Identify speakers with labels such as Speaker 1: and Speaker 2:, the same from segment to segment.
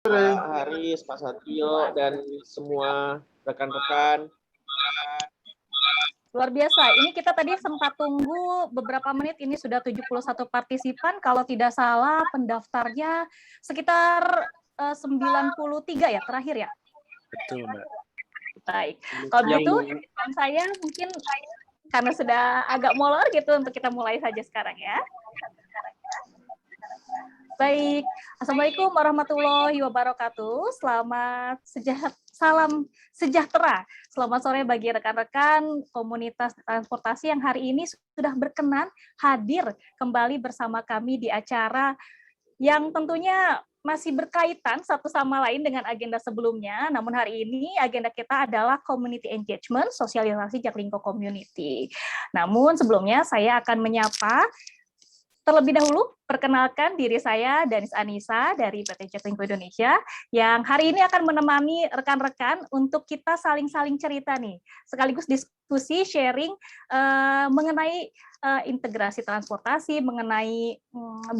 Speaker 1: Pak Haris, Pak Satrio, dan semua rekan-rekan.
Speaker 2: Luar biasa. Ini kita tadi sempat tunggu beberapa menit, ini sudah 71 partisipan. Kalau tidak salah pendaftarnya sekitar 93 ya terakhir ya?
Speaker 3: Betul, Mbak.
Speaker 2: Baik. Kalau begitu, saya mungkin karena sudah agak molor gitu untuk kita mulai saja sekarang ya. Baik, Assalamualaikum warahmatullahi wabarakatuh. Salam sejahtera. Selamat sore bagi rekan-rekan komunitas transportasi yang hari ini sudah berkenan hadir kembali bersama kami di acara yang tentunya masih berkaitan satu sama lain dengan agenda sebelumnya. Namun hari ini agenda kita adalah community engagement, sosialisasi Jaklingko Community. Namun sebelumnya saya akan menyapa terlebih dahulu, perkenalkan diri saya Danis Anissa dari PT Jaklingko Indonesia yang hari ini akan menemani rekan-rekan untuk kita saling-saling cerita nih, sekaligus diskusi sharing mengenai integrasi transportasi, mengenai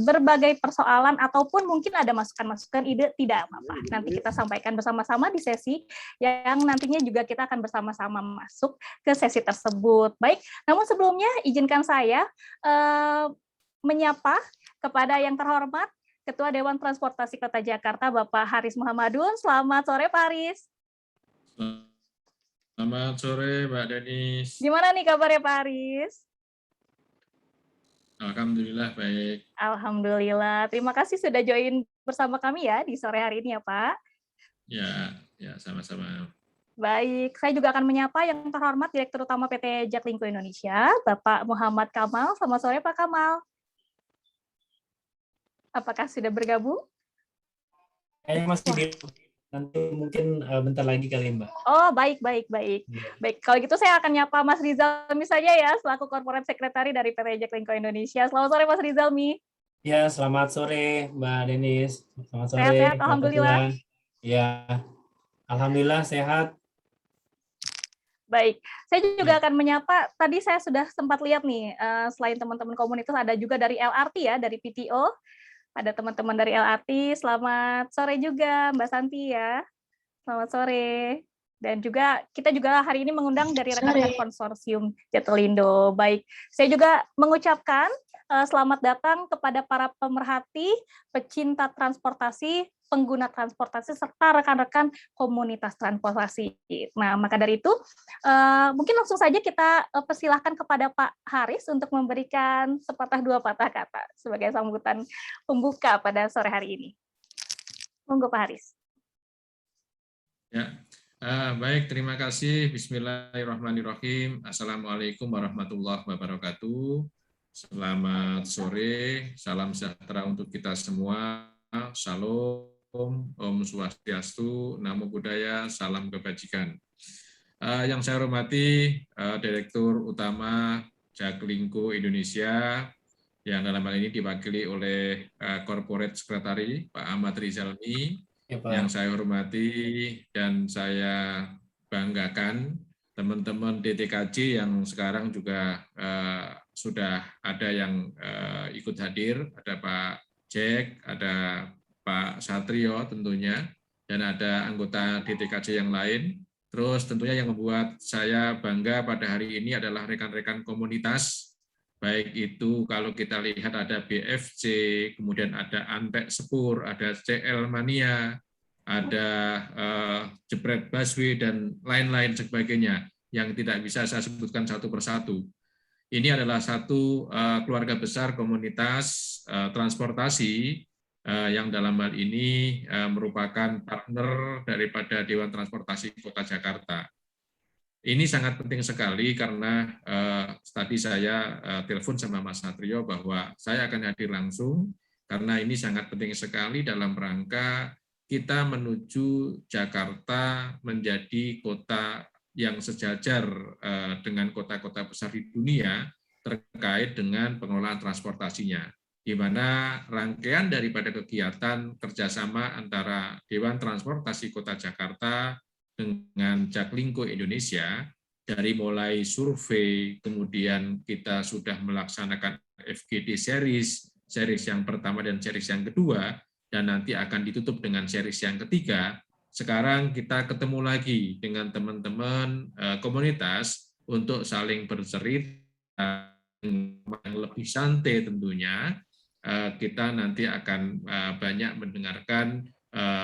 Speaker 2: berbagai persoalan ataupun mungkin ada masukan-masukan ide, tidak apa-apa. Nanti kita sampaikan bersama-sama di sesi yang nantinya juga kita akan bersama-sama masuk ke sesi tersebut. Baik, namun sebelumnya izinkan saya menyapa kepada yang terhormat Ketua Dewan Transportasi Kota Jakarta, Bapak Haris Muhammadun. Selamat sore, Pak Haris.
Speaker 4: Selamat sore, Mbak Denis.
Speaker 2: Gimana nih kabarnya, Pak Haris?
Speaker 4: Alhamdulillah, baik.
Speaker 2: Alhamdulillah. Terima kasih sudah join bersama kami ya di sore hari ini ya, Pak.
Speaker 4: Ya, sama-sama.
Speaker 2: Baik, saya juga akan menyapa yang terhormat Direktur Utama PT Jaklingko Indonesia, Bapak Muhammad Kamal. Selamat sore, Pak Kamal. Apakah sudah bergabung?
Speaker 5: Kayaknya masih di nanti mungkin bentar lagi kali Mbak.
Speaker 2: Oh, baik. Baik, kalau gitu saya akan nyapa Mas Rizal saja ya, selaku Corporate Secretary dari PT Jaklingko Indonesia. Selamat sore Mas Rizal Mi.
Speaker 5: Ya, selamat sore Mbak Denis. Selamat sore.
Speaker 2: Sehat-sehat, alhamdulillah.
Speaker 5: Ya, alhamdulillah sehat.
Speaker 2: Baik, saya juga akan menyapa, tadi saya sudah sempat lihat nih, selain teman-teman komunitas ada juga dari LRT ya, dari PTO. Ada teman-teman dari LRT, selamat sore juga Mbak Santi ya. Selamat sore. Dan juga kita juga hari ini mengundang dari rekan-rekan konsorsium Jatelindo. Baik, saya juga mengucapkan selamat datang kepada para pemerhati, pecinta transportasi, pengguna transportasi, serta rekan-rekan komunitas transportasi. Nah, maka dari itu, mungkin langsung saja kita persilahkan kepada Pak Haris untuk memberikan sepatah dua patah kata sebagai sambutan pembuka pada sore hari ini. Monggo Pak Haris.
Speaker 4: Ya, baik, terima kasih. Bismillahirrahmanirrahim. Assalamualaikum warahmatullahi wabarakatuh. Selamat sore, salam sejahtera untuk kita semua. Shalom, Om Swastiastu, Namo Buddhaya, salam kebajikan. Yang saya hormati Direktur Utama Jaklingko Indonesia, yang dalam hal ini diwakili oleh Corporate Secretary Pak Ahmad Rizalmi, ya, yang saya hormati dan saya banggakan teman-teman DTKJ yang sekarang juga sudah ada yang ikut hadir, ada Pak Jack, ada Pak Satrio tentunya, dan ada anggota DTKJ yang lain. Terus tentunya yang membuat saya bangga pada hari ini adalah rekan-rekan komunitas, baik itu kalau kita lihat ada BFC, kemudian ada Antek Sepur, ada CL Mania, ada Jebret Busway, dan lain-lain sebagainya yang tidak bisa saya sebutkan satu persatu. Ini adalah satu keluarga besar komunitas transportasi yang dalam hal ini merupakan partner daripada Dewan Transportasi Kota Jakarta. Ini sangat penting sekali karena tadi saya telepon sama Mas Satrio bahwa saya akan hadir langsung karena ini sangat penting sekali dalam rangka kita menuju Jakarta menjadi kota yang sejajar dengan kota-kota besar di dunia terkait dengan pengelolaan transportasinya, di mana rangkaian daripada kegiatan kerjasama antara Dewan Transportasi Kota Jakarta dengan Jaklingko Indonesia, dari mulai survei, kemudian kita sudah melaksanakan FGD series yang pertama dan series yang kedua, dan nanti akan ditutup dengan series yang ketiga. Sekarang kita ketemu lagi dengan teman-teman komunitas untuk saling bercerita yang lebih santai tentunya. Kita nanti akan banyak mendengarkan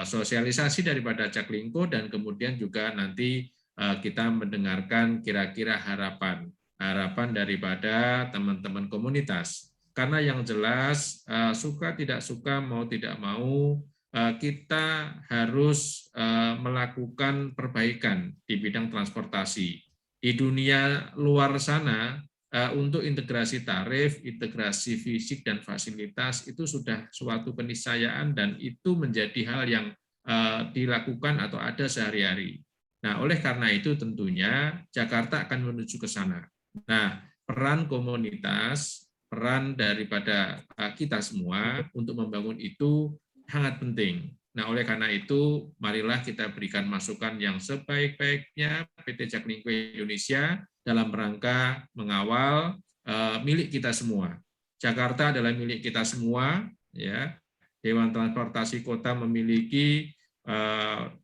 Speaker 4: sosialisasi daripada Jaklingko, dan kemudian juga nanti kita mendengarkan kira-kira harapan daripada teman-teman komunitas. Karena yang jelas suka tidak suka, mau tidak mau, kita harus melakukan perbaikan di bidang transportasi. Di dunia luar sana, untuk integrasi tarif, integrasi fisik dan fasilitas itu sudah suatu keniscayaan, dan itu menjadi hal yang dilakukan atau ada sehari-hari. Nah, oleh karena itu tentunya Jakarta akan menuju ke sana. Nah, peran komunitas, peran daripada kita semua untuk membangun itu sangat penting. Nah, oleh karena itu, marilah kita berikan masukan yang sebaik-baiknya PT Jaklingko Indonesia dalam rangka mengawal milik kita semua. Jakarta adalah milik kita semua, ya. Dewan Transportasi Kota memiliki,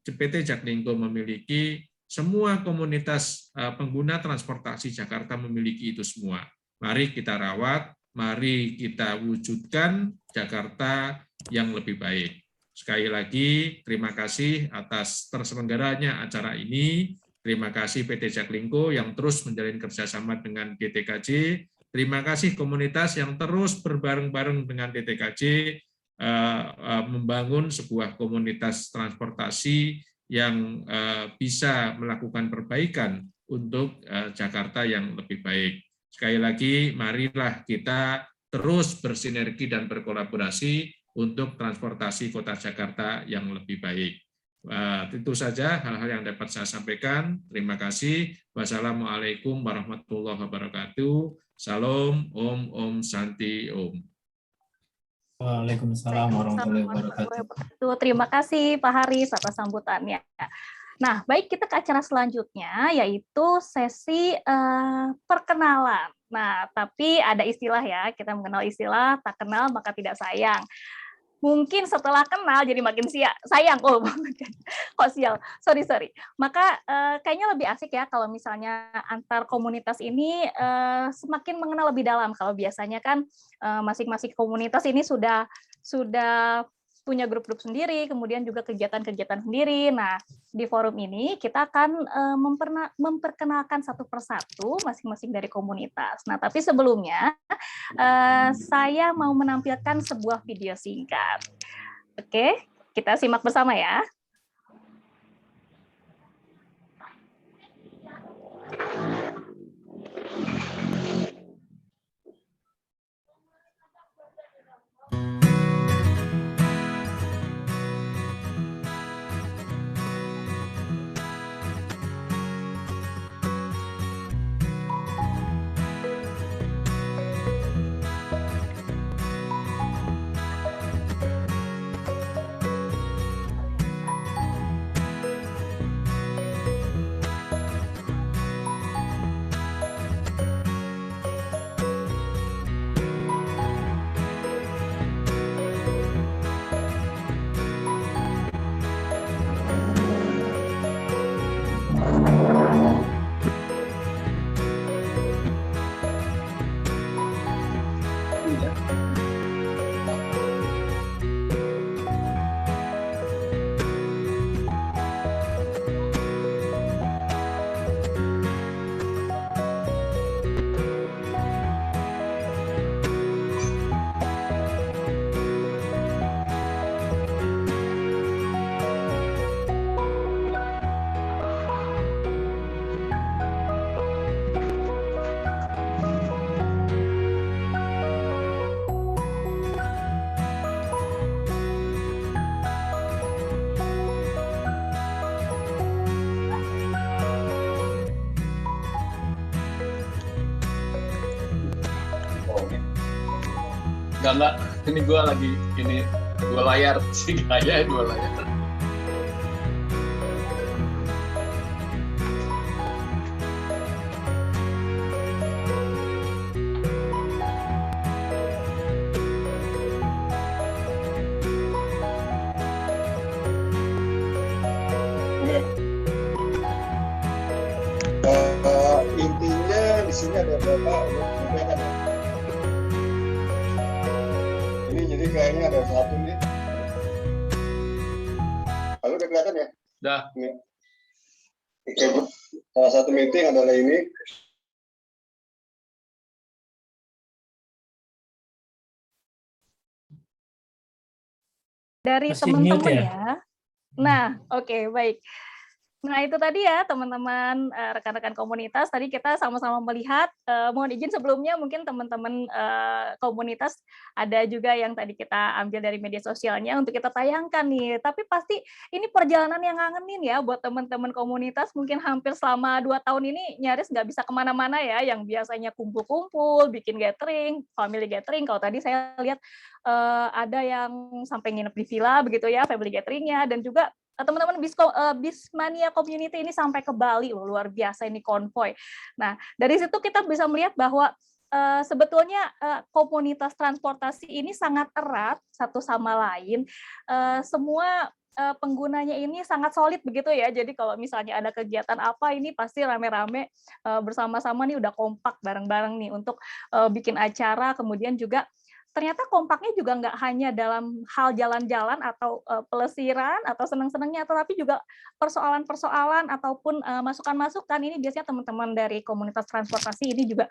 Speaker 4: PT Jaklingko memiliki, semua komunitas pengguna transportasi Jakarta memiliki itu semua. Mari kita rawat, mari kita wujudkan Jakarta yang lebih baik. Sekali lagi, terima kasih atas terselenggaranya acara ini. Terima kasih PT Jaklingko yang terus menjalin kerjasama dengan DTKJ. Terima kasih komunitas yang terus berbareng-bareng dengan DTKJ membangun sebuah komunitas transportasi yang bisa melakukan perbaikan untuk Jakarta yang lebih baik. Sekali lagi, marilah kita terus bersinergi dan berkolaborasi untuk transportasi Kota Jakarta yang lebih baik. Itu saja hal-hal yang dapat saya sampaikan. Terima kasih. Wassalamualaikum warahmatullahi wabarakatuh. Salam, Om Santi, Om.
Speaker 5: Waalaikumsalam warahmatullahi wabarakatuh.
Speaker 2: Terima kasih Pak Haris atas sambutannya. Nah, baik, kita ke acara selanjutnya, yaitu sesi perkenalan. Nah, tapi ada istilah ya, kita mengenal istilah, tak kenal maka tidak sayang. Mungkin setelah kenal jadi makin sayang. Oh, kok sial. Sorry. Maka kayaknya lebih asik ya kalau misalnya antar komunitas ini semakin mengenal lebih dalam. Kalau biasanya kan masing-masing komunitas ini sudah punya grup-grup sendiri, kemudian juga kegiatan-kegiatan sendiri. Nah, di forum ini kita akan memperkenalkan satu persatu masing-masing dari komunitas. Nah, tapi sebelumnya saya mau menampilkan sebuah video singkat. Oke, kita simak bersama ya.
Speaker 3: Enggak, ini gue lagi dua layar sih, gaya dua layar.
Speaker 6: Intinya di sini ada berapa kan? Ini jadi kayaknya ada satu nih. Halo, udah kelihatan ya?
Speaker 3: Dah.
Speaker 6: Ini. Oke, salah satu meeting adalah ini.
Speaker 2: Dari
Speaker 5: Masih mute
Speaker 2: teman-teman
Speaker 5: ya?
Speaker 2: ya. Nah, oke, baik. Nah, itu tadi ya teman-teman rekan-rekan komunitas. Tadi kita sama-sama melihat, mohon izin sebelumnya mungkin teman-teman komunitas ada juga yang tadi kita ambil dari media sosialnya untuk kita tayangkan nih. Tapi pasti ini perjalanan yang ngangenin ya buat teman-teman komunitas. Mungkin hampir selama 2 tahun ini nyaris nggak bisa kemana-mana ya, yang biasanya kumpul-kumpul, bikin gathering, family gathering. Kalau tadi saya lihat ada yang sampai nginep di villa begitu ya, family gathering-nya, dan juga teman-teman Bismania Community ini sampai ke Bali, loh, luar biasa ini konvoy. Nah, dari situ kita bisa melihat bahwa sebetulnya komunitas transportasi ini sangat erat satu sama lain. Semua penggunanya ini sangat solid begitu ya. Jadi kalau misalnya ada kegiatan apa, ini pasti rame-rame bersama-sama nih, udah kompak bareng-bareng nih untuk bikin acara. Kemudian juga ternyata kompaknya juga nggak hanya dalam hal jalan-jalan atau pelesiran atau senang-senangnya, tetapi juga persoalan-persoalan ataupun masukan-masukan. Ini biasanya teman-teman dari komunitas transportasi ini juga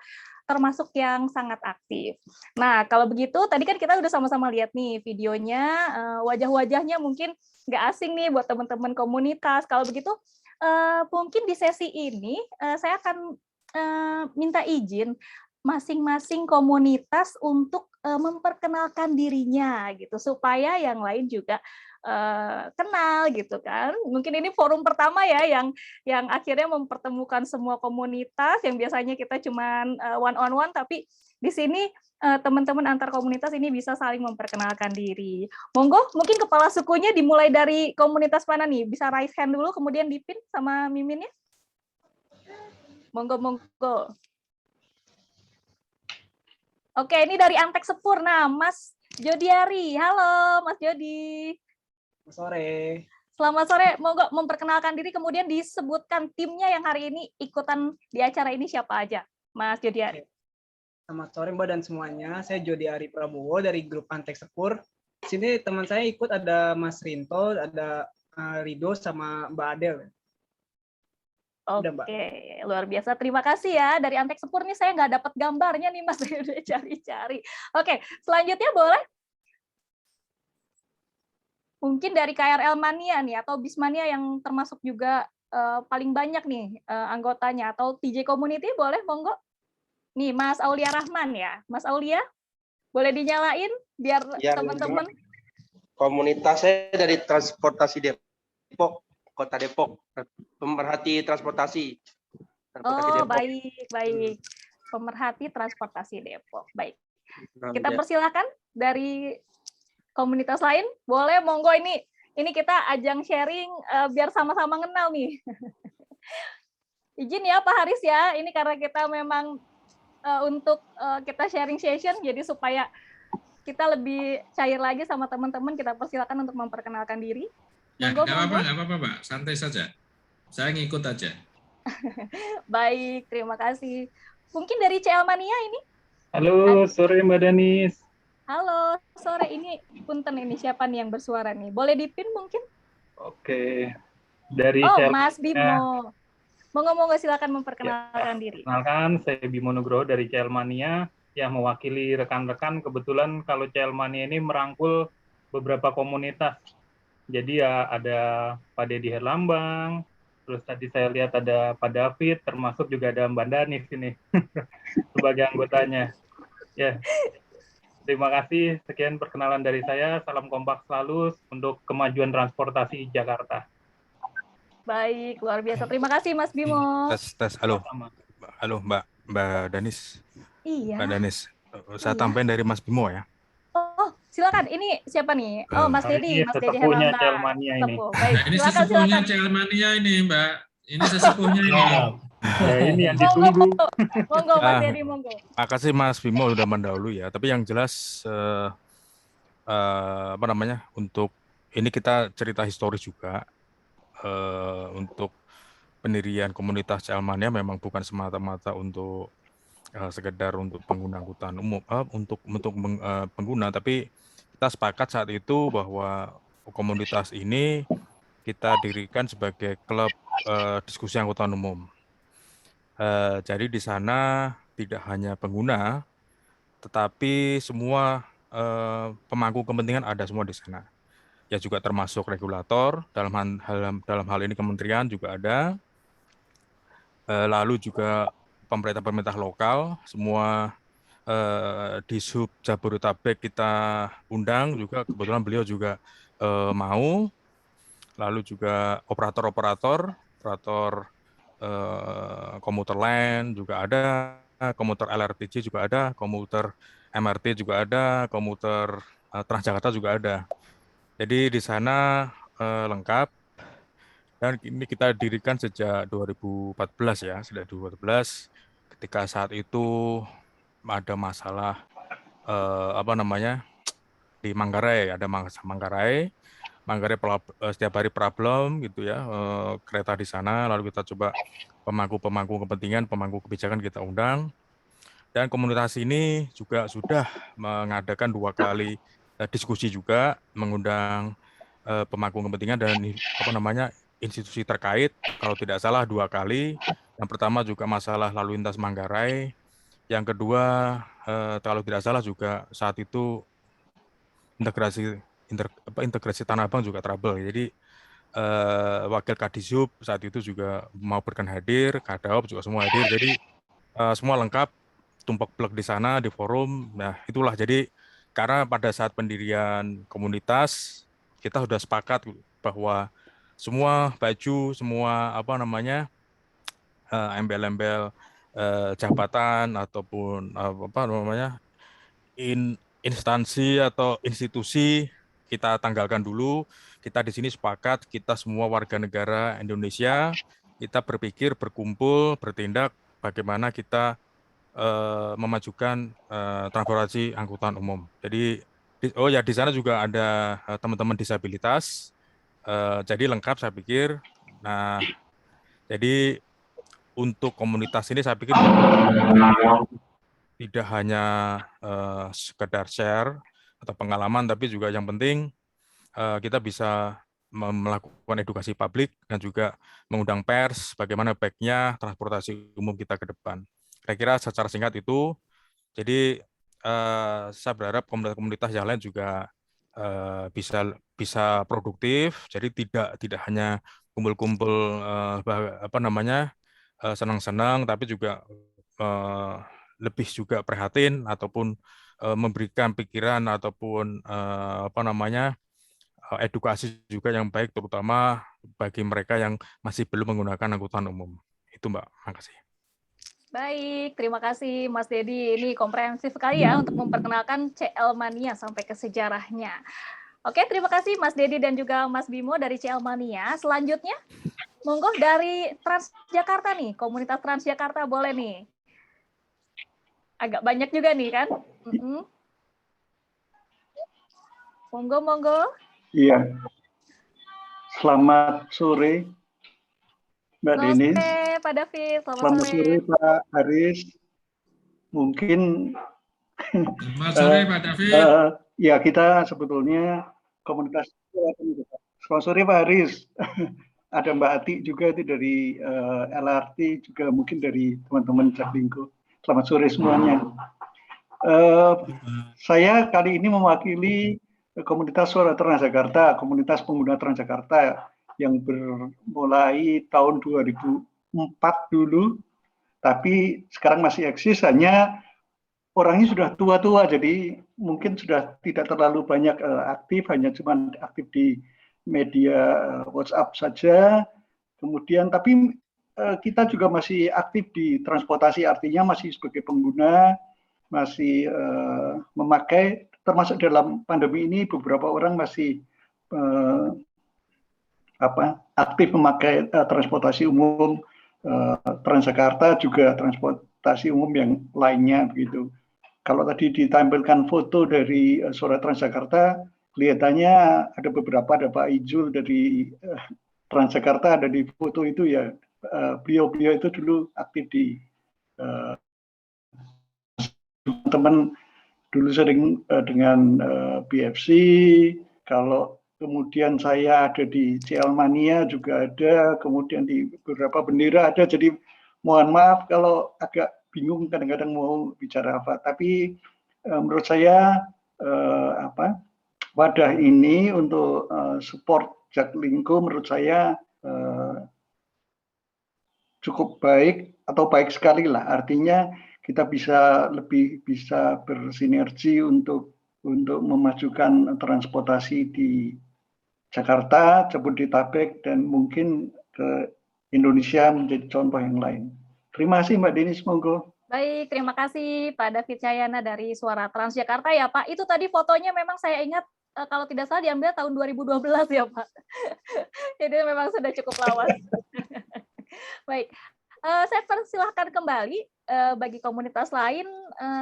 Speaker 2: termasuk yang sangat aktif. Nah, kalau begitu tadi kan kita udah sama-sama lihat nih videonya, wajah-wajahnya mungkin nggak asing nih buat teman-teman komunitas. Kalau begitu mungkin di sesi ini saya akan minta izin masing-masing komunitas untuk memperkenalkan dirinya gitu, supaya yang lain juga kenal gitu kan. Mungkin ini forum pertama ya yang akhirnya mempertemukan semua komunitas yang biasanya kita cuman one on one, tapi di sini teman-teman antar komunitas ini bisa saling memperkenalkan diri. Monggo, mungkin kepala sukunya dimulai dari komunitas mana nih? Bisa raise hand dulu, kemudian dipin sama Mimin ya. Monggo, monggo. Oke, ini dari Antek Sepur. Nah, Mas Jodiari. Halo, Mas Jodi.
Speaker 7: Selamat sore.
Speaker 2: Selamat sore. Monggo memperkenalkan diri, kemudian disebutkan timnya yang hari ini ikutan di acara ini siapa aja, Mas Jodiari.
Speaker 7: Selamat sore Mbak dan semuanya. Saya Jodiari Prabowo dari grup Antek Sepur. Di sini teman saya ikut, ada Mas Rinto, ada Rido, sama Mbak Adel.
Speaker 2: Oke, luar biasa. Terima kasih ya. Dari Antek Sepur nih saya nggak dapat gambarnya nih Mas, udah cari-cari. Oke, selanjutnya boleh? Mungkin dari KRL Mania nih, atau Bismania yang termasuk juga paling banyak nih anggotanya, atau TJ Community, boleh monggo? Nih, Mas Aulia Rahman ya. Mas Aulia, boleh dinyalain biar teman-teman.
Speaker 8: Komunitas saya dari transportasi Depok, Kota Depok, pemerhati transportasi.
Speaker 2: Oh, Depok. Baik. Pemerhati transportasi Depok. Baik. Kita persilakan dari komunitas lain. Boleh, monggo, ini kita ajang sharing biar sama-sama kenal nih. Izin ya Pak Haris ya, ini karena kita memang untuk kita sharing session, jadi supaya kita lebih cair lagi sama teman-teman, kita persilakan untuk memperkenalkan diri.
Speaker 4: Ya, nggak apa-apa, Pak. Santai saja. Saya ngikut aja.
Speaker 2: Baik, terima kasih. Mungkin dari CL Mania ini?
Speaker 9: Halo, sore Mbak Danis.
Speaker 2: Halo, sore. Ini punten, ini siapa nih yang bersuara nih? Boleh dipin mungkin?
Speaker 9: Oke. Dari
Speaker 2: Mas Bimo. Monggo silakan memperkenalkan diri.
Speaker 9: Kenalkan, saya Bimo Nugroho dari CL Mania yang mewakili rekan-rekan. Kebetulan kalau CL Mania ini merangkul beberapa komunitas. Jadi ya ada Pak Deddy Herlambang, terus tadi saya lihat ada Pak David, termasuk juga ada Mbak Danis ini sebagai anggotanya. Ya, terima kasih. Sekian perkenalan dari saya. Salam kompak selalu untuk kemajuan transportasi Jakarta.
Speaker 2: Baik, luar biasa. Terima kasih Mas Bimo.
Speaker 10: Tes. Halo. Halo Mbak Danis.
Speaker 2: Iya.
Speaker 10: Mbak Danis. Saya tambahin dari Mas Bimo ya.
Speaker 2: Oh, silakan. Ini siapa nih? Oh, Mas Deddy. Mas Deddy
Speaker 9: sesepuhnya CL Mania ini.
Speaker 2: Baik,
Speaker 4: ini sesepuhnya CL Mania ini, Mbak. Ini sesepuhnya ini.
Speaker 9: Ya, ini yang ditunggu.
Speaker 2: Monggo, Mas Deddy, monggo.
Speaker 10: Makasih Mas Bimo udah mendahului ya. Tapi yang jelas untuk ini kita cerita historis juga untuk pendirian komunitas Jalmania memang bukan semata-mata untuk sekedar untuk pengguna angkutan umum, untuk pengguna, tapi kita sepakat saat itu bahwa komunitas ini kita dirikan sebagai klub diskusi angkutan umum. Jadi di sana tidak hanya pengguna, tetapi semua pemangku kepentingan ada semua di sana. Ya juga termasuk regulator, dalam hal ini kementerian juga ada. Lalu juga pemerintah lokal, semua di Sub Jabodetabek kita undang juga, kebetulan beliau juga mau. Lalu juga operator komuter lain juga ada, komuter LRTJ juga ada, komuter MRT juga ada, komuter Transjakarta juga ada. Jadi di sana lengkap, dan ini kita dirikan sejak 2014 ya, sejak 2014 ketika saat itu ada masalah di Manggarai, ada Manggarai setiap hari problem gitu ya, kereta di sana, lalu kita coba pemangku kepentingan, pemangku kebijakan kita undang, dan komunitas ini juga sudah mengadakan 2 kali diskusi juga, mengundang pemangku kepentingan dan institusi terkait, kalau tidak salah 2 kali. Yang pertama juga masalah lalu lintas Manggarai, yang kedua kalau tidak salah juga saat itu integrasi Tanah Abang juga trouble. Jadi wakil Kadisub saat itu juga mau berkenan hadir, Kadaop juga semua hadir. Jadi semua lengkap, tumplek plek di sana di forum. Nah, itulah jadi karena pada saat pendirian komunitas kita sudah sepakat bahwa semua baju, semua embel-embel jabatan ataupun instansi atau institusi kita tanggalkan dulu. Kita di sini sepakat, kita semua warga negara Indonesia, kita berpikir, berkumpul, bertindak bagaimana kita memajukan transportasi angkutan umum. Jadi di sana juga ada teman-teman disabilitas. Jadi lengkap saya pikir. Nah, jadi untuk komunitas ini saya pikir tidak hanya sekedar share atau pengalaman, tapi juga yang penting kita bisa melakukan edukasi publik dan juga mengundang pers bagaimana baiknya transportasi umum kita ke depan. Kira-kira secara singkat itu. Jadi saya berharap komunitas yang lain juga bisa produktif. Jadi tidak hanya kumpul-kumpul senang-senang, tapi juga lebih juga prihatin ataupun memberikan pikiran ataupun edukasi juga yang baik, terutama bagi mereka yang masih belum menggunakan angkutan umum. Itu Mbak, makasih.
Speaker 2: Baik, terima kasih Mas Dedi. Ini komprehensif sekali ya untuk memperkenalkan CL Mania sampai ke sejarahnya. Oke, terima kasih Mas Dedi dan juga Mas Bimo dari CL Mania. Selanjutnya, monggo dari Transjakarta nih, komunitas Transjakarta boleh nih. Agak banyak juga nih kan. Monggo.
Speaker 11: Iya. Selamat sore, Mbak Denis.
Speaker 2: Pak David,
Speaker 11: selamat sore Pak Haris. Mungkin
Speaker 4: selamat sore Pak David.
Speaker 11: Ya, kita sebetulnya komunitas. Selamat sore Pak Haris. Ada Mbak Ati juga itu dari LRT, juga mungkin dari teman-teman Jaklingko. Selamat sore semuanya. Saya kali ini mewakili komunitas Suara Transjakarta, komunitas pengguna Transjakarta yang bermulai tahun 2004 dulu, tapi sekarang masih eksis, hanya orangnya sudah tua-tua, jadi mungkin sudah tidak terlalu banyak aktif, hanya cuma aktif di media WhatsApp saja. Kemudian tapi kita juga masih aktif di transportasi, artinya masih sebagai pengguna, masih memakai, termasuk dalam pandemi ini beberapa orang masih aktif memakai transportasi umum Transjakarta, juga transportasi umum yang lainnya begitu. Kalau tadi ditampilkan foto dari Suara Transjakarta, kelihatannya ada beberapa, ada Pak Ijul dari Transjakarta ada di foto itu ya, beliau-beliau itu dulu aktif di teman dulu sering dengan BFC. Kalau kemudian saya ada di CL Mania juga ada, kemudian di beberapa bendera ada. Jadi mohon maaf kalau agak bingung kadang-kadang mau bicara apa. Tapi menurut saya wadah ini untuk support Jaklingko menurut saya cukup baik atau baik sekali lah. Artinya kita bisa lebih bisa bersinergi untuk memajukan transportasi di Jakarta, Jabodetabek, dan mungkin ke Indonesia menjadi contoh yang lain. Terima kasih Mbak Denis, monggo.
Speaker 2: Baik, terima kasih Pak David Cahyana dari Suara Transjakarta ya Pak. Itu tadi fotonya memang saya ingat kalau tidak salah diambil tahun 2012 ya Pak. Jadi memang sudah cukup lawas. Baik, saya persilahkan kembali bagi komunitas lain.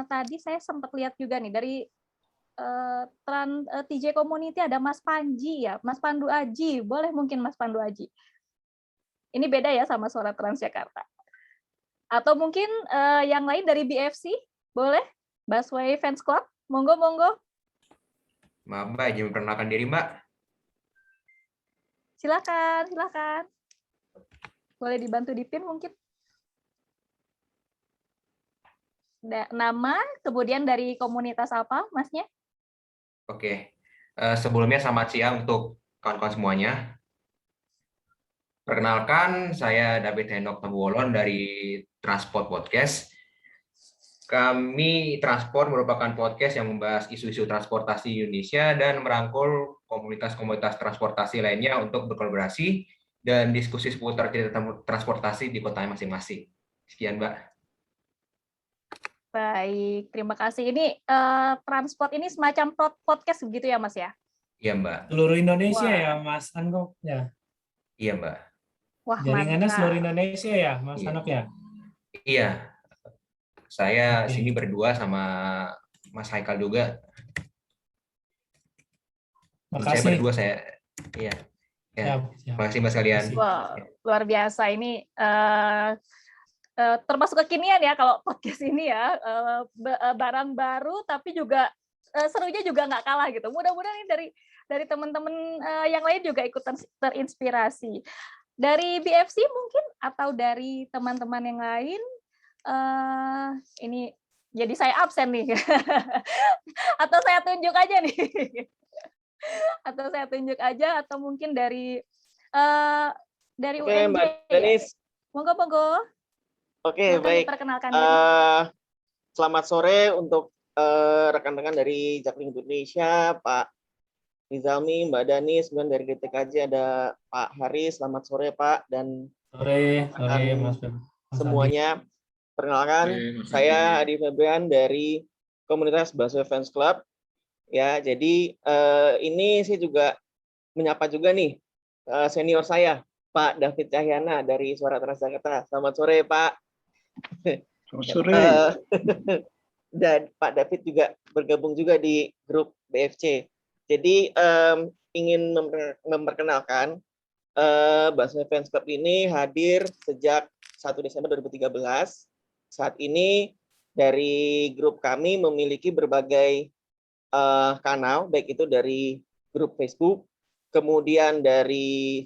Speaker 2: Tadi saya sempat lihat juga nih dari TJ Community ada Mas Panji ya, Mas Pandu Aji. Boleh mungkin Mas Pandu Aji. Ini beda ya sama Suara Transjakarta. Atau mungkin yang lain dari BFC, boleh? Busway Fans Club, monggo, monggo.
Speaker 12: Maaf Mbak, izin memperkenalkan diri Mbak.
Speaker 2: Silakan, silakan. Boleh dibantu di pin mungkin. Nama, kemudian dari komunitas apa, Masnya?
Speaker 12: Oke, sebelumnya selamat siang untuk kawan-kawan semuanya. Perkenalkan, saya David Henok Tambuwolon dari Transport Podcast. Kami Transport merupakan podcast yang membahas isu-isu transportasi Indonesia dan merangkul komunitas-komunitas transportasi lainnya untuk berkolaborasi dan diskusi seputar cerita transportasi di kotanya masing-masing. Sekian, Mbak.
Speaker 2: Baik, terima kasih. Ini transport ini semacam podcast begitu ya, Mas ya?
Speaker 12: Iya, Mbak.
Speaker 5: Seluruh Indonesia
Speaker 2: Wah.
Speaker 5: ya, Mas Anok ya.
Speaker 12: Iya, Mbak.
Speaker 2: Wah,
Speaker 5: Jaringannya
Speaker 2: mantap.
Speaker 5: seluruh Indonesia ya, Mas Anok ya.
Speaker 12: Iya. Saya
Speaker 5: Oke.
Speaker 12: sini berdua sama Mas Haikal juga. Saya
Speaker 5: Makasih.
Speaker 12: berdua saya. Iya. Ya.
Speaker 5: Siap.
Speaker 12: Terima kasih Mbak sekalian.
Speaker 2: Wah, luar biasa ini. Termasuk kekinian ya kalau podcast ini ya, barang baru tapi juga serunya juga nggak kalah gitu. Mudah-mudahan ini dari teman-teman yang lain juga ikutan terinspirasi. Dari BFC mungkin atau dari teman-teman yang lain, ini jadi saya absen nih. Atau saya tunjuk aja nih. Atau saya tunjuk aja atau mungkin dari
Speaker 1: Oke,
Speaker 2: UNJ.
Speaker 1: Mbak Denis.
Speaker 2: Monggo.
Speaker 1: Oke, baik.
Speaker 2: Perkenalkan
Speaker 1: selamat sore untuk rekan-rekan dari Jakling Indonesia, Pak Nizami, Mbak Danis, kemudian dari DTKJ ada Pak Haris. Selamat sore Pak dan
Speaker 5: Sore Mas
Speaker 1: semuanya. Perkenalkan, saya Adi Febrian dari komunitas Busway Fans Club. Ya, jadi ini saya juga menyapa juga nih senior saya, Pak David Cahyana dari Suara Transjakarta. Selamat sore Pak.
Speaker 11: Selamat sore.
Speaker 1: Dan Pak David juga bergabung juga di grup BFC. Jadi ingin memperkenalkan Busway Fans Club ini hadir sejak 1 Desember 2013. Saat ini dari grup kami memiliki berbagai kanal, baik itu dari grup Facebook, kemudian dari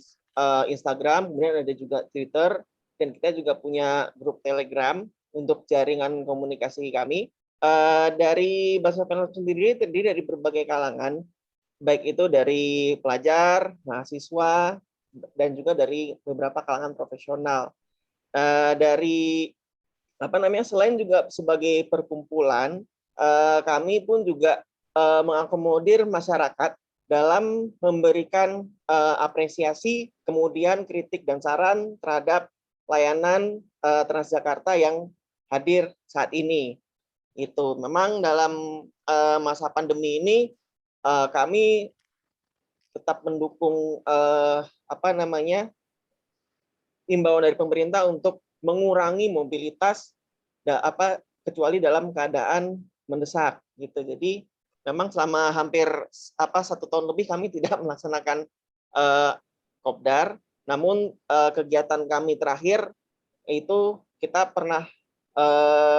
Speaker 1: Instagram, kemudian ada juga Twitter, dan kita juga punya grup Telegram untuk jaringan komunikasi kami. Dari Busway Fans Club sendiri terdiri dari berbagai kalangan, baik itu dari pelajar, mahasiswa, dan juga dari beberapa kalangan profesional. Dari selain juga sebagai perkumpulan, kami pun juga mengakomodir masyarakat dalam memberikan apresiasi, kemudian kritik dan saran terhadap layanan Transjakarta yang hadir saat ini. Itu memang dalam masa pandemi ini kami tetap mendukung imbauan dari pemerintah untuk mengurangi mobilitas kecuali dalam keadaan mendesak gitu. Jadi memang selama hampir 1 tahun lebih kami tidak melaksanakan kopdar, Namun kegiatan kami terakhir itu kita pernah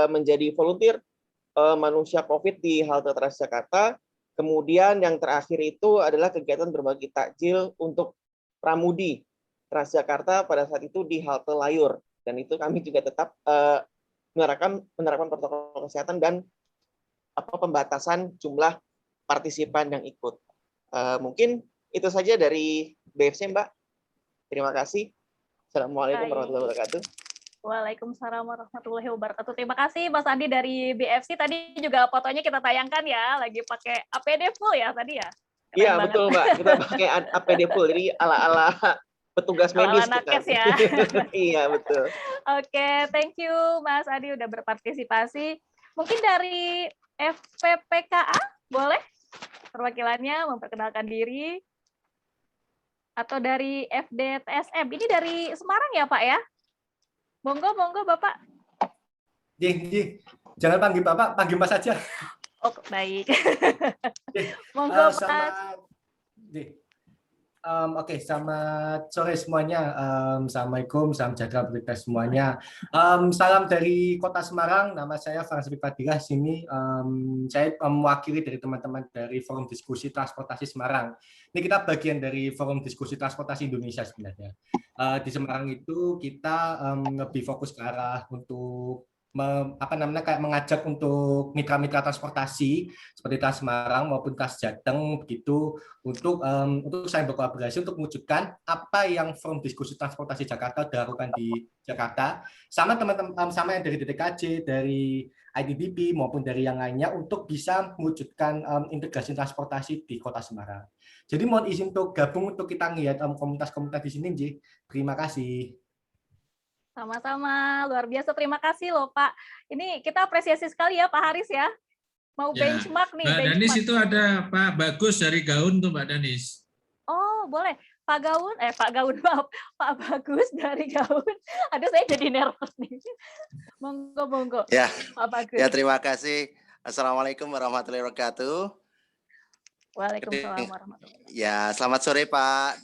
Speaker 1: menjadi volunteer manusia COVID di halte Transjakarta. Kemudian yang terakhir itu adalah kegiatan berbagi takjil untuk pramudi Transjakarta pada saat itu di halte Layur. Dan itu kami juga tetap menerapkan protokol kesehatan dan pembatasan jumlah partisipan yang ikut. Mungkin itu saja dari BFC, Mbak. Terima kasih. Assalamualaikum warahmatullahi wabarakatuh.
Speaker 2: Waalaikumsalam warahmatullahi wabarakatuh. Terima kasih Mas Andi dari BFC. Tadi juga fotonya kita tayangkan ya, lagi pakai APD full ya tadi ya.
Speaker 1: Iya betul Mbak, kita pakai APD full, jadi ala-ala petugas medis.
Speaker 2: Ala-ala nakes ya.
Speaker 1: Iya betul.
Speaker 2: Oke, thank you Mas Andi udah berpartisipasi. Mungkin dari FPPKA boleh perwakilannya memperkenalkan diri, atau dari FDTSM. Ini dari Semarang ya Pak ya? Monggo, monggo Bapak.
Speaker 13: Jangan panggil Bapak, panggil Mas saja.
Speaker 2: Oh, baik. Monggo Mas.
Speaker 13: Oke, selamat sore semuanya. Assalamualaikum, salam jaga berita semuanya. Salam dari Kota Semarang, nama saya Farasbi Fadilah. Sini saya mewakili dari teman-teman dari Forum Diskusi Transportasi Semarang. Ini kita bagian dari Forum Diskusi Transportasi Indonesia sebenarnya. Di Semarang itu kita lebih fokus ke arah untuk kayak mengajak untuk mitra-mitra transportasi seperti Trans Semarang maupun Trans Jateng begitu untuk saling berkolaborasi untuk mewujudkan apa yang Forum Diskusi Transportasi Jakarta sudah lakukan di Jakarta sama teman-teman sama yang dari DTKJ, dari IDDB maupun dari yang lainnya untuk bisa mewujudkan integrasi transportasi di Kota Semarang. Jadi mohon izin untuk gabung untuk kita lihat komunitas-komunitas di sini, Ji. Terima kasih.
Speaker 2: Sama-sama, luar biasa. Terima kasih loh Pak. Ini kita apresiasi sekali ya Pak Haris ya. Mau
Speaker 4: Ya,
Speaker 2: benchmark nih.
Speaker 4: Mbak Danis itu ada Pak Bagus dari Gaun tuh Mbak Danis.
Speaker 2: Oh boleh. Pak Gaun, maaf. Pak Bagus dari Gaun. Aduh saya jadi nervous nih. Monggo.
Speaker 14: Ya,
Speaker 2: Pak Bagus.
Speaker 14: ya terima kasih. Assalamualaikum warahmatullahi wabarakatuh.
Speaker 2: Waalaikumsalam warahmatullahi wabarakatuh.
Speaker 14: Ya, selamat sore Pak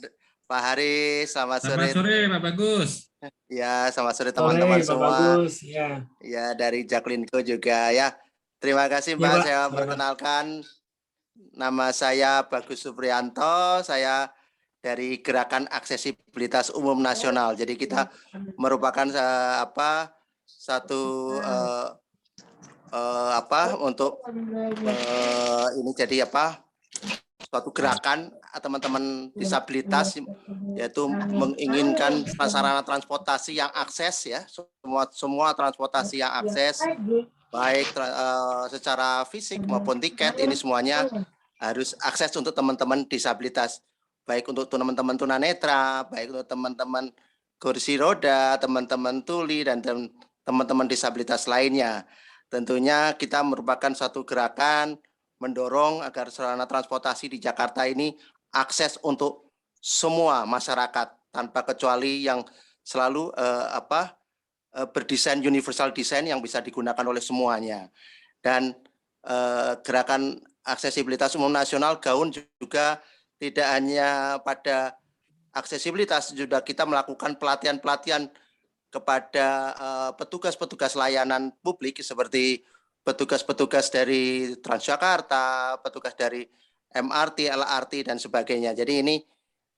Speaker 14: Haris, selamat
Speaker 4: sore Pak Bagus.
Speaker 14: Ya, selamat sore teman-teman semua.
Speaker 5: Bagus, ya.
Speaker 14: Ya, dari Jaklinko juga ya. Terima kasih Mbak, saya perkenalkan. Nama saya Bagus Supriyanto, saya dari Gerakan Aksesibilitas Umum Nasional. Jadi kita merupakan untuk ini jadi suatu gerakan teman-teman disabilitas yaitu menginginkan sarana transportasi yang akses ya, semua transportasi yang akses baik secara fisik maupun tiket, ini semuanya harus akses untuk teman-teman disabilitas, baik untuk teman-teman tunanetra, baik untuk teman-teman kursi roda, teman-teman tuli dan teman-teman disabilitas lainnya. Tentunya kita merupakan satu gerakan mendorong agar sarana transportasi di Jakarta ini akses untuk semua masyarakat tanpa kecuali yang selalu berdesain universal design yang bisa digunakan oleh semuanya. Dan Gerakan Aksesibilitas Umum Nasional Gaun juga tidak hanya pada aksesibilitas, juga kita melakukan pelatihan-pelatihan kepada petugas-petugas layanan publik seperti petugas-petugas dari Transjakarta, petugas dari MRT, LRT, dan sebagainya. Jadi ini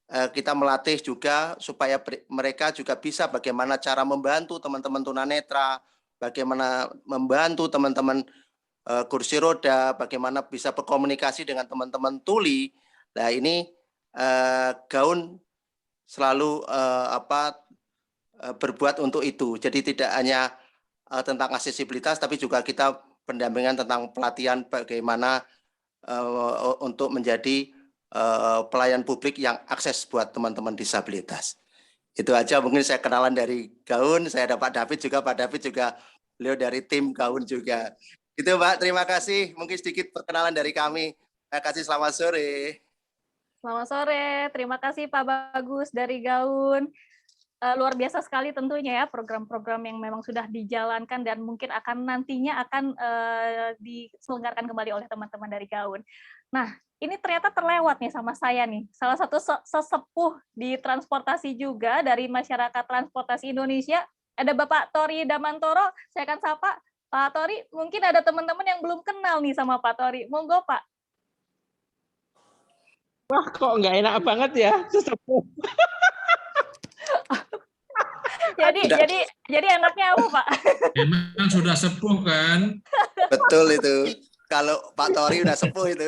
Speaker 14: kita melatih juga supaya mereka juga bisa bagaimana cara membantu teman-teman tunanetra, bagaimana membantu teman-teman kursi roda, bagaimana bisa berkomunikasi dengan teman-teman tuli. Nah ini Gaun selalu berbuat untuk itu. Jadi tidak hanya tentang aksesibilitas, tapi juga kita pendampingan tentang pelatihan bagaimana untuk menjadi pelayan publik yang akses buat teman-teman disabilitas. Itu aja mungkin saya kenalan dari Gaun. Saya ada Pak David juga beliau dari tim Gaun juga. Itu Mbak, terima kasih. Mungkin sedikit perkenalan dari kami. Terima kasih, selamat sore.
Speaker 2: Selamat sore, terima kasih Pak Bagus dari Gaun. Luar biasa sekali tentunya ya program-program yang memang sudah dijalankan dan mungkin akan nantinya akan diselenggarakan kembali oleh teman-teman dari Gaun. Nah, ini ternyata terlewat nih sama saya nih. Salah satu sesepuh di transportasi juga dari masyarakat transportasi Indonesia, ada Bapak Tori Damantoro. Saya akan sapa Pak Tori. Mungkin ada teman-teman yang belum kenal nih sama Pak Tori. Monggo Pak.
Speaker 1: Wah, kok nggak enak banget ya, sesepuh.
Speaker 2: jadi enaknya apa Pak?
Speaker 4: Memang sudah sepuh kan?
Speaker 14: Betul itu. Kalau Pak Tori udah sepuh itu.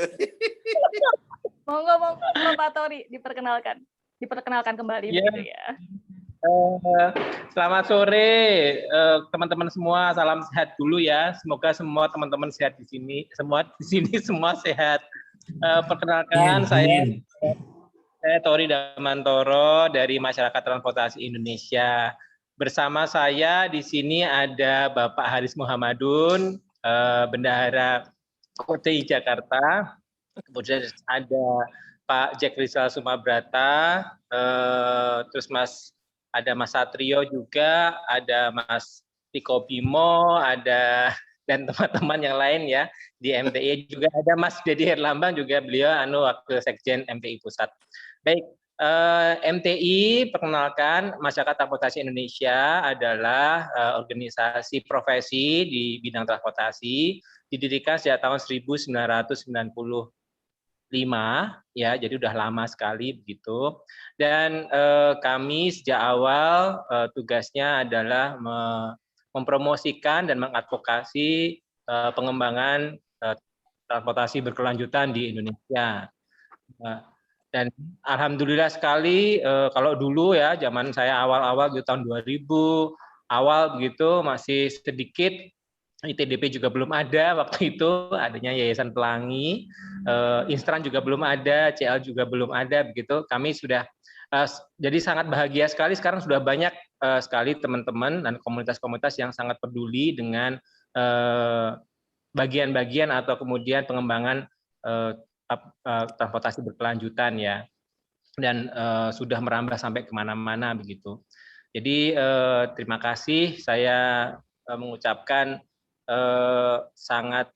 Speaker 2: Monggo Pak Tori diperkenalkan kembali begitu ya.
Speaker 15: Selamat sore teman-teman semua, salam sehat dulu ya. Semoga semua teman-teman sehat di sini, semua sehat. Perkenalkan saya Tori Damantoro dari Masyarakat Transportasi Indonesia. Bersama saya di sini ada Bapak Haris Muhammadun, Bendahara KOTI Jakarta. Kemudian ada Pak Jack Rizal Sumabrata, terus ada Mas Satrio juga, ada Mas Tiko Bimo, dan teman-teman yang lain ya di MTI juga ada Mas Dedi Herlambang juga, beliau Wakil Sekjen MTI Pusat. Baik, MTI perkenalkan, Masyarakat Transportasi Indonesia adalah organisasi profesi di bidang transportasi, didirikan sejak tahun 1995 ya, jadi udah lama sekali begitu. Dan kami sejak awal tugasnya adalah mempromosikan dan mengadvokasi pengembangan transportasi berkelanjutan di Indonesia. Dan alhamdulillah sekali, kalau dulu ya zaman saya awal-awal di tahun 2000 awal begitu masih sedikit, ITDP juga belum ada waktu itu, adanya Yayasan Pelangi, Instran juga belum ada, CL juga belum ada begitu. Kami sudah jadi sangat bahagia sekali sekarang sudah banyak sekali teman-teman dan komunitas-komunitas yang sangat peduli dengan bagian-bagian atau kemudian pengembangan transportasi berkelanjutan ya, dan sudah merambah sampai kemana-mana begitu. Jadi terima kasih, saya mengucapkan sangat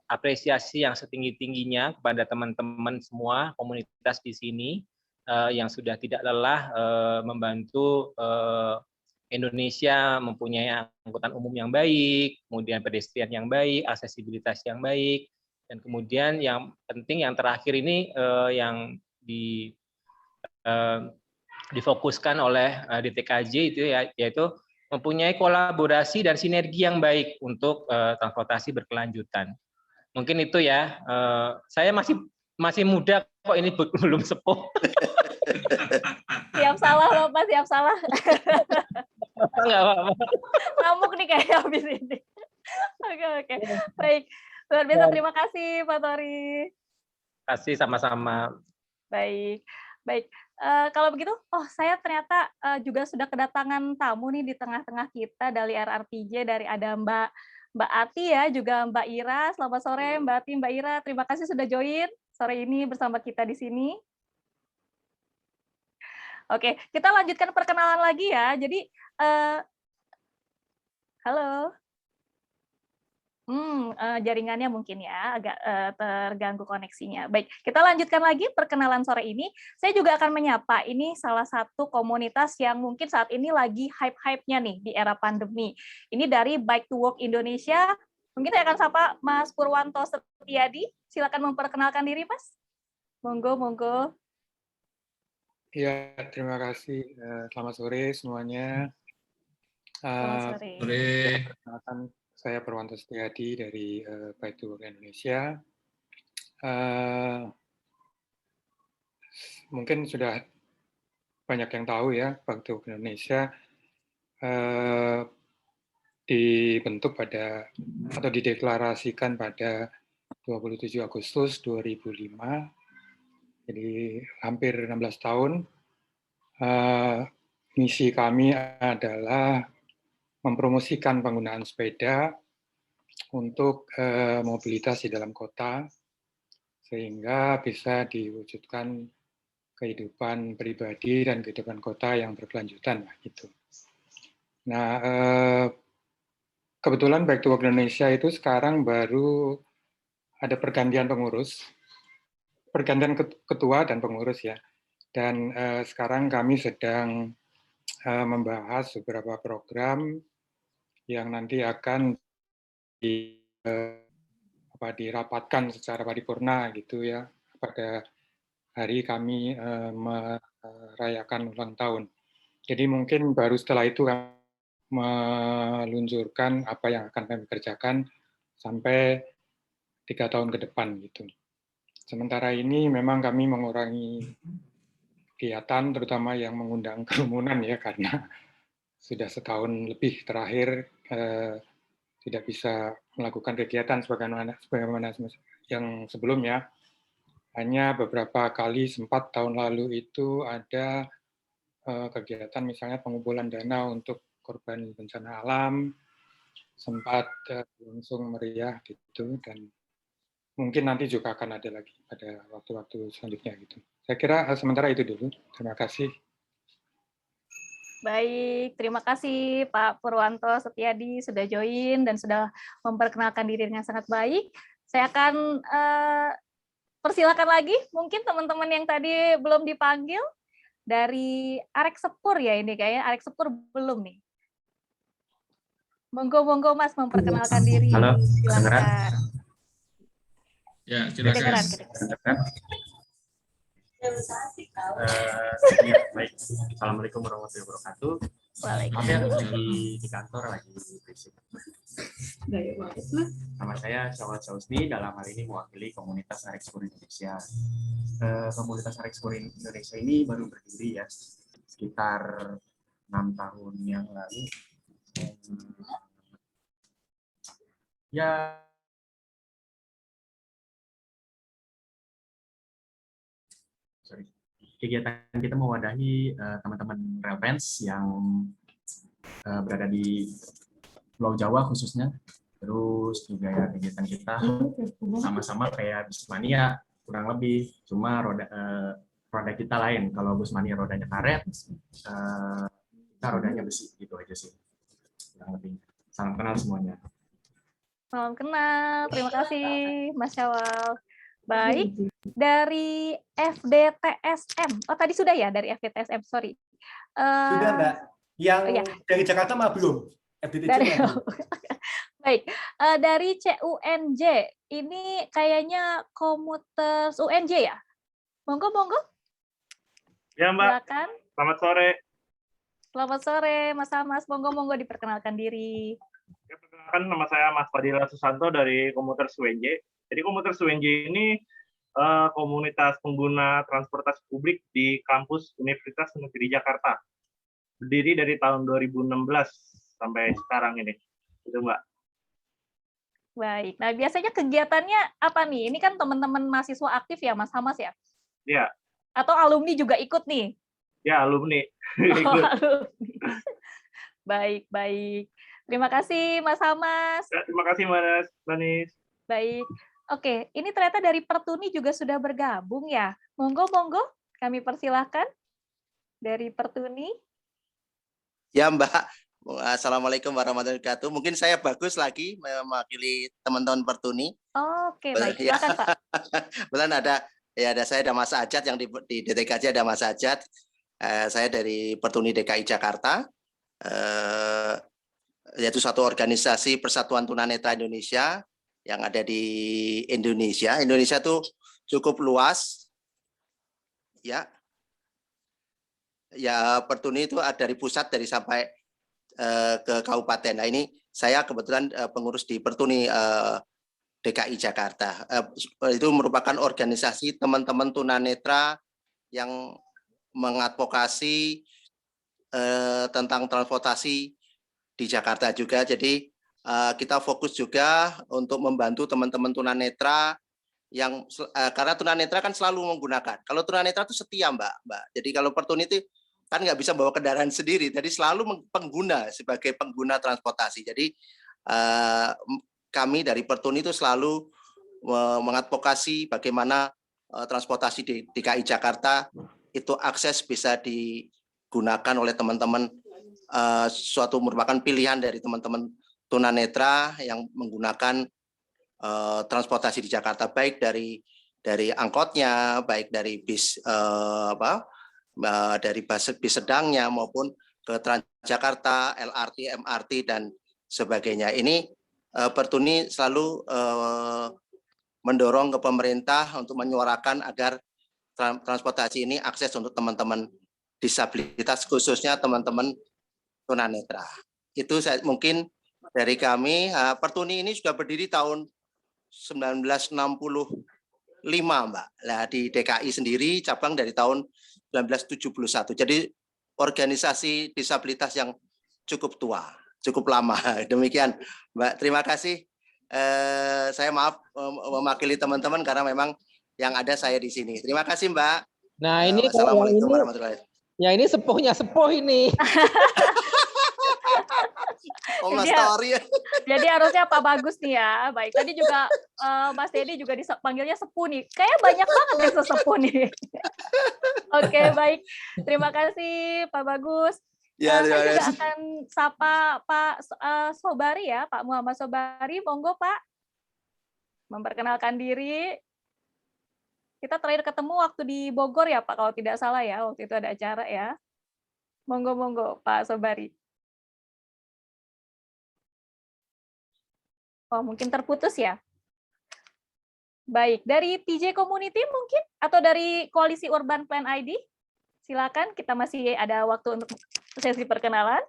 Speaker 15: apresiasi yang setinggi-tingginya kepada teman-teman semua komunitas di sini yang sudah tidak lelah membantu Indonesia mempunyai angkutan umum yang baik, kemudian pedestrian yang baik, aksesibilitas yang baik, dan kemudian yang penting yang terakhir ini yang difokuskan oleh DTKJ itu ya, yaitu mempunyai kolaborasi dan sinergi yang baik untuk transportasi berkelanjutan. Mungkin itu ya. Saya masih muda kok, ini belum sepuh.
Speaker 2: Siap salah loh Pak, siap salah.
Speaker 15: Nggak apa-apa.
Speaker 2: Ngamuk nih kayak habis ini. Oke. Baik. Luar biasa, terima kasih Pak Tori.
Speaker 15: Terima kasih, sama-sama.
Speaker 2: Baik. Kalau begitu, saya ternyata juga sudah kedatangan tamu nih di tengah-tengah kita dari RRTJ, dari ada Mbak Ati ya, juga Mbak Ira. Selamat sore Mbak Ati, Mbak Ira. Terima kasih sudah join sore ini bersama kita di sini. Oke, kita lanjutkan perkenalan lagi ya. Jadi, halo. Jaringannya mungkin ya agak terganggu koneksinya. Baik, kita lanjutkan lagi perkenalan sore ini. Saya juga akan menyapa ini salah satu komunitas yang mungkin saat ini lagi hype-hype-nya nih di era pandemi. Ini dari Bike to Work Indonesia. Mungkin saya akan sapa Mas Purwanto Setiadi. Silakan memperkenalkan diri, Mas. Monggo.
Speaker 16: Ya, terima kasih. Selamat sore semuanya.
Speaker 2: Selamat sore.
Speaker 16: Perkenalkan, saya Purwanto Setiadi dari Bike to Work Indonesia. Mungkin sudah banyak yang tahu ya, Bike to Work Indonesia dibentuk atau dideklarasikan pada 27 Agustus 2005. Jadi hampir 16 tahun. Misi kami adalah mempromosikan penggunaan sepeda untuk mobilitas di dalam kota, sehingga bisa diwujudkan kehidupan pribadi dan kehidupan kota yang berkelanjutan. Gitu. Nah, kebetulan Bike to Work Indonesia itu sekarang baru ada pergantian pengurus. pergantian ketua dan pengurus ya. Dan sekarang kami sedang membahas beberapa program yang nanti akan dirapatkan secara paripurna gitu ya pada hari kami merayakan ulang tahun. Jadi mungkin baru setelah itu kami meluncurkan apa yang akan kami kerjakan sampai 3 tahun ke depan gitu. Sementara ini memang kami mengurangi kegiatan terutama yang mengundang kerumunan ya karena sudah setahun lebih terakhir tidak bisa melakukan kegiatan sebagaimana yang sebelumnya. Hanya beberapa kali sempat tahun lalu itu ada kegiatan misalnya pengumpulan dana untuk korban bencana alam, sempat langsung meriah gitu, dan mungkin nanti juga akan ada lagi pada waktu-waktu selanjutnya gitu. Saya kira sementara itu dulu. Terima kasih.
Speaker 2: Baik, terima kasih Pak Purwanto Setiadi sudah join dan sudah memperkenalkan diri dengan sangat baik. Saya akan persilakan lagi mungkin teman-teman yang tadi belum dipanggil dari Arek Sepur ya, ini kayaknya Arek Sepur belum nih. Monggo Mas memperkenalkan diri.
Speaker 17: Halo,
Speaker 2: silakan.
Speaker 4: Ya, silakan.
Speaker 17: Ya, baik. Assalamualaikum warahmatullahi wabarakatuh. Maaf ya, lagi di kantor, lagi berisik. Nama saya Syawal Syawusdi, dalam hal ini mewakili komunitas Arek Sepur Indonesia. Komunitas Arek Sepur Indonesia ini baru berdiri ya, sekitar 6 tahun yang lalu. Ya, kegiatan kita mewadahi teman-teman Railfans yang berada di Pulau Jawa khususnya. Terus juga ya kegiatan kita sama-sama kayak Busmania kurang lebih, cuma roda kita lain. Kalau Busmania rodanya karet, kita rodanya besi gitu aja sih. Kurang lebih. Salam kenal semuanya.
Speaker 2: Salam kenal, terima kasih Mas Syawal. Baik, dari FDTSM. Oh, tadi sudah ya dari FDTSM, sorry.
Speaker 13: Sudah, Mbak. Yang dari Jakarta mah belum. FDTSM.
Speaker 2: Baik, dari CUNJ. Ini kayaknya Komuter UNJ ya? Monggo.
Speaker 18: Ya, Mbak.
Speaker 2: Silakan.
Speaker 18: Selamat sore.
Speaker 2: Selamat sore, Mas. Monggo diperkenalkan diri.
Speaker 18: Perkenalkan, nama saya Mas Fadila Susanto dari Komuter UNJ. Jadi Komuter UNJ ini komunitas pengguna transportasi publik di kampus Universitas Negeri Jakarta. Berdiri dari tahun 2016 sampai sekarang ini. Itu, Mbak.
Speaker 2: Baik. Nah, biasanya kegiatannya apa nih? Ini kan teman-teman mahasiswa aktif ya, Mas Hamas ya?
Speaker 18: Iya.
Speaker 2: Atau alumni juga ikut nih?
Speaker 18: Ya, alumni.
Speaker 2: Alumni. Baik. Terima kasih, Mas Hamas.
Speaker 18: Ya, terima kasih, Mas Manis.
Speaker 2: Baik. Oke, ini ternyata dari Pertuni juga sudah bergabung ya. Monggo, kami persilahkan dari Pertuni.
Speaker 14: Ya, Mbak. Assalamualaikum warahmatullahi wabarakatuh. Mungkin saya bagus lagi mewakili teman-teman Pertuni.
Speaker 2: Oke, baik. Silakan, Pak.
Speaker 14: Kebetulan ada saya, ada Mas Ajat yang di DTKJ, ada Mas Ajat. Saya dari Pertuni DKI Jakarta. Yaitu satu organisasi Persatuan Tunanetra Indonesia yang ada di Indonesia. Indonesia tuh cukup luas, ya. Ya, Pertuni itu ada dari pusat dari sampai ke kabupaten. Nah, ini saya kebetulan pengurus di Pertuni DKI Jakarta. Itu merupakan organisasi teman-teman tunanetra yang mengadvokasi tentang transportasi di Jakarta juga. Jadi kita fokus juga untuk membantu teman-teman tunanetra yang karena tunanetra kan selalu menggunakan. Kalau tunanetra itu setia, Mbak. Jadi kalau Pertuni itu kan nggak bisa bawa kendaraan sendiri, jadi selalu pengguna sebagai pengguna transportasi. Jadi kami dari Pertuni itu selalu mengadvokasi bagaimana transportasi di DKI Jakarta itu akses bisa digunakan oleh teman-teman, suatu merupakan pilihan dari teman-teman tunanetra yang menggunakan transportasi di Jakarta, baik dari dari angkotnya, baik dari bis dari bis sedangnya maupun ke Transjakarta, LRT, MRT dan sebagainya. Ini Pertuni selalu mendorong ke pemerintah untuk menyuarakan agar transportasi ini akses untuk teman-teman disabilitas, khususnya teman-teman tunanetra. Itu mungkin dari kami. Pertuni ini sudah berdiri tahun 1965, Mbak. Nah, di DKI sendiri cabang dari tahun 1971. Jadi organisasi disabilitas yang cukup tua, cukup lama. Demikian, Mbak. Terima kasih. Saya maaf mewakili teman-teman karena memang yang ada saya di sini. Terima kasih, Mbak.
Speaker 15: Nah, ini
Speaker 14: Wassalamualaikum warahmatullahi wabarakatuh.
Speaker 15: Ya ini sepuhnya sepuh ini.
Speaker 2: Jadi harusnya Pak Bagus nih ya. Baik, tadi juga Mas Dedi juga dipanggilnya sepuh nih. Kayaknya banyak banget yang sesepuh nih. Oke, baik. Terima kasih Pak Bagus.
Speaker 14: Ya,
Speaker 2: saya juga akan sapa Pak Sobari ya, Pak Muhammad Sobari. Monggo Pak, memperkenalkan diri. Kita terakhir ketemu waktu di Bogor ya Pak, kalau tidak salah ya, waktu itu ada acara ya. Monggo Pak Sobari. Oh, mungkin terputus ya. Baik, dari TJ Community mungkin atau dari Koalisi Urban Plan ID? Silakan, kita masih ada waktu untuk sesi perkenalan.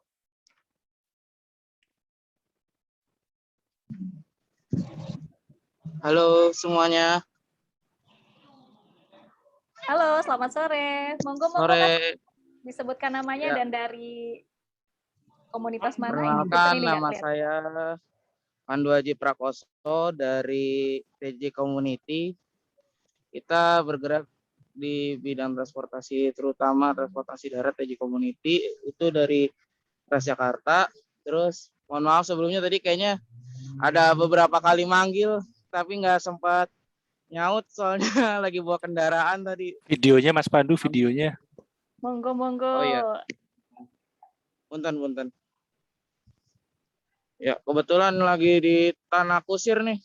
Speaker 19: Halo semuanya.
Speaker 2: Halo, selamat sore. Monggo
Speaker 19: Sore.
Speaker 2: disebutkan namanya
Speaker 19: Ya.
Speaker 2: dan dari komunitas mana?
Speaker 19: Perkenalkan, nama saya Pandu Haji Prakoso dari TJ Community. Kita bergerak di bidang transportasi, terutama transportasi darat TJ Community, itu dari Transjakarta. Terus, mohon maaf sebelumnya tadi kayaknya ada beberapa kali manggil, tapi nggak sempat nyaut soalnya lagi bawa kendaraan tadi.
Speaker 10: Videonya Mas Pandu, videonya.
Speaker 2: Monggo.
Speaker 19: Oh iya. Punten. Ya, kebetulan lagi di Tanah Kusir nih.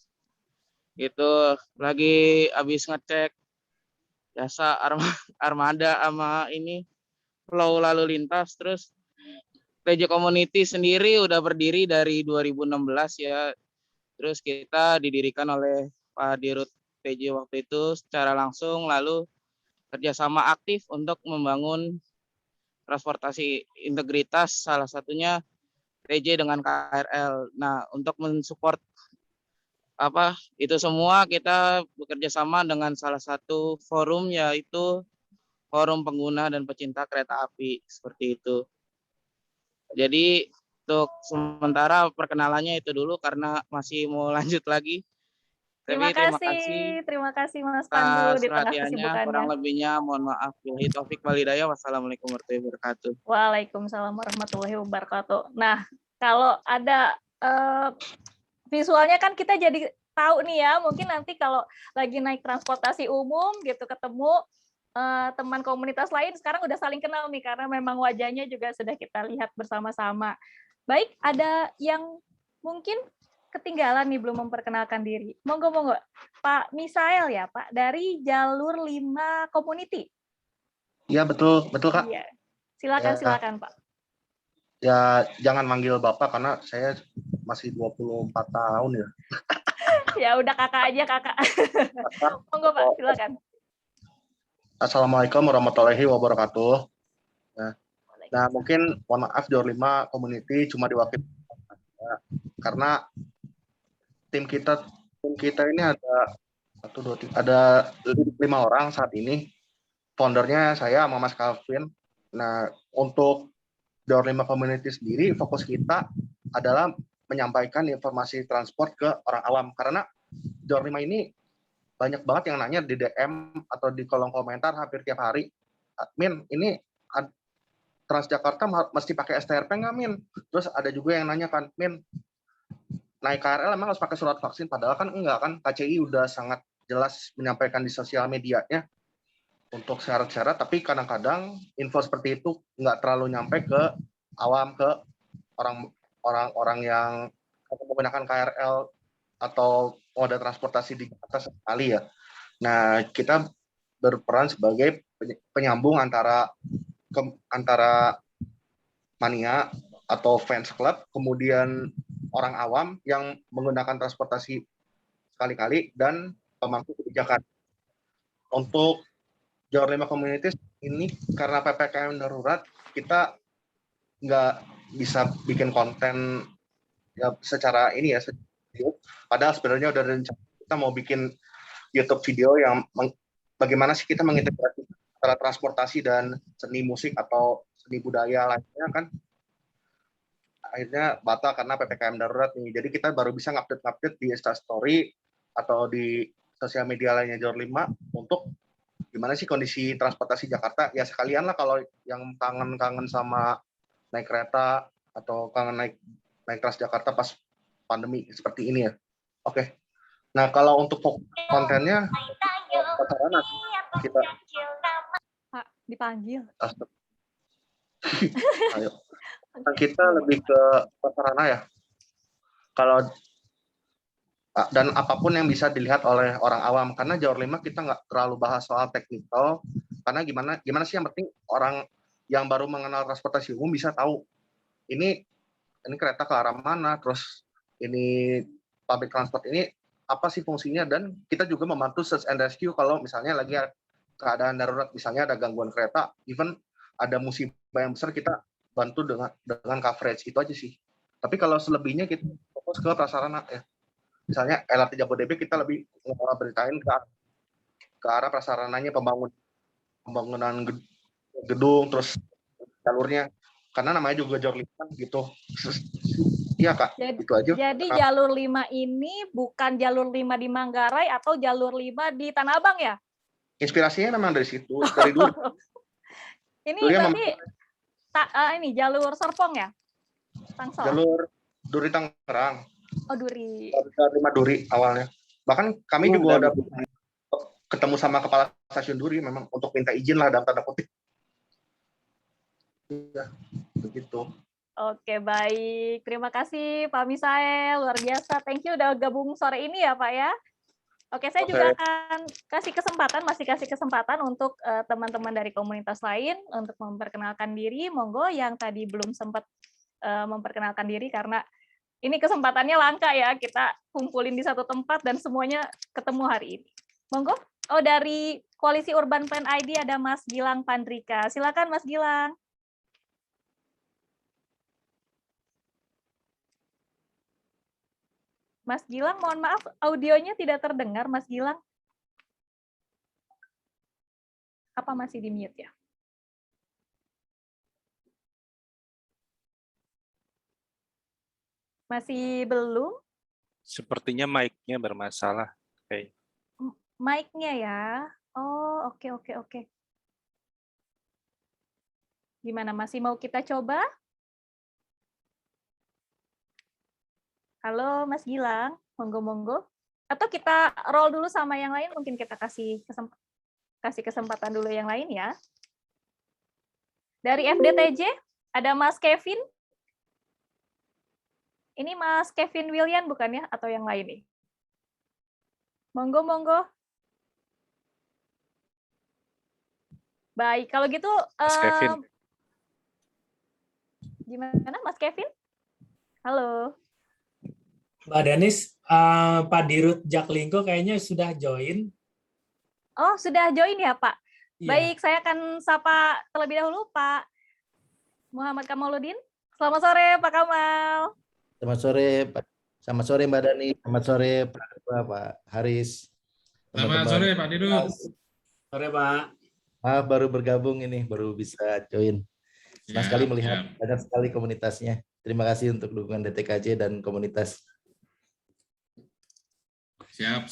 Speaker 19: Itu lagi habis ngecek jasa armada sama ini flow lalu lintas. Terus TJ Community sendiri udah berdiri dari 2016 ya. Terus kita didirikan oleh Pak Dirut TJ waktu itu secara langsung, lalu kerjasama aktif untuk membangun transportasi integritas, salah satunya TJ dengan KRL. Nah, untuk mensupport itu semua kita bekerja sama dengan salah satu forum, yaitu Forum Pengguna dan Pecinta Kereta Api, seperti itu. Jadi untuk sementara perkenalannya itu dulu karena masih mau lanjut lagi.
Speaker 2: Terima kasih Mas Pandu di tengah kesibukannya.
Speaker 19: Kurang lebihnya mohon maaf. Billahi taufik wal hidayah. Wassalamualaikum warahmatullahi wabarakatuh.
Speaker 2: Waalaikumsalam warahmatullahi wabarakatuh. Nah, kalau ada visualnya kan kita jadi tahu nih ya, mungkin nanti kalau lagi naik transportasi umum gitu ketemu teman komunitas lain, sekarang udah saling kenal nih karena memang wajahnya juga sudah kita lihat bersama-sama. Baik, ada yang mungkin ketinggalan nih belum memperkenalkan diri. Monggo. Pak Misael ya, Pak, dari Jalur 5 Community.
Speaker 20: Iya, betul Kak.
Speaker 2: Iya. Silakan Pak.
Speaker 20: Ya, jangan manggil Bapak karena saya masih 24 tahun ya.
Speaker 2: Ya udah Kakak aja, Kakak. Monggo Pak, silakan.
Speaker 20: Assalamualaikum warahmatullahi wabarakatuh. Nah, mungkin mohon maaf Jalur 5 Community cuma diwakili karena tim kita ini ada 5 orang saat ini. Foundernya saya sama Mas Calvin. Nah, untuk Jalur 5 Community sendiri fokus kita adalah menyampaikan informasi transport ke orang awam karena Jalur 5 ini banyak banget yang nanya di DM atau di kolom komentar hampir tiap hari. Min, ini Transjakarta mesti pakai STRP nggak, Min? Terus ada juga yang nanya kan, Min, naik KRL emang harus pakai surat vaksin? Padahal kan enggak kan, KCI udah sangat jelas menyampaikan di sosial medianya untuk syarat-syarat, tapi kadang-kadang info seperti itu nggak terlalu nyampe ke awam, ke orang-orang yang menggunakan KRL atau moda transportasi di atas sekali ya. Nah, kita berperan sebagai penyambung antara mania atau fans club, kemudian orang awam yang menggunakan transportasi sekali-kali, dan pemangku kebijakan. Untuk Jawa 5 Communities ini karena PPKM darurat, kita nggak bisa bikin konten ya secara ini ya, padahal sebenarnya udah rencana kita mau bikin YouTube video yang bagaimana sih kita mengintegrasi antara transportasi dan seni musik atau seni budaya lainnya, kan akhirnya batal karena PPKM darurat nih. Jadi kita baru bisa ngupdate di Instastory atau di sosial media lainnya Jawa 5 untuk gimana sih kondisi transportasi Jakarta. Ya sekalian lah kalau yang kangen-kangen sama naik kereta atau kangen naik Transjakarta pas pandemi seperti ini ya. Oke. Nah, kalau untuk kontennya sarana kita
Speaker 2: Pak, dipanggil.
Speaker 20: Ayo. Kita lebih ke sarana ya. Kalau dan apapun yang bisa dilihat oleh orang awam, karena Jawa 5 kita nggak terlalu bahas soal teknikal, karena gimana sih yang penting orang yang baru mengenal transportasi umum bisa tahu ini kereta ke arah mana, terus ini public transport ini apa sih fungsinya, dan kita juga membantu search and rescue kalau misalnya lagi keadaan darurat, misalnya ada gangguan kereta, even ada musibah yang besar, kita bantu dengan coverage itu aja sih. Tapi kalau selebihnya kita fokus ke prasarana ya. Misalnya LRT Jabodebek kita lebih beritain ke arah prasarananya, pembangunan gedung, terus jalurnya, karena namanya juga Jawa 5 gitu. Iya Kak, itu aja.
Speaker 2: Jadi jalur 5 ini bukan jalur 5 di Manggarai atau jalur 5 di Tanah Abang ya?
Speaker 20: Inspirasinya memang dari situ, dari dulu.
Speaker 2: Ini berarti ini jalur Serpong ya? Tangsel.
Speaker 20: Jalur Duri Tangerang.
Speaker 2: Oh, Duri.
Speaker 20: 5 Duri awalnya. Bahkan kami juga udah ketemu sama kepala stasiun Duri memang untuk minta izin lah dalam tanda kutip. Ya, begitu.
Speaker 2: Oke, baik. Terima kasih Pak Misael, luar biasa. Thank you udah gabung sore ini ya Pak ya. Oke, saya juga akan masih kasih kesempatan untuk teman-teman dari komunitas lain untuk memperkenalkan diri. Monggo yang tadi belum sempat memperkenalkan diri karena ini kesempatannya langka ya, kita kumpulin di satu tempat dan semuanya ketemu hari ini. Monggo. Oh, dari Koalisi Urban Plan ID ada Mas Gilang Pandrika. Silakan Mas Gilang. Mas Gilang, mohon maaf, audionya tidak terdengar, Mas Gilang. Apa masih di mute ya? Masih belum?
Speaker 21: Sepertinya mic-nya bermasalah. Okay.
Speaker 2: Mic-nya ya? Oh, oke. Gimana, masih mau kita coba? Halo, Mas Gilang. Monggo. Atau kita roll dulu sama yang lain, mungkin kita kasih kesempatan dulu yang lain ya. Dari FDTJ, ada Mas Kevin. Ini Mas Kevin William bukan ya? Atau yang lain nih? Monggo. Baik, kalau gitu
Speaker 21: Mas Kevin.
Speaker 2: Gimana Mas Kevin? Halo.
Speaker 5: Mbak Danis, Pak Dirut Jaklingko kayaknya sudah join.
Speaker 2: Oh, sudah join ya Pak?
Speaker 5: Iya.
Speaker 2: Baik, saya akan sapa terlebih dahulu Pak Muhammad Kamaludin. Selamat sore Pak Kamal.
Speaker 22: Selamat sore Mbak Dani, selamat sore Pak Haris.
Speaker 4: Selamat sore Pak Dirut.
Speaker 5: Sore Pak.
Speaker 22: Maaf baru bergabung ini, baru bisa join. Senang sekali melihat banyak sekali komunitasnya. Terima kasih untuk dukungan DTKJ dan komunitas.
Speaker 4: Siap.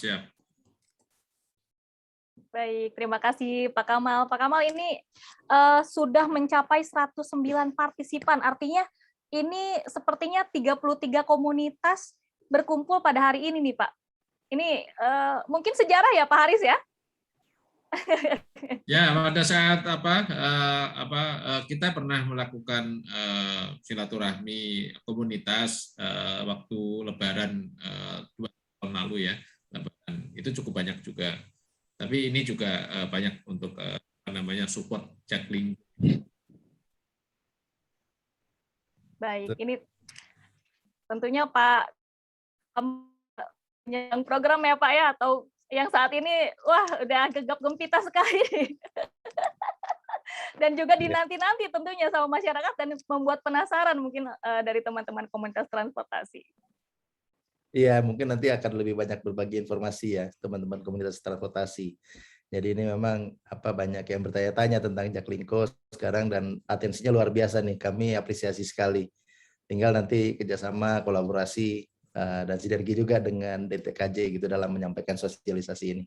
Speaker 2: Baik, terima kasih Pak Kamal. Pak Kamal ini sudah mencapai 109 partisipan, artinya ini sepertinya 33 komunitas berkumpul pada hari ini nih Pak. Ini mungkin sejarah ya Pak Haris ya?
Speaker 4: Ya, pada saat kita pernah melakukan silaturahmi komunitas waktu Lebaran 2 tahun lalu ya, Lebaran itu cukup banyak juga. Tapi ini juga banyak untuk support Jaklingko.
Speaker 2: Baik, ini tentunya Pak yang program ya Pak ya, atau yang saat ini wah udah gegap gempita sekali. Dan juga dinanti-nanti tentunya sama masyarakat dan membuat penasaran mungkin dari teman-teman komunitas transportasi.
Speaker 22: Iya, mungkin nanti akan lebih banyak berbagi informasi ya teman-teman komunitas transportasi. Jadi ini memang banyak yang bertanya-tanya tentang Jaklingko sekarang dan atensinya luar biasa nih. Kami apresiasi sekali. Tinggal nanti kerjasama, kolaborasi dan sinergi juga dengan DTKJ gitu dalam menyampaikan sosialisasi ini.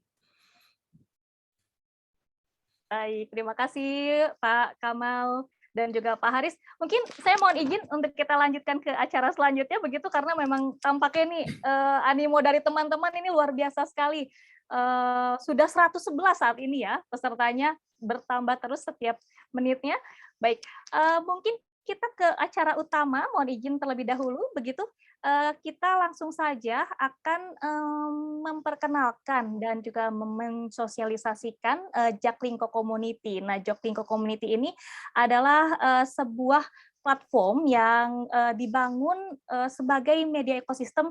Speaker 2: Baik, terima kasih Pak Kamal dan juga Pak Haris. Mungkin saya mohon izin untuk kita lanjutkan ke acara selanjutnya begitu karena memang tampaknya nih animo dari teman-teman ini luar biasa sekali. Sudah 111 saat ini ya pesertanya, bertambah terus setiap menitnya. Baik, mungkin kita ke acara utama, mohon izin terlebih dahulu begitu. Kita langsung saja akan memperkenalkan dan juga mensosialisasikan Jaklingko Community. Nah, Jaklingko Community ini adalah sebuah platform yang dibangun sebagai media ekosistem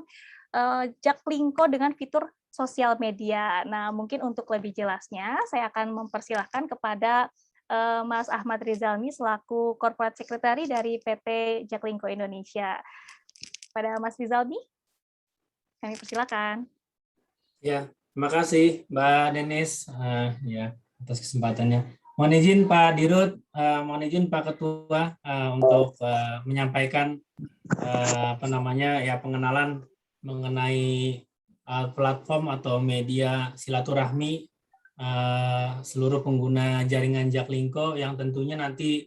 Speaker 2: Jaklingko dengan fitur sosial media. Nah, mungkin untuk lebih jelasnya, saya akan mempersilahkan kepada Mas Ahmad Rizalmi selaku Corporate Secretary dari PT Jaklingko Indonesia. Pada Mas Rizalmi, kami persilakan.
Speaker 5: Ya, terima kasih Mbak Denis ya atas kesempatannya. Mohon izin Pak Dirut, mohon izin Pak Ketua untuk menyampaikan pengenalan mengenai platform atau media silaturahmi seluruh pengguna jaringan Jaklingko yang tentunya nanti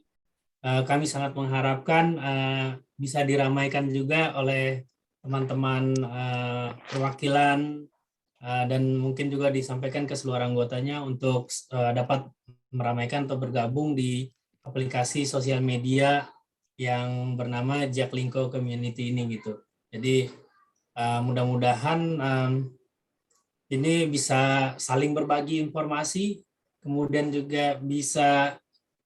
Speaker 5: kami sangat mengharapkan bisa diramaikan juga oleh teman-teman perwakilan dan mungkin juga disampaikan ke seluruh anggotanya untuk dapat meramaikan atau bergabung di aplikasi sosial media yang bernama Jaklingko Community ini gitu. Jadi mudah-mudahan ini bisa saling berbagi informasi, kemudian juga bisa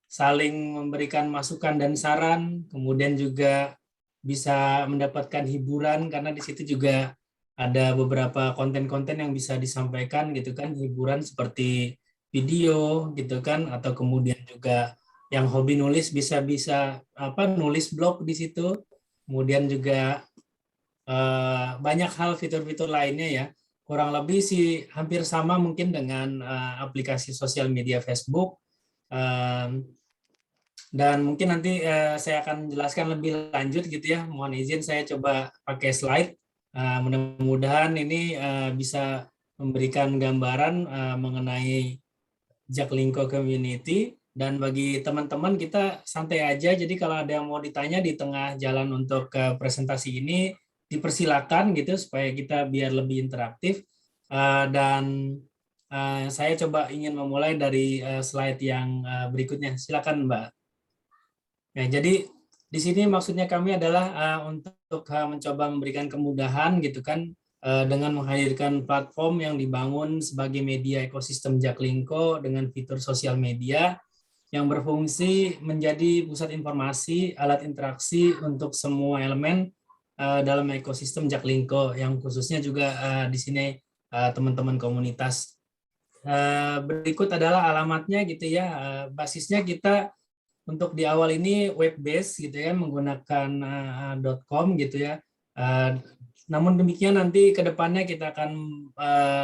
Speaker 5: saling memberikan masukan dan saran, kemudian juga bisa mendapatkan hiburan karena di situ juga ada beberapa konten-konten yang bisa disampaikan gitu kan, hiburan seperti video gitu kan, atau kemudian juga yang hobi nulis bisa nulis blog di situ, kemudian juga banyak hal fitur-fitur lainnya ya. Kurang lebih sih hampir sama mungkin dengan aplikasi sosial media Facebook. Dan mungkin nanti saya akan jelaskan lebih lanjut gitu ya. Mohon izin saya coba pakai slide. Mudah-mudahan ini bisa memberikan gambaran mengenai Jaklingko Community. Dan bagi teman-teman kita santai aja. Jadi kalau ada yang mau ditanya di tengah jalan untuk presentasi ini, dipersilakan gitu supaya kita biar lebih interaktif. Dan saya coba ingin memulai dari slide yang berikutnya. Silakan Mbak. Ya, jadi di sini maksudnya kami adalah untuk mencoba memberikan kemudahan gitu kan dengan menghadirkan platform yang dibangun sebagai media ekosistem Jaklingko dengan fitur sosial media yang berfungsi menjadi pusat informasi, alat interaksi untuk semua elemen dalam ekosistem Jaklingko yang khususnya juga di sini teman-teman komunitas. Berikut adalah alamatnya gitu ya. Basisnya kita untuk di awal ini web based gitu ya, menggunakan .com gitu ya. Namun demikian nanti ke depannya kita akan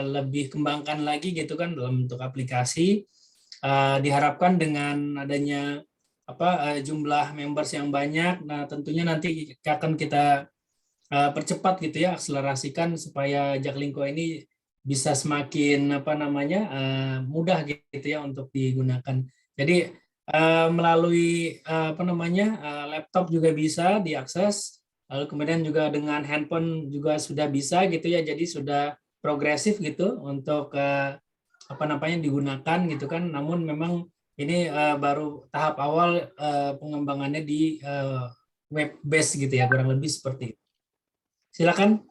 Speaker 5: lebih kembangkan lagi gitu kan dalam bentuk aplikasi. Diharapkan dengan adanya jumlah members yang banyak, nah tentunya nanti akan kita percepat gitu ya, akselerasikan supaya Jaklingko ini bisa semakin mudah gitu ya untuk digunakan. Jadi melalui laptop juga bisa diakses, lalu kemudian juga dengan handphone juga sudah bisa gitu ya, jadi sudah progresif gitu untuk digunakan gitu kan. Namun memang ini baru tahap awal pengembangannya di web base gitu ya, kurang lebih seperti itu. Silakan.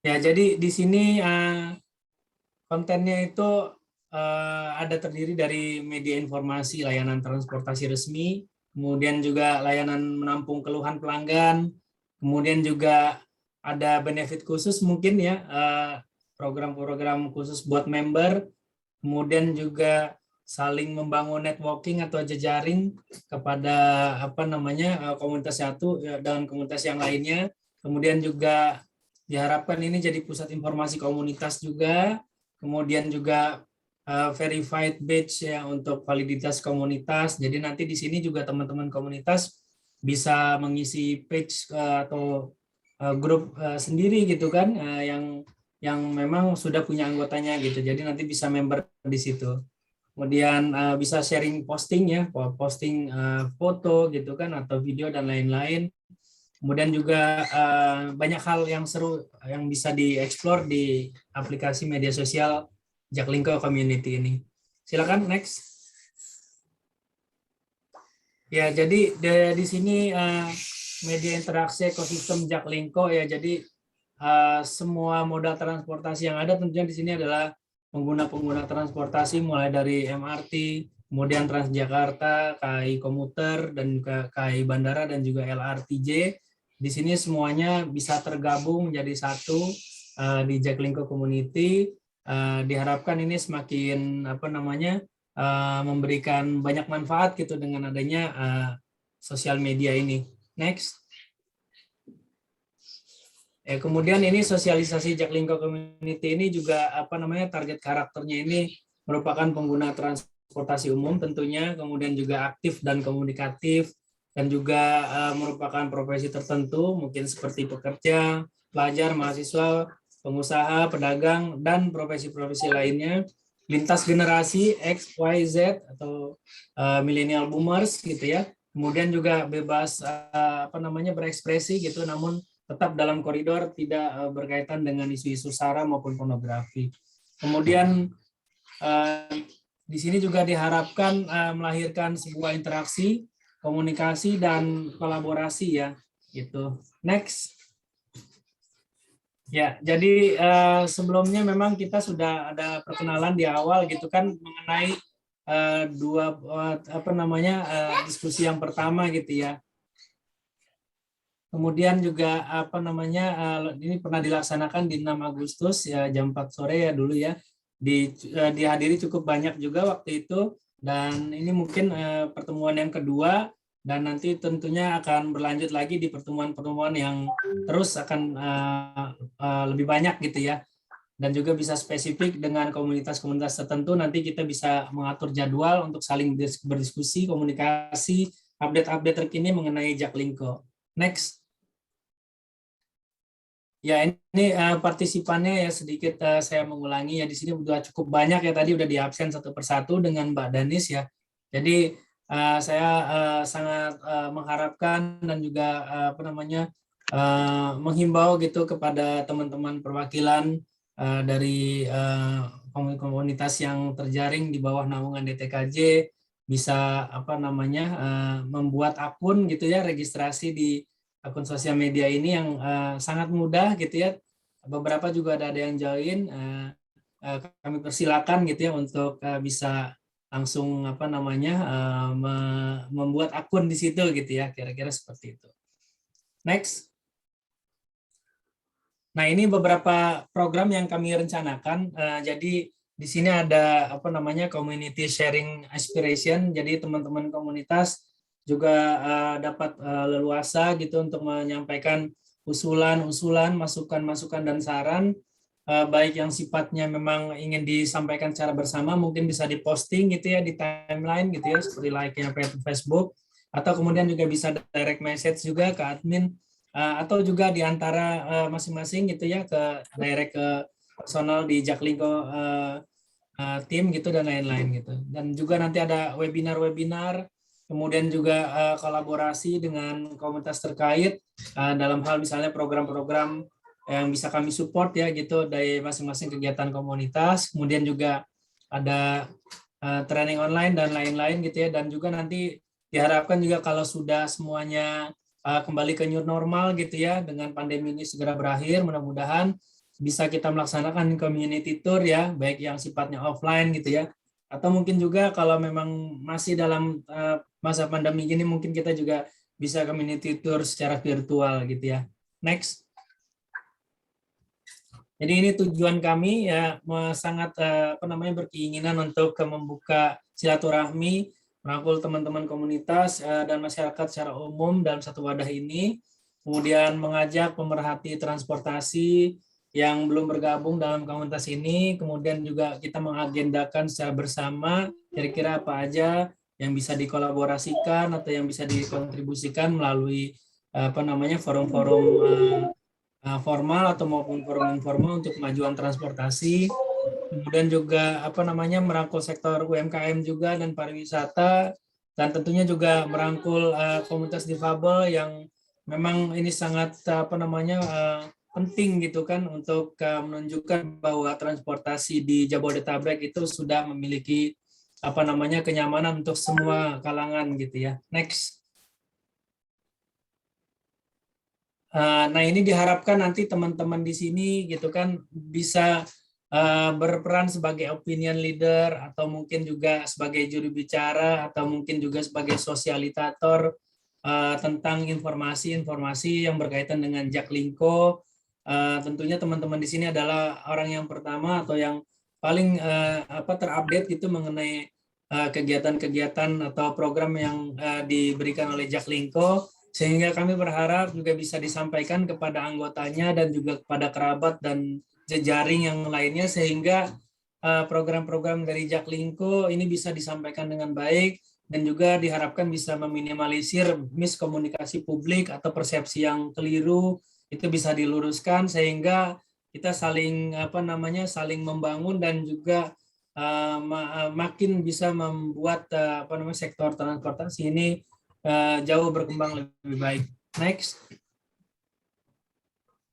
Speaker 5: Ya, jadi di sini kontennya itu ada terdiri dari media informasi, layanan transportasi resmi, kemudian juga layanan menampung keluhan pelanggan, kemudian juga ada benefit khusus mungkin ya, program-program khusus buat member, kemudian juga saling membangun networking atau jejaring kepada komunitas satu dengan komunitas yang lainnya. Kemudian juga diharapkan ini jadi pusat informasi komunitas juga. Kemudian juga verified badge ya untuk validitas komunitas. Jadi nanti di sini juga teman-teman komunitas bisa mengisi page atau grup sendiri gitu kan, yang memang sudah punya anggotanya gitu. Jadi nanti bisa member di situ. Kemudian bisa sharing posting ya, posting foto gitu kan atau video dan lain-lain. Kemudian juga banyak hal yang seru yang bisa dieksplor di aplikasi media sosial Jaklingko Community ini. Silakan next. Ya, jadi di sini media interaksi ekosistem Jaklingko ya. Jadi semua moda transportasi yang ada tentunya di sini adalah pengguna-pengguna transportasi mulai dari MRT, kemudian Transjakarta, KAI Komuter, dan juga KAI Bandara dan juga LRTJ. Di sini semuanya bisa tergabung menjadi satu di Jaklingko Community. Diharapkan ini semakin memberikan banyak manfaat gitu dengan adanya sosial media ini. Next. Kemudian ini sosialisasi Jaklingko Community ini juga target karakternya ini merupakan pengguna transportasi umum tentunya, kemudian juga aktif dan komunikatif, dan juga merupakan profesi tertentu mungkin seperti pekerja, pelajar, mahasiswa, pengusaha, pedagang, dan profesi-profesi lainnya, lintas generasi X, Y, Z atau millennial boomers gitu ya. Kemudian juga bebas berekspresi gitu, namun tetap dalam koridor tidak berkaitan dengan isu-isu SARA maupun pornografi. Kemudian di sini juga diharapkan melahirkan sebuah interaksi, komunikasi dan kolaborasi ya, gitu. Next. Ya, jadi sebelumnya memang kita sudah ada perkenalan di awal gitu kan mengenai diskusi yang pertama gitu ya. Kemudian juga ini pernah dilaksanakan di 6 Agustus ya jam 4 sore ya dulu ya. Dihadiri cukup banyak juga waktu itu, dan ini mungkin pertemuan yang kedua, dan nanti tentunya akan berlanjut lagi di pertemuan-pertemuan yang terus akan lebih banyak gitu ya. Dan juga bisa spesifik dengan komunitas-komunitas tertentu, nanti kita bisa mengatur jadwal untuk saling berdiskusi, komunikasi, update-update terkini mengenai Jaklingko. Next. Ya, ini partisipannya ya sedikit saya mengulangi ya, di sini sudah cukup banyak ya, tadi udah diabsen satu persatu dengan Mbak Danis ya. Jadi saya sangat mengharapkan dan juga menghimbau gitu kepada teman-teman perwakilan dari komunitas yang terjaring di bawah naungan DTKJ bisa membuat akun gitu ya, registrasi di akun sosial media ini yang sangat mudah gitu ya. Beberapa juga ada yang join. Kami persilakan gitu ya untuk bisa langsung membuat akun di situ gitu ya, kira-kira seperti itu. Next. Nah, ini beberapa program yang kami rencanakan. Jadi di sini ada community sharing aspiration. Jadi teman-teman komunitas juga dapat leluasa gitu untuk menyampaikan usulan-usulan, masukan-masukan dan saran, baik yang sifatnya memang ingin disampaikan secara bersama, mungkin bisa diposting gitu ya di timeline gitu ya, seperti like-nya Facebook, atau kemudian juga bisa direct message juga ke admin, atau juga di antara masing-masing gitu ya, ke direct ke personal di Jaklingko tim gitu dan lain-lain gitu. Dan juga nanti ada webinar-webinar, kemudian juga kolaborasi dengan komunitas terkait dalam hal misalnya program-program yang bisa kami support ya gitu dari masing-masing kegiatan komunitas. Kemudian juga ada training online dan lain-lain gitu ya. Dan juga nanti diharapkan juga kalau sudah semuanya kembali ke new normal gitu ya, dengan pandemi ini segera berakhir mudah-mudahan, bisa kita melaksanakan community tour ya, baik yang sifatnya offline gitu ya, atau mungkin juga kalau memang masih dalam masa pandemi gini mungkin kita juga bisa community tour secara virtual gitu ya. Next. Jadi ini tujuan kami ya, sangat berkeinginan untuk membuka silaturahmi, merangkul teman-teman komunitas dan masyarakat secara umum dalam satu wadah ini, kemudian mengajak pemerhati transportasi yang belum bergabung dalam komunitas ini, kemudian juga kita mengagendakan secara bersama kira-kira apa aja yang bisa dikolaborasikan atau yang bisa dikontribusikan melalui forum-forum formal atau maupun forum informal untuk kemajuan transportasi. Kemudian juga merangkul sektor UMKM juga dan pariwisata, dan tentunya juga merangkul komunitas difabel yang memang ini sangat penting gitu kan untuk menunjukkan bahwa transportasi di Jabodetabek itu sudah memiliki kenyamanan untuk semua kalangan gitu ya. Next. Nah ini diharapkan nanti teman-teman di sini gitu kan bisa berperan sebagai opinion leader atau mungkin juga sebagai juru bicara atau mungkin juga sebagai sosialitator tentang informasi-informasi yang berkaitan dengan Jaklingko. Tentunya teman-teman di sini adalah orang yang pertama atau yang paling terupdate gitu mengenai kegiatan-kegiatan atau program yang diberikan oleh Jaklingko, sehingga kami berharap juga bisa disampaikan kepada anggotanya dan juga kepada kerabat dan jejaring yang lainnya, sehingga program-program dari Jaklingko ini bisa disampaikan dengan baik dan juga diharapkan bisa meminimalisir miskomunikasi publik atau persepsi yang keliru, itu bisa diluruskan sehingga kita saling saling membangun dan juga makin bisa membuat sektor transportasi ini jauh berkembang lebih baik. Next.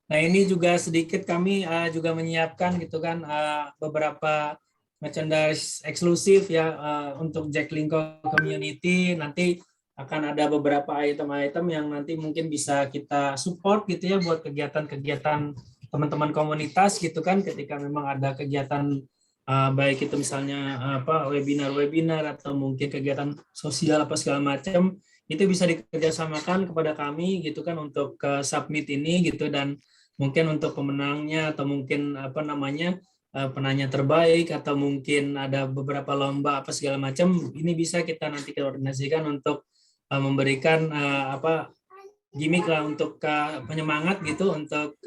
Speaker 5: Nah ini juga sedikit kami juga menyiapkan gitu kan beberapa merchandise eksklusif ya untuk Jaklingko Community. Nanti akan ada beberapa item-item yang nanti mungkin bisa kita support gitu ya buat kegiatan-kegiatan teman-teman komunitas gitu kan, ketika memang ada kegiatan baik itu misalnya webinar-webinar atau mungkin kegiatan sosial apa segala macam, itu bisa dikerjasamakan kepada kami gitu kan untuk submit ini gitu, dan mungkin untuk pemenangnya atau mungkin penanya terbaik atau mungkin ada beberapa lomba apa segala macam, ini bisa kita nanti koordinasikan untuk memberikan gimmick lah untuk penyemangat gitu untuk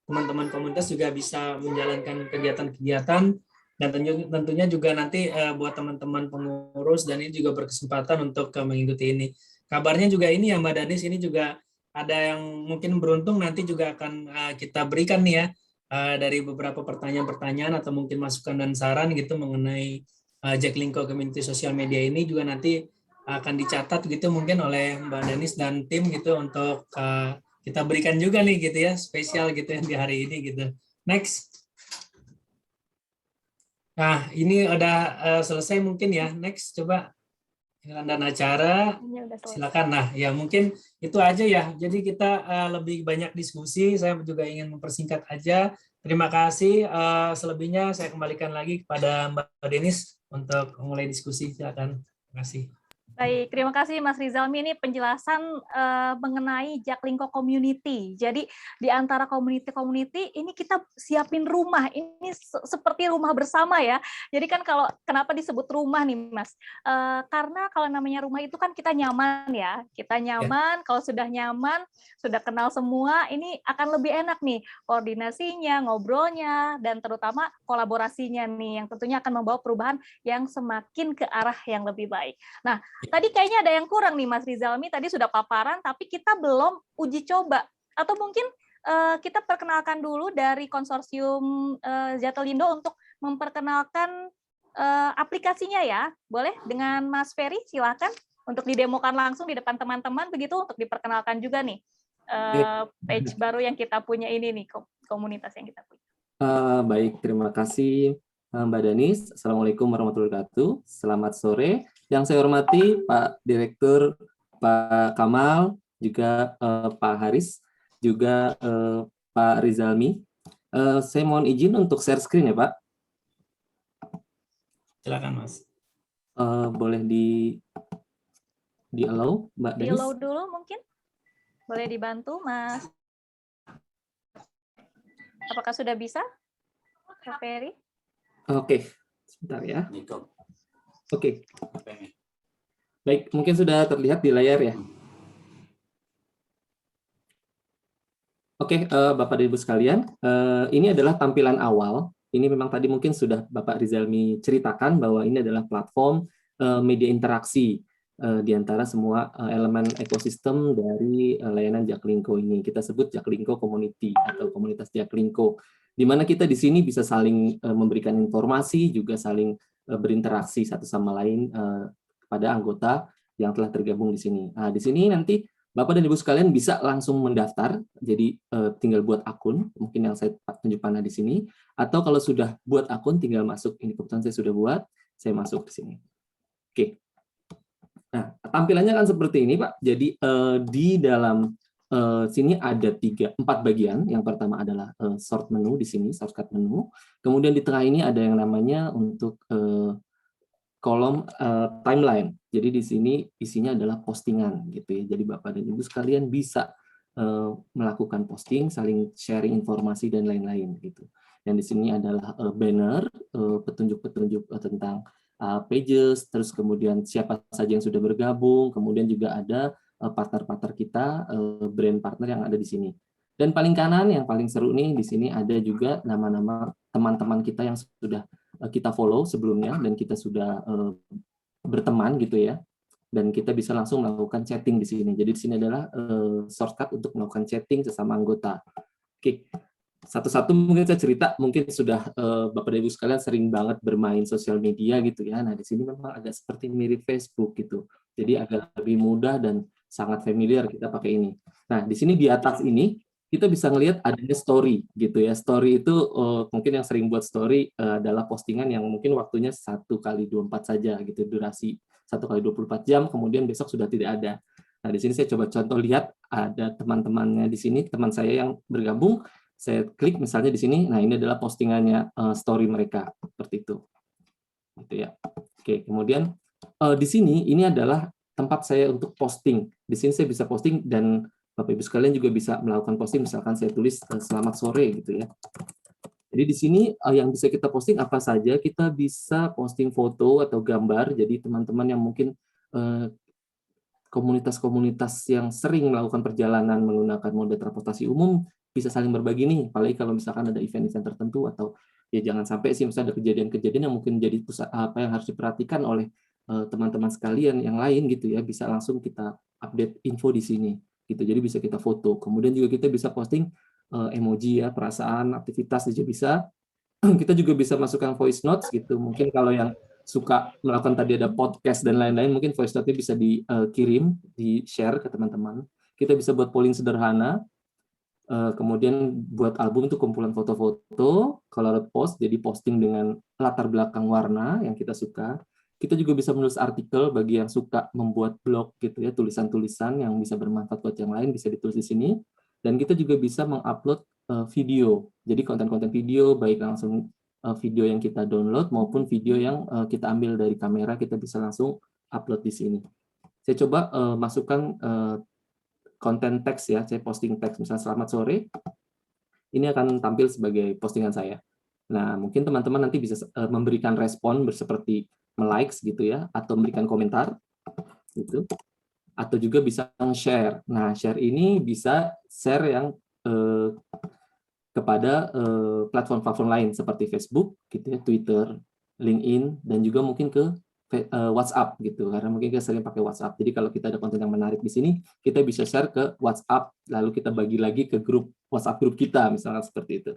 Speaker 5: teman-teman komunitas juga bisa menjalankan kegiatan-kegiatan, dan tentunya juga nanti buat teman-teman pengurus dan ini juga berkesempatan untuk mengikuti ini. Kabarnya juga ini ya Mbak Danis, ini juga ada yang mungkin beruntung nanti juga akan kita berikan nih ya dari beberapa pertanyaan-pertanyaan atau mungkin masukan dan saran gitu mengenai Jaklingko Community Social Media ini, juga nanti akan dicatat gitu mungkin oleh Mbak Danis dan tim gitu untuk kita berikan juga nih gitu ya, spesial gitu yang di hari ini gitu. Next. Nah ini udah selesai mungkin ya. Next coba dan acara, silakan. Nah ya mungkin itu aja ya, jadi kita lebih banyak diskusi, saya juga ingin mempersingkat aja. Terima kasih, selebihnya saya kembalikan lagi kepada Mbak Denis untuk mulai diskusi, silakan. Terima kasih.
Speaker 2: Baik, terima kasih Mas Rizalmi. Ini penjelasan mengenai Jaklingko Community. Jadi di antara community ini kita siapin rumah. Ini seperti rumah bersama ya. Jadi kan kalau kenapa disebut rumah nih Mas? Karena kalau namanya rumah itu kan kita nyaman ya. Kita nyaman, kalau sudah nyaman, sudah kenal semua, ini akan lebih enak nih koordinasinya, ngobrolnya, dan terutama kolaborasinya nih yang tentunya akan membawa perubahan yang semakin ke arah yang lebih baik. Nah, tadi kayaknya ada yang kurang nih Mas Rizalmi, tadi sudah paparan tapi kita belum uji coba, atau mungkin kita perkenalkan dulu dari konsorsium Jatelindo untuk memperkenalkan aplikasinya ya. Boleh dengan Mas Ferry, silakan untuk didemokan langsung di depan teman-teman begitu, untuk diperkenalkan juga nih page baru yang kita punya ini nih, komunitas yang kita punya.
Speaker 3: Baik, terima kasih Mbak Danis. Assalamualaikum warahmatullahi wabarakatuh. Selamat sore. Yang saya hormati Pak Direktur, Pak Kamal, juga Pak Haris, juga Pak Rizalmi. Saya mohon izin untuk share screen ya, Pak.
Speaker 5: Silakan, Mas.
Speaker 3: Boleh di allow, Mbak
Speaker 2: Di
Speaker 3: Danis?
Speaker 2: allow dulu mungkin. Boleh dibantu, Mas. Apakah sudah bisa, Kak Ferry?
Speaker 3: Oke, sebentar ya. Oke. Baik, mungkin sudah terlihat di layar ya. Oke, Bapak dan Ibu sekalian, ini adalah tampilan awal. Ini memang tadi mungkin sudah Bapak Rizalmi ceritakan bahwa ini adalah platform media interaksi di antara semua elemen ekosistem dari layanan Jaklingko ini. Kita sebut Jaklingko Community atau komunitas Jaklingko, di mana kita di sini bisa saling memberikan informasi, juga saling berinteraksi satu sama lain kepada anggota yang telah tergabung di sini. Nah, di sini nanti Bapak dan Ibu sekalian bisa langsung mendaftar, jadi tinggal buat akun, mungkin yang saya tunjuk panah di sini, atau kalau sudah buat akun tinggal masuk, ini kebetulan saya sudah buat, saya masuk ke sini. Oke. Nah, tampilannya kan seperti ini, Pak. Jadi di dalam sini ada 4 bagian. Yang pertama adalah sort menu di sini, shortcut menu. Kemudian di tengah ini ada yang namanya untuk kolom timeline. Jadi di sini isinya adalah postingan gitu ya. Jadi Bapak dan Ibu sekalian bisa melakukan posting, saling sharing informasi dan lain-lain gitu. Dan di sini adalah banner, petunjuk-petunjuk tentang pages, terus kemudian siapa saja yang sudah bergabung, kemudian juga ada partner-partner kita, brand partner yang ada di sini. Dan paling kanan yang paling seru nih, di sini ada juga nama-nama teman-teman kita yang sudah kita follow sebelumnya dan kita sudah berteman gitu ya. Dan kita bisa langsung melakukan chatting di sini. Jadi di sini adalah shortcut untuk melakukan chatting sesama anggota. Oke. Satu-satu mungkin saya cerita, mungkin sudah Bapak dan Ibu sekalian sering banget bermain sosial media gitu ya. Nah, di sini memang agak seperti mirip Facebook gitu. Jadi agak lebih mudah dan sangat familiar kita pakai ini. Nah, di sini di atas ini kita bisa ngelihat adanya story gitu ya. Story itu mungkin yang sering buat story adalah postingan yang mungkin waktunya 1x24 saja gitu, durasi 1x24 jam, kemudian besok sudah tidak ada. Nah, di sini saya coba contoh lihat, ada teman-temannya di sini, teman saya yang bergabung, saya klik misalnya di sini, nah ini adalah postingannya story mereka, seperti itu. Gitu ya. Oke, kemudian di sini ini adalah tempat saya untuk posting. Di sini saya bisa posting dan Bapak Ibu sekalian juga bisa melakukan posting, misalkan saya tulis selamat sore gitu ya. Jadi di sini yang bisa kita posting apa saja, kita bisa posting foto atau gambar, jadi teman-teman yang mungkin komunitas-komunitas yang sering melakukan perjalanan menggunakan moda transportasi umum bisa saling berbagi nih, apalagi kalau misalkan ada event-event tertentu atau ya jangan sampai sih misalnya ada kejadian-kejadian yang mungkin jadi apa yang harus diperhatikan oleh teman-teman sekalian yang lain gitu ya, bisa langsung kita update info di sini gitu. Jadi bisa kita foto. Kemudian juga kita bisa posting emoji ya, perasaan, aktivitas juga bisa. Kita juga bisa masukkan voice notes gitu. Mungkin kalau yang suka melakukan tadi ada podcast dan lain-lain, mungkin voice note-nya bisa dikirim, di-share ke teman-teman. Kita bisa buat polling sederhana. Kemudian buat album itu kumpulan foto-foto, colored post, jadi posting dengan latar belakang warna yang kita suka. Kita juga bisa menulis artikel bagi yang suka membuat blog gitu ya, tulisan-tulisan yang bisa bermanfaat buat yang lain bisa ditulis di sini. Dan kita juga bisa mengupload video. Jadi konten-konten video baik langsung video yang kita download maupun video yang kita ambil dari kamera, kita bisa langsung upload di sini. Saya coba masukkan konten teks ya, saya posting teks misalnya selamat sore, ini akan tampil sebagai postingan saya. Nah, mungkin teman-teman nanti bisa memberikan respon seperti likes gitu ya, atau memberikan komentar gitu, atau juga bisa share. Nah, share ini bisa share yang kepada platform-platform lain seperti Facebook gitu ya, Twitter, LinkedIn, dan juga mungkin ke WhatsApp gitu, karena mungkin kita sering pakai WhatsApp. Jadi kalau kita ada konten yang menarik di sini, kita bisa share ke WhatsApp, lalu kita bagi lagi ke grup WhatsApp grup kita, misalnya seperti itu.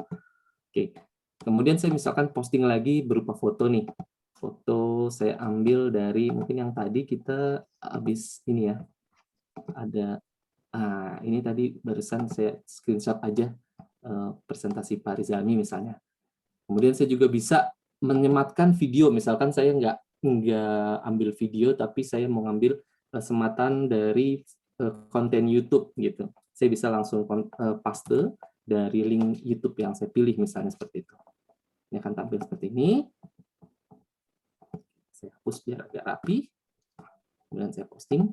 Speaker 3: Oke. Kemudian saya misalkan posting lagi berupa foto nih. Foto saya ambil dari mungkin yang tadi kita habis ini ya. Ada ini tadi barusan saya screenshot aja presentasi Pak Rizalmi misalnya. Kemudian saya juga bisa menyematkan video, misalkan saya nggak ambil video, tapi saya mau ngambil sematan dari konten YouTube gitu. Saya bisa langsung paste dari link YouTube yang saya pilih, misalnya seperti itu. Ini akan tampil seperti ini. Saya hapus biar agak rapi. Kemudian saya posting.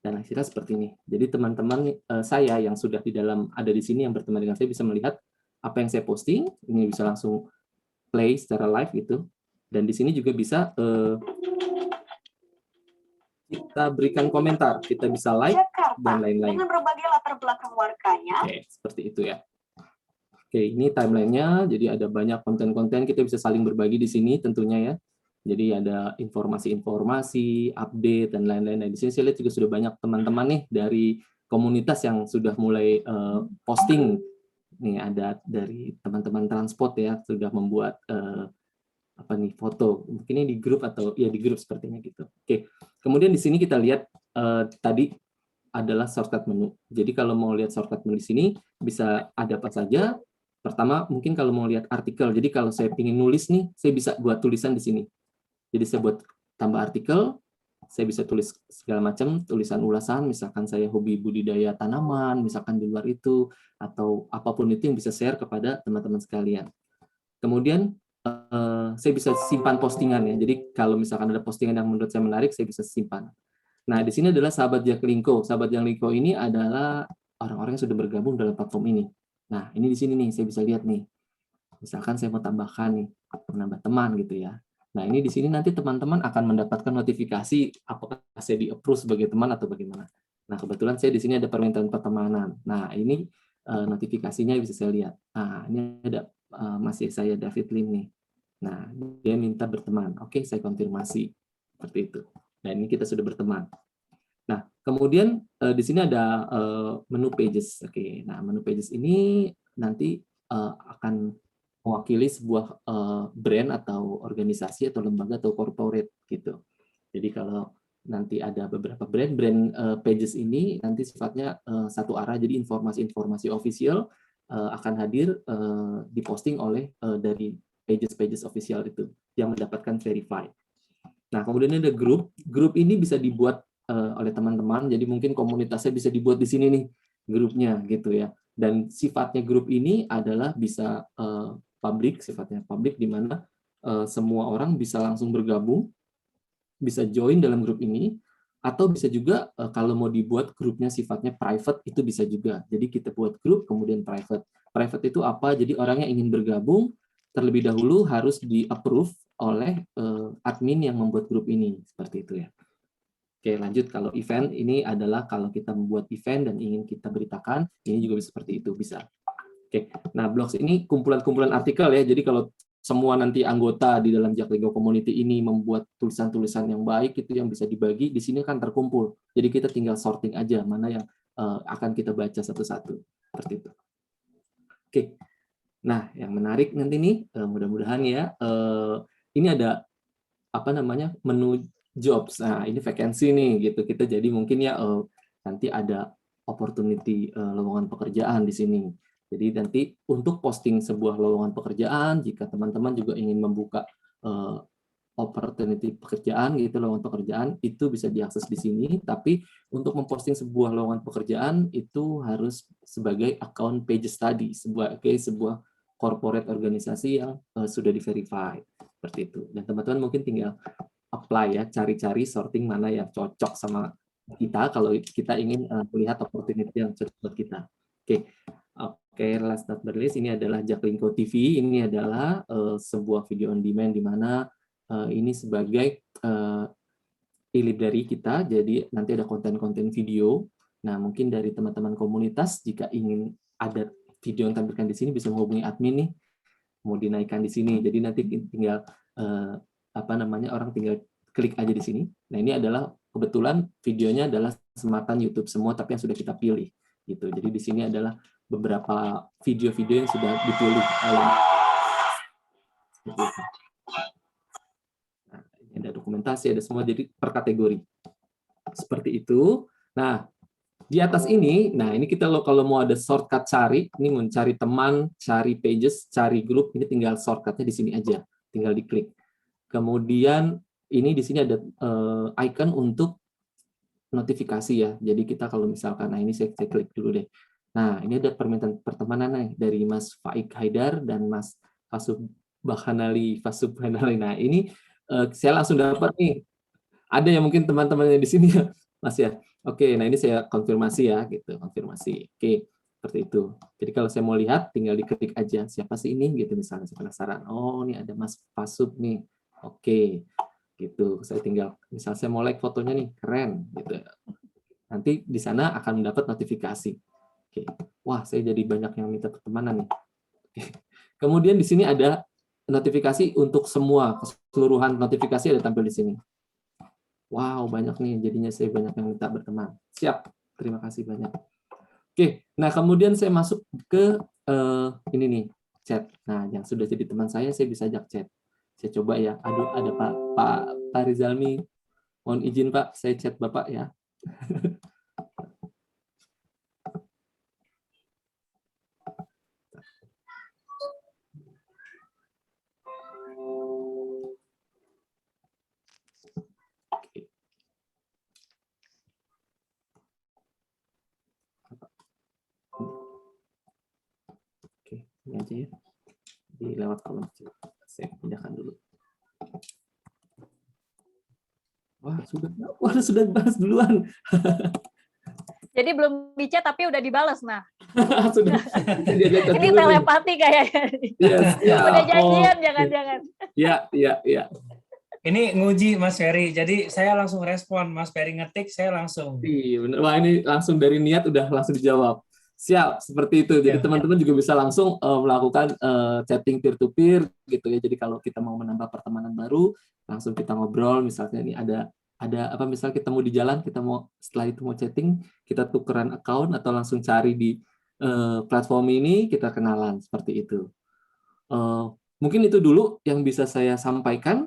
Speaker 3: Dan hasilnya seperti ini. Jadi teman-teman saya yang sudah ada di sini yang berteman dengan saya bisa melihat apa yang saya posting. Ini bisa langsung play secara live gitu. Dan di sini juga bisa kita berikan komentar, kita bisa like dan lain-lain.
Speaker 6: Dengan berbagai latar belakang warganya.
Speaker 3: Oke, seperti itu ya. Oke, ini timelinenya. Jadi ada banyak konten-konten, kita bisa saling berbagi di sini tentunya ya. Jadi ada informasi-informasi, update, dan lain-lain. Nah, di sini saya lihat juga sudah banyak teman-teman nih dari komunitas yang sudah mulai posting. Nih ada dari teman-teman transport ya, sudah membuat foto. Mungkin ini di grup atau ya di grup sepertinya gitu. Oke. Kemudian di sini kita lihat tadi adalah shortcut menu. Jadi kalau mau lihat shortcut menu di sini bisa ada apa saja. Pertama mungkin kalau mau lihat artikel. Jadi kalau saya ingin nulis nih, saya bisa buat tulisan di sini. Jadi saya buat tambah artikel, saya bisa tulis segala macam, tulisan ulasan, misalkan saya hobi budidaya tanaman, misalkan di luar itu, atau apapun itu yang bisa share kepada teman-teman sekalian. Kemudian saya bisa simpan postingan ya. Jadi kalau misalkan ada postingan yang menurut saya menarik, saya bisa simpan. Nah, di sini adalah sahabat Jaklingko. Sahabat Jaklingko ini adalah orang-orang yang sudah bergabung dalam platform ini. Nah, ini di sini nih, saya bisa lihat nih. Misalkan saya mau tambahkan nih, menambah teman gitu ya. Nah, ini di sini nanti teman-teman akan mendapatkan notifikasi apakah saya di-approve sebagai teman atau bagaimana. Nah, kebetulan saya di sini ada permintaan pertemanan. Nah, ini notifikasinya bisa saya lihat. Nah, ini ada masih saya David Lim nih. Nah, dia minta berteman. Oke, saya konfirmasi. Seperti itu. Nah, ini kita sudah berteman. Nah, kemudian di sini ada menu pages. Oke, nah menu pages ini nanti akan mewakili sebuah brand atau organisasi atau lembaga atau corporate gitu. Jadi kalau nanti ada beberapa brand pages ini nanti sifatnya satu arah, jadi informasi-informasi official akan hadir diposting oleh dari pages official itu yang mendapatkan verified. Nah, kemudian ada grup ini bisa dibuat oleh teman-teman, jadi mungkin komunitasnya bisa dibuat di sini nih grupnya gitu ya. Dan sifatnya grup ini adalah bisa public, sifatnya public di mana semua orang bisa langsung bergabung, bisa join dalam grup ini, atau bisa juga kalau mau dibuat grupnya sifatnya private itu bisa juga. Jadi kita buat grup kemudian private. Private itu apa? Jadi orang yang ingin bergabung terlebih dahulu harus di-approve oleh admin yang membuat grup ini, seperti itu ya. Oke, lanjut. Kalau event ini adalah kalau kita membuat event dan ingin kita beritakan, ini juga bisa seperti itu, bisa. Oke, nah blogs ini kumpulan-kumpulan artikel ya. Jadi kalau semua nanti anggota di dalam Jaklingko Community ini membuat tulisan-tulisan yang baik itu yang bisa dibagi, di sini kan terkumpul. Jadi kita tinggal sorting aja mana yang akan kita baca satu-satu, seperti itu. Oke, nah yang menarik nanti nih, mudah-mudahan ya, ini ada apa namanya menu jobs. Nah ini vacancy nih gitu. Kita jadi mungkin ya nanti ada opportunity lowongan pekerjaan di sini. Jadi nanti untuk posting sebuah lowongan pekerjaan, jika teman-teman juga ingin membuka opportunity pekerjaan gitu, lowongan pekerjaan itu bisa diakses di sini. Tapi untuk memposting sebuah lowongan pekerjaan itu harus sebagai account page study, sebuah corporate organisasi yang sudah di-verify seperti itu. Dan teman-teman mungkin tinggal apply ya, cari-cari sorting mana yang cocok sama kita kalau kita ingin melihat opportunity yang cocok buat kita. Oke, last but not least, ini adalah Jaklingko TV. Ini adalah sebuah video on demand di mana ini sebagai e-lib dari kita. Jadi nanti ada konten-konten video. Nah, mungkin dari teman-teman komunitas jika ingin ada video yang tampilkan di sini bisa menghubungi admin nih, mau dinaikkan di sini. Jadi nanti tinggal orang tinggal klik aja di sini. Nah, ini adalah kebetulan videonya adalah sematan YouTube semua, tapi yang sudah kita pilih gitu. Jadi di sini adalah beberapa video-video yang sudah dipilih oleh nah, ini ada dokumentasi, ada semua, jadi per kategori seperti itu. Nah, di atas ini, nah ini kita kalau mau ada shortcut cari, ini mencari teman, cari pages, cari grup, ini tinggal shortcutnya di sini aja, tinggal diklik. Kemudian ini di sini ada icon untuk notifikasi ya. Jadi kita kalau misalkan, nah ini saya klik dulu deh. Nah, ini ada permintaan pertemanan nih dari Mas Faik Haidar dan Mas Fasubhanali. Nah, ini saya langsung dapat nih. Ada yang mungkin teman-temannya di sini ya, Mas ya. Oke, nah ini saya konfirmasi ya, gitu, konfirmasi. Oke, seperti itu. Jadi kalau saya mau lihat, tinggal diketik aja siapa sih ini, gitu misalnya. Saya penasaran. Oh, ini ada Mas Fasub nih. Oke, gitu. Saya tinggal, misal saya mau like fotonya nih, keren, gitu. Nanti di sana akan mendapat notifikasi. Oke. Wah, saya jadi banyak yang minta pertemanan nih. Kemudian di sini ada notifikasi untuk semua, keseluruhan notifikasi ada tampil di sini. Wow, banyak nih, jadinya saya banyak yang minta berteman. Siap, terima kasih banyak. Oke, nah kemudian saya masuk ke ini nih, chat. Nah, yang sudah jadi teman saya bisa ajak chat. Saya coba ya. Aduh, ada Pak Rizalmi. Mohon izin Pak, saya chat Bapak ya. Oke, ini aja ya. Di lewat kolom chat. Saya pindahkan dulu. Wah, sudah bahas duluan.
Speaker 2: Jadi belum di chat tapi udah dibales, nah.
Speaker 3: Sudah.
Speaker 2: Ini telepati kayaknya.
Speaker 3: Yes, ya.
Speaker 2: Udah janjian, jangan-jangan.
Speaker 3: Iya.
Speaker 5: Ini nguji Mas Ferry, jadi saya langsung respon. Mas Ferry ngetik, saya langsung.
Speaker 3: Iya, benar. Wah, ini langsung dari niat udah langsung dijawab. Siap, seperti itu. Jadi teman-teman juga bisa langsung melakukan chatting peer-to-peer gitu ya. Jadi kalau kita mau menambah pertemanan baru, langsung kita ngobrol. Misalnya ini ada apa, misal kita mau di jalan, kita mau setelah itu mau chatting, kita tukeran account atau langsung cari di platform ini, kita kenalan seperti itu. Mungkin itu dulu yang bisa saya sampaikan.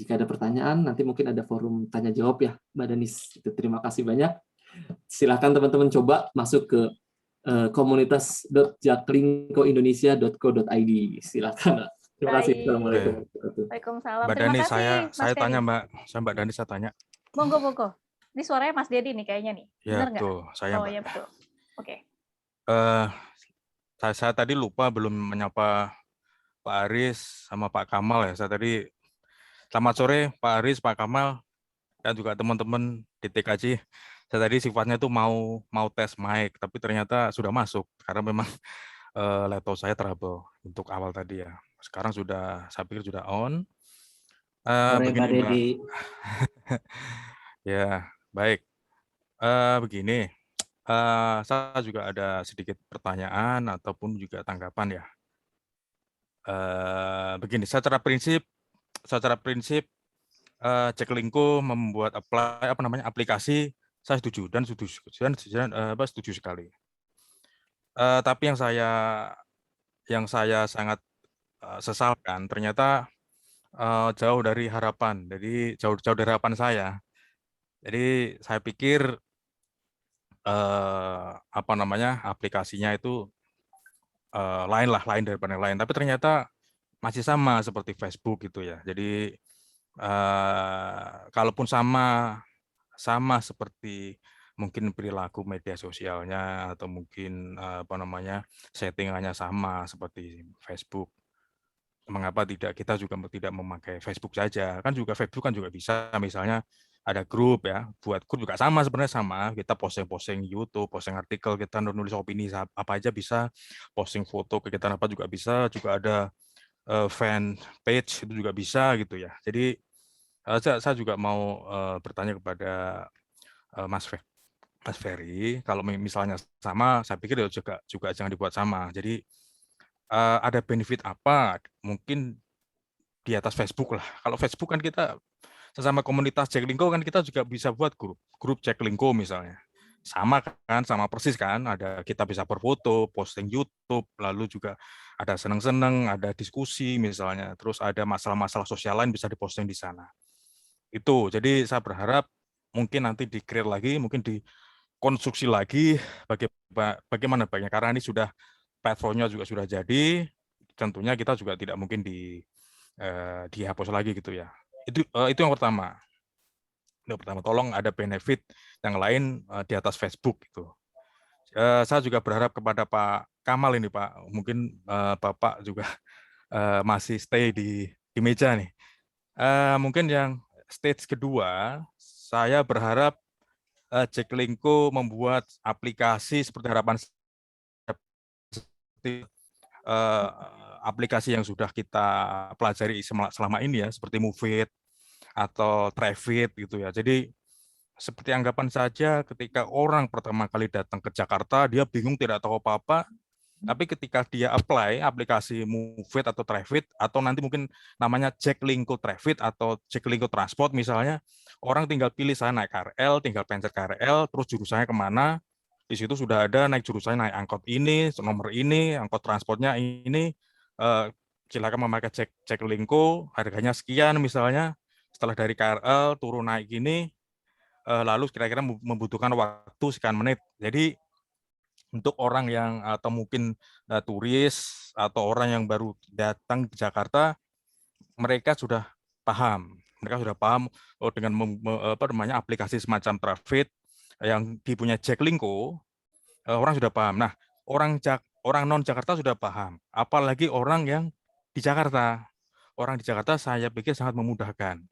Speaker 3: Jika ada pertanyaan, nanti mungkin ada forum tanya jawab ya, Mbak Danis. Terima kasih banyak. Silakan teman-teman coba masuk ke komunitas.jaklingkoindonesia.co.id. Silakan. Terima kasih. Assalamualaikum.
Speaker 2: Waalaikumsalam.
Speaker 10: Mbak
Speaker 2: Terima
Speaker 10: Dani,
Speaker 2: kasih,
Speaker 10: saya tanya Mbak Dani, saya tanya.
Speaker 2: Monggo. Ini suaranya Mas Dedi nih kayaknya nih.
Speaker 10: Ya,
Speaker 2: benar nggak?
Speaker 10: betul. Saya,
Speaker 2: oh
Speaker 10: Mbak.
Speaker 2: ya betul. Oke.
Speaker 10: Saya tadi lupa belum menyapa Pak Aris sama Pak Kamal ya. Saya tadi selamat sore Pak Aris, Pak Kamal, dan juga teman-teman di TKJ. Saya tadi sifatnya itu mau tes mic, tapi ternyata sudah masuk karena memang laptop saya trouble untuk awal tadi ya. Sekarang saya pikir sudah on. Begini Mbak. Ya, baik. Begini, saya juga ada sedikit pertanyaan ataupun juga tanggapan ya. Begini, secara prinsip Jaklingko membuat aplikasi, saya setuju dan setuju sekali. Tapi yang saya sangat sesalkan ternyata jauh dari harapan. Jadi jauh dari harapan saya. Jadi saya pikir aplikasinya itu lain daripada yang lain. Tapi ternyata masih sama seperti Facebook gitu ya. Jadi kalaupun sama seperti mungkin perilaku media sosialnya atau mungkin settingannya sama seperti Facebook. Mengapa kita juga tidak memakai Facebook saja? Kan juga Facebook kan juga bisa, misalnya ada grup ya, buat grup juga sebenarnya sama. Kita posting YouTube, posting artikel, kita nulis opini apa aja bisa, posting foto kegiatan apa juga bisa, juga ada fan page itu juga bisa gitu ya. Jadi saya juga mau bertanya kepada Mas Ferry, kalau misalnya sama, saya pikir juga jangan dibuat sama. Jadi ada benefit apa? Mungkin di atas Facebook lah. Kalau Facebook kan kita sesama komunitas Jaklingko kan kita juga bisa buat grup Jaklingko misalnya. Sama kan, sama persis kan. Ada kita bisa berfoto, posting YouTube, lalu juga ada seneng-seneng, ada diskusi misalnya. Terus ada masalah-masalah sosial lain bisa diposting di sana. Itu. Jadi saya berharap mungkin nanti di-create lagi, mungkin dikonstruksi lagi bagaimana baiknya, karena ini sudah platformnya juga sudah jadi, tentunya kita juga tidak mungkin dihapus lagi gitu ya. Itu yang pertama. Tolong ada benefit yang lain di atas Facebook gitu. Saya juga berharap kepada Pak Kamal ini, Pak. Mungkin Bapak juga masih stay di meja nih. Mungkin yang stage kedua, saya berharap Jaklingko membuat aplikasi seperti harapan seperti aplikasi yang sudah kita pelajari selama ini ya, seperti Mufit atau Traffic gitu ya. Jadi seperti anggapan saja ketika orang pertama kali datang ke Jakarta, dia bingung tidak tahu apa-apa, tapi ketika dia apply aplikasi Mufit atau Traffic, atau nanti mungkin namanya Jaklingko Traffic atau Jaklingko Transport misalnya, orang tinggal pilih saya naik KRL, tinggal pencet KRL, terus jurusannya kemana, di situ sudah ada naik jurusannya naik angkot ini, nomor ini, angkot transportnya ini, silakan memakai Jaklingko, harganya sekian misalnya, setelah dari KRL turun naik gini, lalu kira-kira membutuhkan waktu sekian menit. Jadi untuk orang yang atau mungkin turis atau orang yang baru datang ke Jakarta, mereka sudah paham. Mereka sudah paham dengan aplikasi semacam Traffic yang dipunya Jaklingko, orang sudah paham. Nah, orang non Jakarta sudah paham. Apalagi orang yang di Jakarta. Orang di Jakarta saya pikir sangat memudahkan.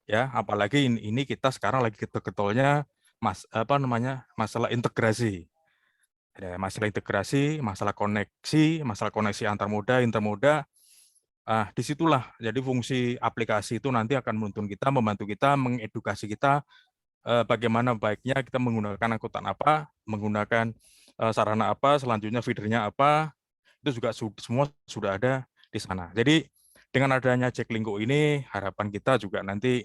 Speaker 10: Ya, apalagi ini kita sekarang lagi getol-getolnya masalah integrasi. Ada masalah integrasi, masalah koneksi antar moda, intermoda. Disitulah jadi fungsi aplikasi itu nanti akan membantu kita mengedukasi kita bagaimana baiknya kita menggunakan angkutan apa, menggunakan sarana apa, selanjutnya feedernya apa, itu juga semua sudah ada di sana. Jadi dengan adanya Jaklingko ini, harapan kita juga nanti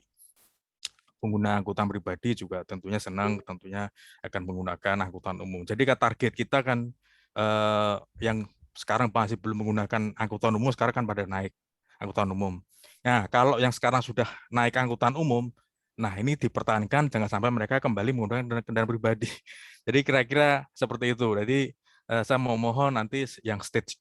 Speaker 10: pengguna angkutan pribadi juga tentunya senang, tentunya akan menggunakan angkutan umum. Jadi target kita kan yang sekarang masih belum menggunakan angkutan umum, sekarang kan pada naik angkutan umum. Nah, kalau yang sekarang sudah naik angkutan umum, nah ini dipertahankan, jangan sampai mereka kembali menggunakan kendaraan pribadi. Jadi kira-kira seperti itu. Jadi saya mau mohon nanti yang stage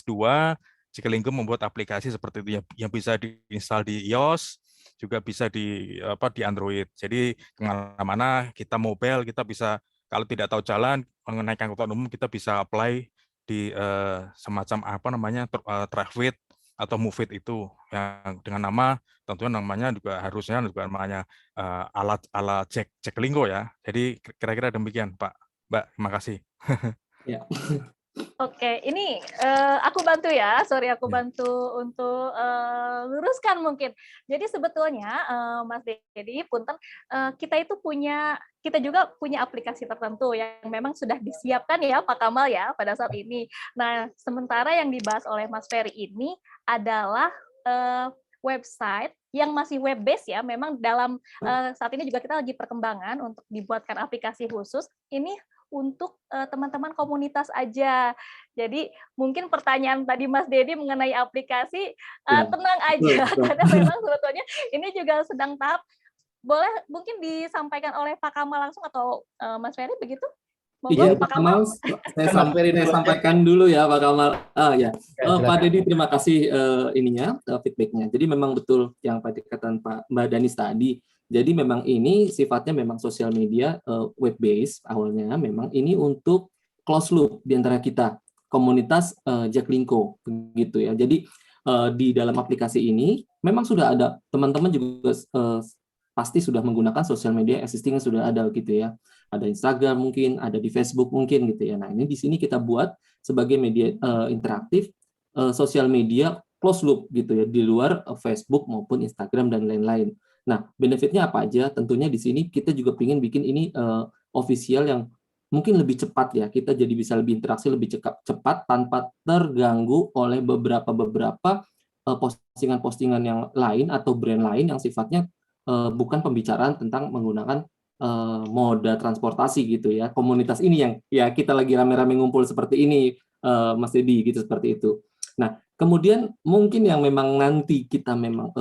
Speaker 10: 2, Jaklingko membuat aplikasi seperti itu yang bisa diinstal di iOS, juga bisa di Android. Jadi kemana-mana kita mobile, kita bisa kalau tidak tahu jalan naik angkutan umum, kita bisa apply di semacam Traffic atau Mufit itu yang dengan nama tentunya namanya juga harusnya juga namanya alat Jaklingko ya. Jadi kira-kira demikian Pak, Mbak. Terima kasih.
Speaker 3: Ya.
Speaker 2: Oke, ini aku bantu ya. Sorry, aku bantu untuk luruskan mungkin. Jadi sebetulnya Mas Dedi, punten, kita juga punya aplikasi tertentu yang memang sudah disiapkan ya Pak Kamal ya pada saat ini. Nah, sementara yang dibahas oleh Mas Ferry ini adalah website yang masih web based ya. Memang dalam saat ini juga kita lagi perkembangan untuk dibuatkan aplikasi khusus. Ini untuk teman-teman komunitas aja. Jadi mungkin pertanyaan tadi Mas Dedi mengenai aplikasi, tenang aja, karena memang sebetulnya ini juga sedang tahap. Boleh mungkin disampaikan oleh Pak Kamal langsung atau Mas Ferry begitu?
Speaker 3: Iya, Pak Kamal, saya sampaikan dulu ya Pak Kamal. Ya, Pak Dedi terima kasih feedback-nya. Jadi memang betul yang dikatakan Mbak Danis tadi. Jadi memang ini sifatnya memang sosial media web based awalnya, memang ini untuk close loop di antara kita komunitas Jaklingko begitu ya. Jadi di dalam aplikasi ini memang sudah ada teman-teman juga pasti sudah menggunakan sosial media existing yang sudah ada gitu ya. Ada Instagram mungkin, ada di Facebook mungkin gitu ya. Nah, ini di sini kita buat sebagai media interaktif sosial media close loop gitu ya, di luar Facebook maupun Instagram dan lain-lain. Nah, benefitnya apa aja? Tentunya di sini kita juga ingin bikin ini official yang mungkin lebih cepat ya. Kita jadi bisa lebih interaksi lebih cepat tanpa terganggu oleh beberapa postingan-postingan yang lain atau brand lain yang sifatnya bukan pembicaraan tentang menggunakan moda transportasi gitu ya. Komunitas ini yang ya kita lagi rame-rame ngumpul seperti ini, Mas Dedi gitu, seperti itu. Nah, kemudian mungkin yang memang nanti kita memang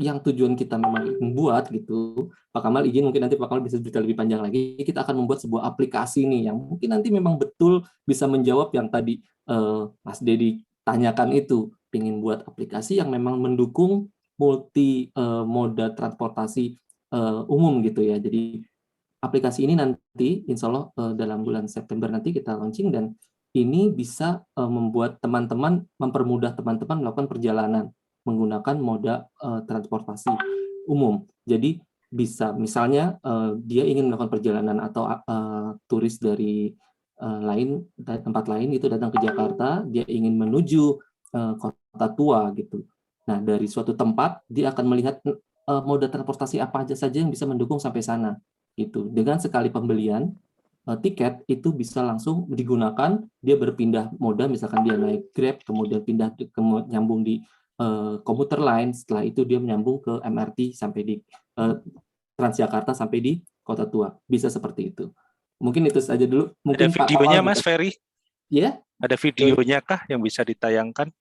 Speaker 3: yang tujuan kita memang membuat gitu, Pak Kamal izin mungkin nanti Pak Kamal bisa cerita lebih panjang lagi, kita akan membuat sebuah aplikasi nih yang mungkin nanti memang betul bisa menjawab yang tadi Mas Dedi tanyakan itu, ingin buat aplikasi yang memang mendukung multi moda transportasi umum gitu ya. Jadi aplikasi ini nanti insya Allah dalam bulan September nanti kita launching, dan ini bisa membuat teman-teman, mempermudah teman-teman melakukan perjalanan menggunakan moda transportasi umum. Jadi bisa misalnya dia ingin melakukan perjalanan atau turis dari tempat lain itu datang ke Jakarta, dia ingin menuju kota tua gitu. Nah, dari suatu tempat dia akan melihat moda transportasi apa aja saja yang bisa mendukung sampai sana gitu. Dengan sekali pembelian tiket itu bisa langsung digunakan, dia berpindah moda, misalkan dia naik Grab, kemudian pindah nyambung di komuter lain, setelah itu dia menyambung ke MRT sampai di Transjakarta sampai di Kota Tua. Bisa seperti itu. Mungkin itu saja dulu. Mungkin
Speaker 21: ada videonya Mas Ferry?
Speaker 3: Ya?
Speaker 21: Ada videonya kah yang bisa ditayangkan?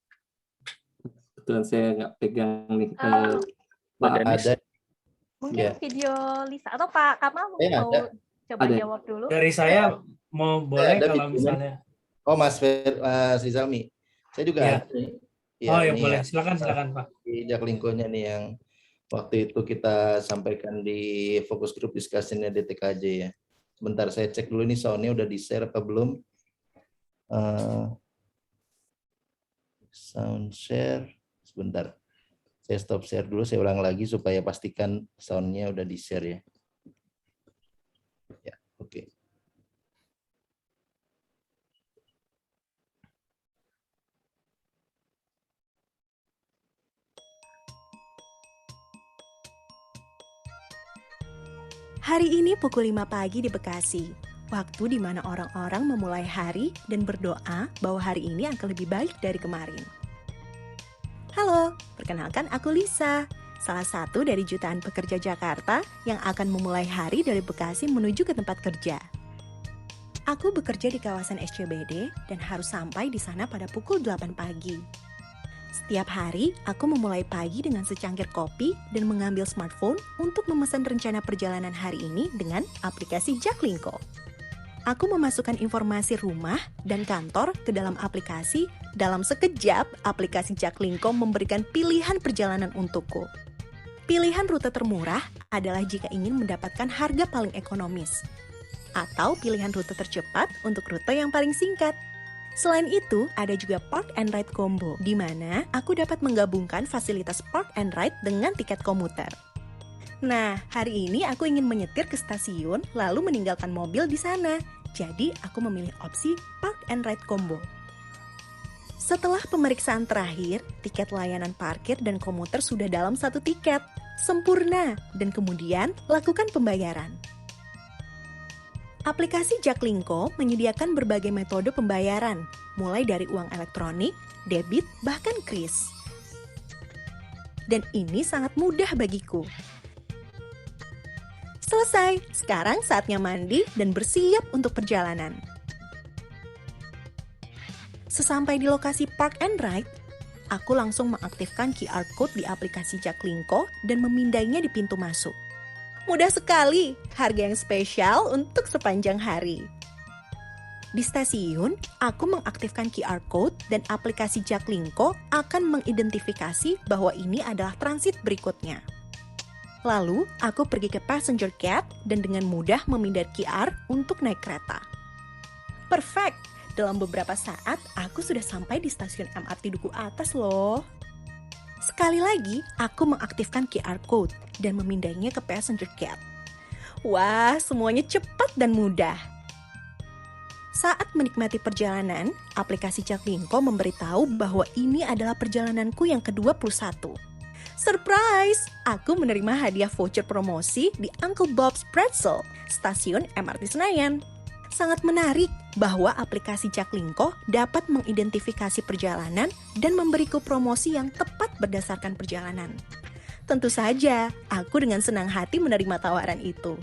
Speaker 3: Kebetulan saya nggak pegang nih.
Speaker 21: Pak Danis.
Speaker 3: Ada.
Speaker 2: Mungkin
Speaker 3: Ya.
Speaker 2: video Lisa atau Pak Kamal mau coba jawab dulu.
Speaker 5: Dari saya mau boleh kalau misalnya.
Speaker 22: Oh, Mas Rizalmi. Saya juga
Speaker 5: Ya.
Speaker 22: ada nih.
Speaker 5: Oh ya boleh, silakan Pak.
Speaker 22: Di Jaklingko-nya nih yang waktu itu kita sampaikan di fokus grup diskusinya di TKJ ya. Sebentar saya cek dulu nih soundnya udah di-share apa belum. Sound share. Sebentar. Saya stop share dulu, saya ulang lagi supaya pastikan soundnya udah di-share ya. Ya, oke.
Speaker 7: Hari ini pukul 5 pagi di Bekasi, waktu di mana orang-orang memulai hari dan berdoa bahwa hari ini akan lebih baik dari kemarin. Halo, perkenalkan aku Lisa, salah satu dari jutaan pekerja Jakarta yang akan memulai hari dari Bekasi menuju ke tempat kerja. Aku bekerja di kawasan SCBD dan harus sampai di sana pada pukul 8 pagi. Setiap hari, aku memulai pagi dengan secangkir kopi dan mengambil smartphone untuk memesan rencana perjalanan hari ini dengan aplikasi Jaklingko. Aku memasukkan informasi rumah dan kantor ke dalam aplikasi. Dalam sekejap, aplikasi Jaklingko memberikan pilihan perjalanan untukku. Pilihan rute termurah adalah jika ingin mendapatkan harga paling ekonomis, atau pilihan rute tercepat untuk rute yang paling singkat. Selain itu, ada juga Park and Ride Combo, di mana aku dapat menggabungkan fasilitas Park and Ride dengan tiket komuter. Nah, hari ini aku ingin menyetir ke stasiun, lalu meninggalkan mobil di sana. Jadi, aku memilih opsi Park and Ride Combo. Setelah pemeriksaan terakhir, tiket layanan parkir dan komuter sudah dalam satu tiket. Sempurna, dan kemudian lakukan pembayaran. Aplikasi Jaklingko menyediakan berbagai metode pembayaran, mulai dari uang elektronik, debit, bahkan kris. Dan ini sangat mudah bagiku. Selesai, sekarang saatnya mandi dan bersiap untuk perjalanan. Sesampai di lokasi Park and Ride, aku langsung mengaktifkan QR Code di aplikasi Jaklingko dan memindainya di pintu masuk. Mudah sekali, harga yang spesial untuk sepanjang hari. Di stasiun, aku mengaktifkan QR Code dan aplikasi Jaklingko akan mengidentifikasi bahwa ini adalah transit berikutnya. Lalu, aku pergi ke passenger gate dan dengan mudah memindai QR untuk naik kereta. Perfect! Dalam beberapa saat, aku sudah sampai di stasiun MRT Duku Atas loh. Sekali lagi, aku mengaktifkan QR Code dan memindainya ke passenger gate. Wah, semuanya cepat dan mudah. Saat menikmati perjalanan, aplikasi Jaklingko memberitahu bahwa ini adalah perjalananku yang ke-21. Surprise! Aku menerima hadiah voucher promosi di Uncle Bob's Pretzel, stasiun MRT Senayan. Sangat menarik bahwa aplikasi Jaklingko dapat mengidentifikasi perjalanan dan memberiku promosi yang tepat berdasarkan perjalanan. Tentu saja, aku dengan senang hati menerima tawaran itu.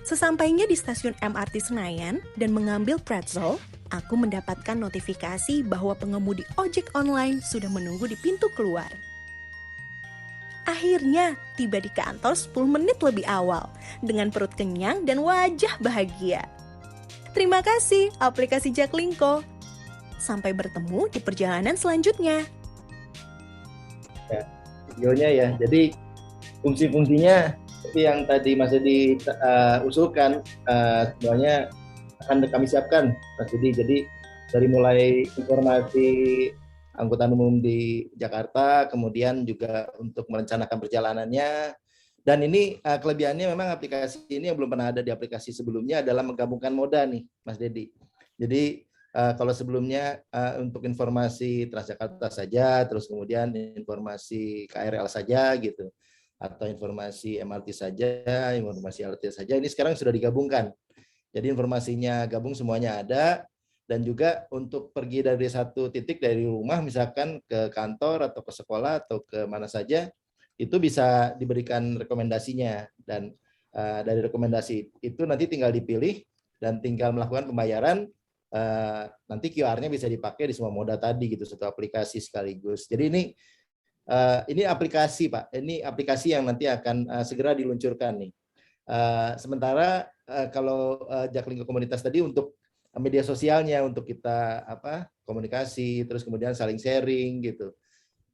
Speaker 7: Sesampainya di stasiun MRT Senayan dan mengambil pretzel, aku mendapatkan notifikasi bahwa pengemudi ojek online sudah menunggu di pintu keluar. Akhirnya, tiba di kantor 10 menit lebih awal, dengan perut kenyang dan wajah bahagia. Terima kasih, aplikasi Jaklingko. Sampai bertemu di perjalanan selanjutnya.
Speaker 22: Ya, videonya ya, jadi fungsi-fungsinya seperti yang tadi Mas Dedi usulkan, semuanya akan kami siapkan, Mas Dedi. Jadi dari mulai informasi angkutan umum di Jakarta, kemudian juga untuk merencanakan perjalanannya. Dan ini kelebihannya memang aplikasi ini yang belum pernah ada di aplikasi sebelumnya adalah menggabungkan moda nih, Mas Dedi. Jadi kalau sebelumnya untuk informasi Transjakarta saja, terus kemudian informasi KRL saja gitu, atau informasi MRT saja, informasi LRT saja, ini sekarang sudah digabungkan. Jadi informasinya gabung semuanya ada, dan juga untuk pergi dari satu titik dari rumah, misalkan ke kantor atau ke sekolah atau ke mana saja, itu bisa diberikan rekomendasinya, dan dari rekomendasi itu nanti tinggal dipilih dan tinggal melakukan pembayaran. Nanti QR-nya bisa dipakai di semua moda tadi gitu, satu aplikasi sekaligus. Jadi ini aplikasi Pak, ini aplikasi yang nanti akan segera diluncurkan nih. Sementara kalau Jaklingko Komunitas tadi untuk media sosialnya, untuk kita komunikasi, terus kemudian saling sharing gitu.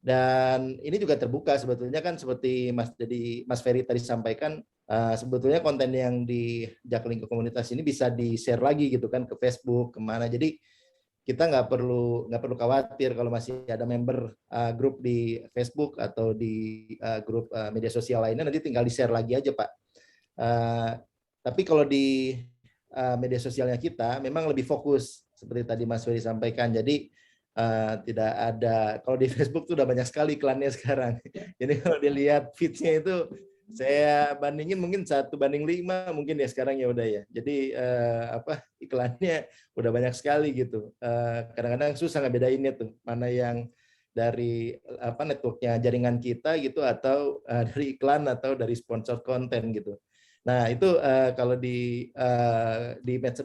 Speaker 22: Dan ini juga terbuka sebetulnya kan, seperti Mas Ferry tadi sampaikan, sebetulnya konten yang di Jaklingko Komunitas ini bisa di-share lagi gitu kan ke Facebook, kemana. Jadi kita nggak perlu khawatir kalau masih ada member grup di Facebook atau di grup media sosial lainnya, nanti tinggal di-share lagi aja Pak. Tapi kalau di media sosialnya kita memang lebih fokus seperti tadi Mas Ferry sampaikan. Jadi tidak ada, kalau di Facebook tuh udah banyak sekali iklannya sekarang. Jadi kalau dilihat feed-nya itu saya bandingin mungkin 1:5 mungkin ya sekarang ya udah ya. Jadi iklannya udah banyak sekali gitu. Kadang-kadang susah ngebedainnya tuh mana yang dari networknya jaringan kita gitu, atau dari iklan atau dari sponsor konten gitu. Nah itu kalau di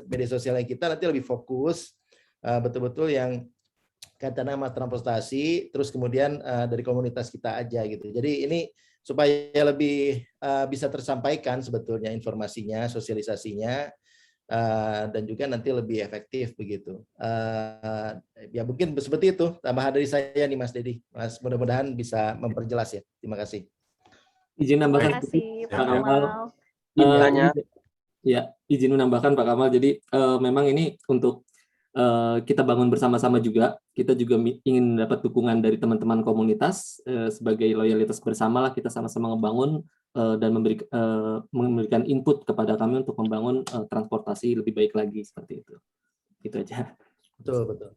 Speaker 22: media sosialnya kita nanti lebih fokus betul-betul yang kata nama transportasi, terus kemudian dari komunitas kita aja gitu. Jadi ini supaya lebih bisa tersampaikan sebetulnya informasinya, sosialisasinya, dan juga nanti lebih efektif begitu. Ya mungkin seperti itu tambahan dari saya nih Mas Dedi. Mas, mudah-mudahan bisa memperjelas ya. Terima kasih.
Speaker 3: Izin nambahkan Pak Kamal. Ya, izin menambahkan Pak Kamal. Jadi memang ini untuk kita bangun bersama-sama juga. Kita juga ingin dapat dukungan dari teman-teman komunitas sebagai loyalitas bersama lah, kita sama-sama ngebangun dan memberikan input kepada kami untuk membangun transportasi lebih baik lagi seperti itu. Itu aja.
Speaker 22: Betul.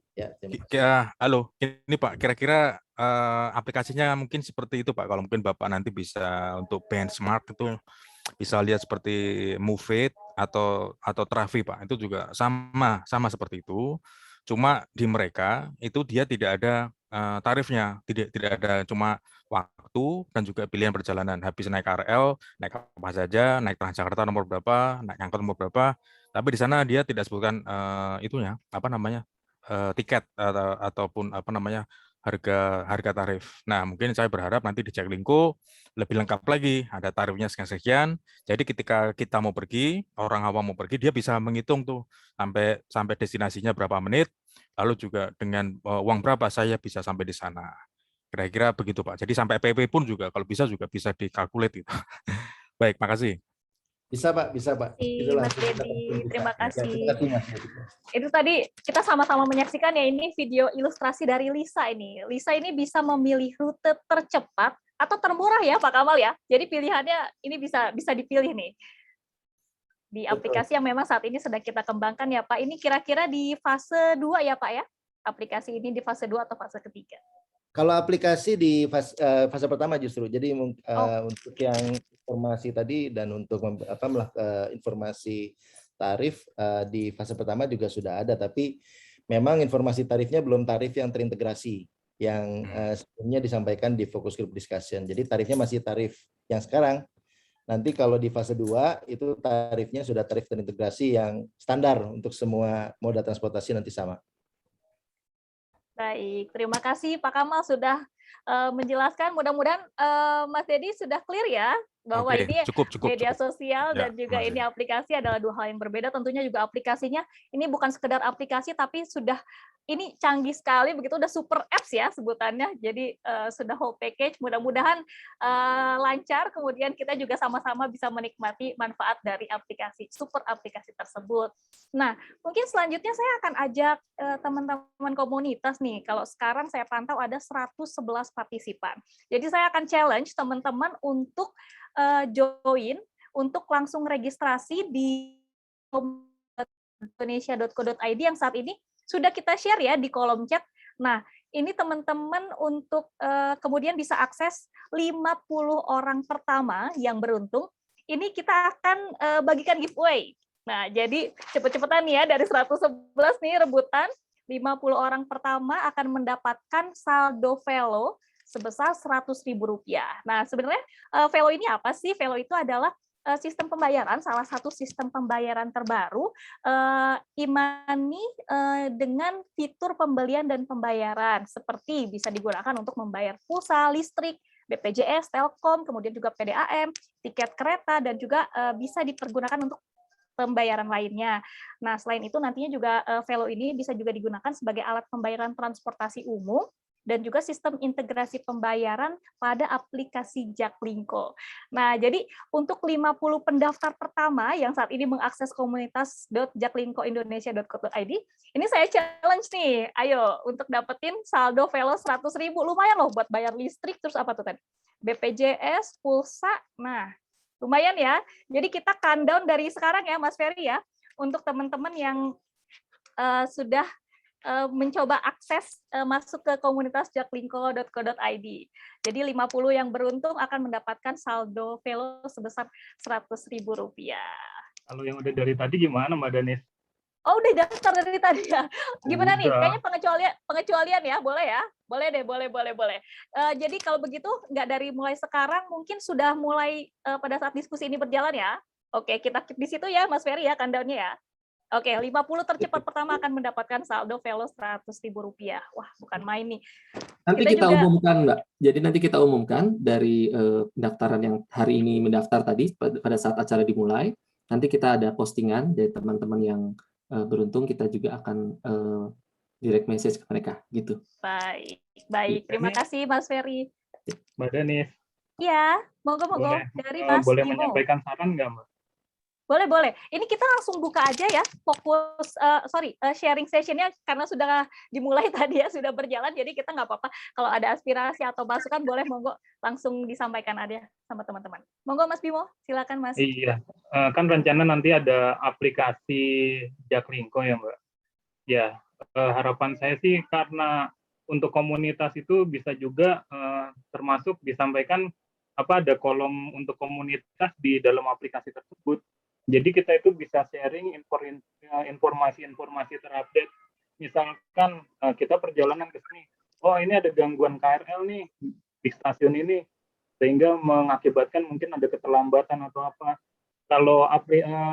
Speaker 22: Ya,
Speaker 10: halo, ini Pak, kira-kira aplikasinya mungkin seperti itu Pak. Kalau mungkin Bapak nanti bisa untuk benchmark itu bisa lihat seperti Move It atau Trafi Pak, itu juga sama seperti itu. Cuma di mereka itu dia tidak ada tarifnya, tidak ada, cuma waktu dan juga pilihan perjalanan. Habis naik KRL, naik apa saja, naik Transjakarta nomor berapa, naik angkot nomor berapa. Tapi di sana dia tidak sebutkan itunya tiket ataupun harga tarif. Nah, mungkin saya berharap nanti di Jaklingko lebih lengkap lagi, ada tarifnya sekian-sekian. Jadi ketika kita mau pergi, orang awam mau pergi, dia bisa menghitung tuh sampai destinasinya berapa menit, lalu juga dengan uang berapa saya bisa sampai di sana. Kira-kira begitu Pak. Jadi sampai PP pun juga kalau bisa dikalkulate gitu. Baik, makasih.
Speaker 22: Bisa Pak.
Speaker 2: Mas Dedi, terima kasih. Itu tadi kita sama-sama menyaksikan ya, ini video ilustrasi dari Lisa ini. Lisa ini bisa memilih rute tercepat atau termurah ya Pak Kamal ya. Jadi pilihannya ini bisa dipilih nih di aplikasi yang memang saat ini sedang kita kembangkan ya Pak. Ini kira-kira di fase 2 ya Pak ya? Aplikasi ini di fase 2 atau fase ketiga?
Speaker 22: Kalau aplikasi di fase pertama justru. Jadi untuk yang informasi tadi dan untuk informasi tarif di fase pertama juga sudah ada, tapi memang informasi tarifnya belum tarif yang terintegrasi yang sebelumnya disampaikan di focus group discussion. Jadi tarifnya masih tarif yang sekarang. Nanti kalau di fase 2 itu tarifnya sudah tarif terintegrasi yang standar untuk semua moda transportasi nanti sama.
Speaker 2: Baik, terima kasih Pak Kamal sudah menjelaskan. Mudah-mudahan Mas Dedi sudah clear ya bahwa
Speaker 10: Oke,
Speaker 2: ini
Speaker 10: cukup.
Speaker 2: media sosial
Speaker 10: Ya,
Speaker 2: dan juga
Speaker 10: Mas.
Speaker 2: ini aplikasi adalah dua hal yang berbeda. Tentunya juga aplikasinya ini bukan sekedar aplikasi, tapi sudah ini canggih sekali, begitu udah super apps ya sebutannya. Jadi sudah whole package. Mudah-mudahan lancar. Kemudian kita juga sama-sama bisa menikmati manfaat dari super aplikasi tersebut. Nah, mungkin selanjutnya saya akan ajak teman-teman komunitas nih. Kalau sekarang saya pantau ada 111 partisipan. Jadi saya akan challenge teman-teman untuk join, untuk langsung registrasi di indonesia.co.id yang saat ini sudah kita share ya di kolom chat. Nah, ini teman-teman untuk kemudian bisa akses 50 orang pertama yang beruntung. Ini kita akan bagikan giveaway. Nah, jadi cepet-cepetan ya, dari 111 nih rebutan, 50 orang pertama akan mendapatkan saldo Velo sebesar Rp100.000. Nah, sebenarnya Velo ini apa sih? Velo itu adalah sistem pembayaran, salah satu sistem pembayaran terbaru, e-money dengan fitur pembelian dan pembayaran, seperti bisa digunakan untuk membayar pulsa, listrik, BPJS, Telkom, kemudian juga PDAM, tiket kereta, dan juga bisa dipergunakan untuk pembayaran lainnya. Nah, selain itu nantinya juga Velo ini bisa juga digunakan sebagai alat pembayaran transportasi umum dan juga sistem integrasi pembayaran pada aplikasi Jaklingko. Nah, jadi untuk 50 pendaftar pertama yang saat ini mengakses komunitas.jaklingkoindonesia.co.id, ini saya challenge nih, ayo untuk dapetin saldo Velo 100.000, lumayan loh buat bayar listrik, terus apa tuh tadi? BPJS, pulsa, nah lumayan ya. Jadi kita countdown dari sekarang ya Mas Ferry ya, untuk teman-teman yang sudah mencoba akses masuk ke komunitas jaklingko.co.id. Jadi 50 yang beruntung akan mendapatkan saldo Velo sebesar Rp100.000.
Speaker 18: Kalau yang udah dari tadi gimana Mbak Danis?
Speaker 2: Oh, udah daftar dari tadi ya. Gimana nih?
Speaker 18: Udah.
Speaker 2: Kayaknya pengecualian ya, boleh ya? Boleh deh, boleh. Jadi kalau begitu nggak dari mulai sekarang, mungkin sudah mulai pada saat diskusi ini berjalan ya. Oke, kita keep di situ ya Mas Ferry ya, countdown-nya ya. Oke, 50 tercepat pertama akan mendapatkan saldo Velo Rp100.000. Wah, bukan main nih.
Speaker 3: Nanti kita
Speaker 2: juga
Speaker 3: umumkan, Mbak. Jadi nanti kita umumkan dari pendaftaran yang hari ini mendaftar tadi pada saat acara dimulai. Nanti kita ada postingan dari teman-teman yang beruntung, kita juga akan direct message ke mereka gitu.
Speaker 2: Baik. Terima kasih Mas Ferry.
Speaker 18: Mbak Danis.
Speaker 2: Iya, monggo dari Mas
Speaker 18: Boleh
Speaker 2: Bimo.
Speaker 18: menyampaikan saran nggak Mbak?
Speaker 2: Boleh. Ini kita langsung buka aja ya, fokus, sharing session-nya karena sudah dimulai tadi ya, sudah berjalan, jadi kita nggak apa-apa. Kalau ada aspirasi atau masukan, boleh monggo langsung disampaikan aja sama teman-teman. Monggo Mas Bimo, silakan Mas.
Speaker 18: Iya, kan rencana nanti ada aplikasi Jaklingko ya Mbak. Ya, harapan saya sih karena untuk komunitas itu bisa juga termasuk disampaikan ada kolom untuk komunitas di dalam aplikasi tersebut. Jadi kita itu bisa sharing informasi-informasi terupdate. Misalkan kita perjalanan ke sini, oh ini ada gangguan KRL nih di stasiun ini, sehingga mengakibatkan mungkin ada keterlambatan atau apa. Kalau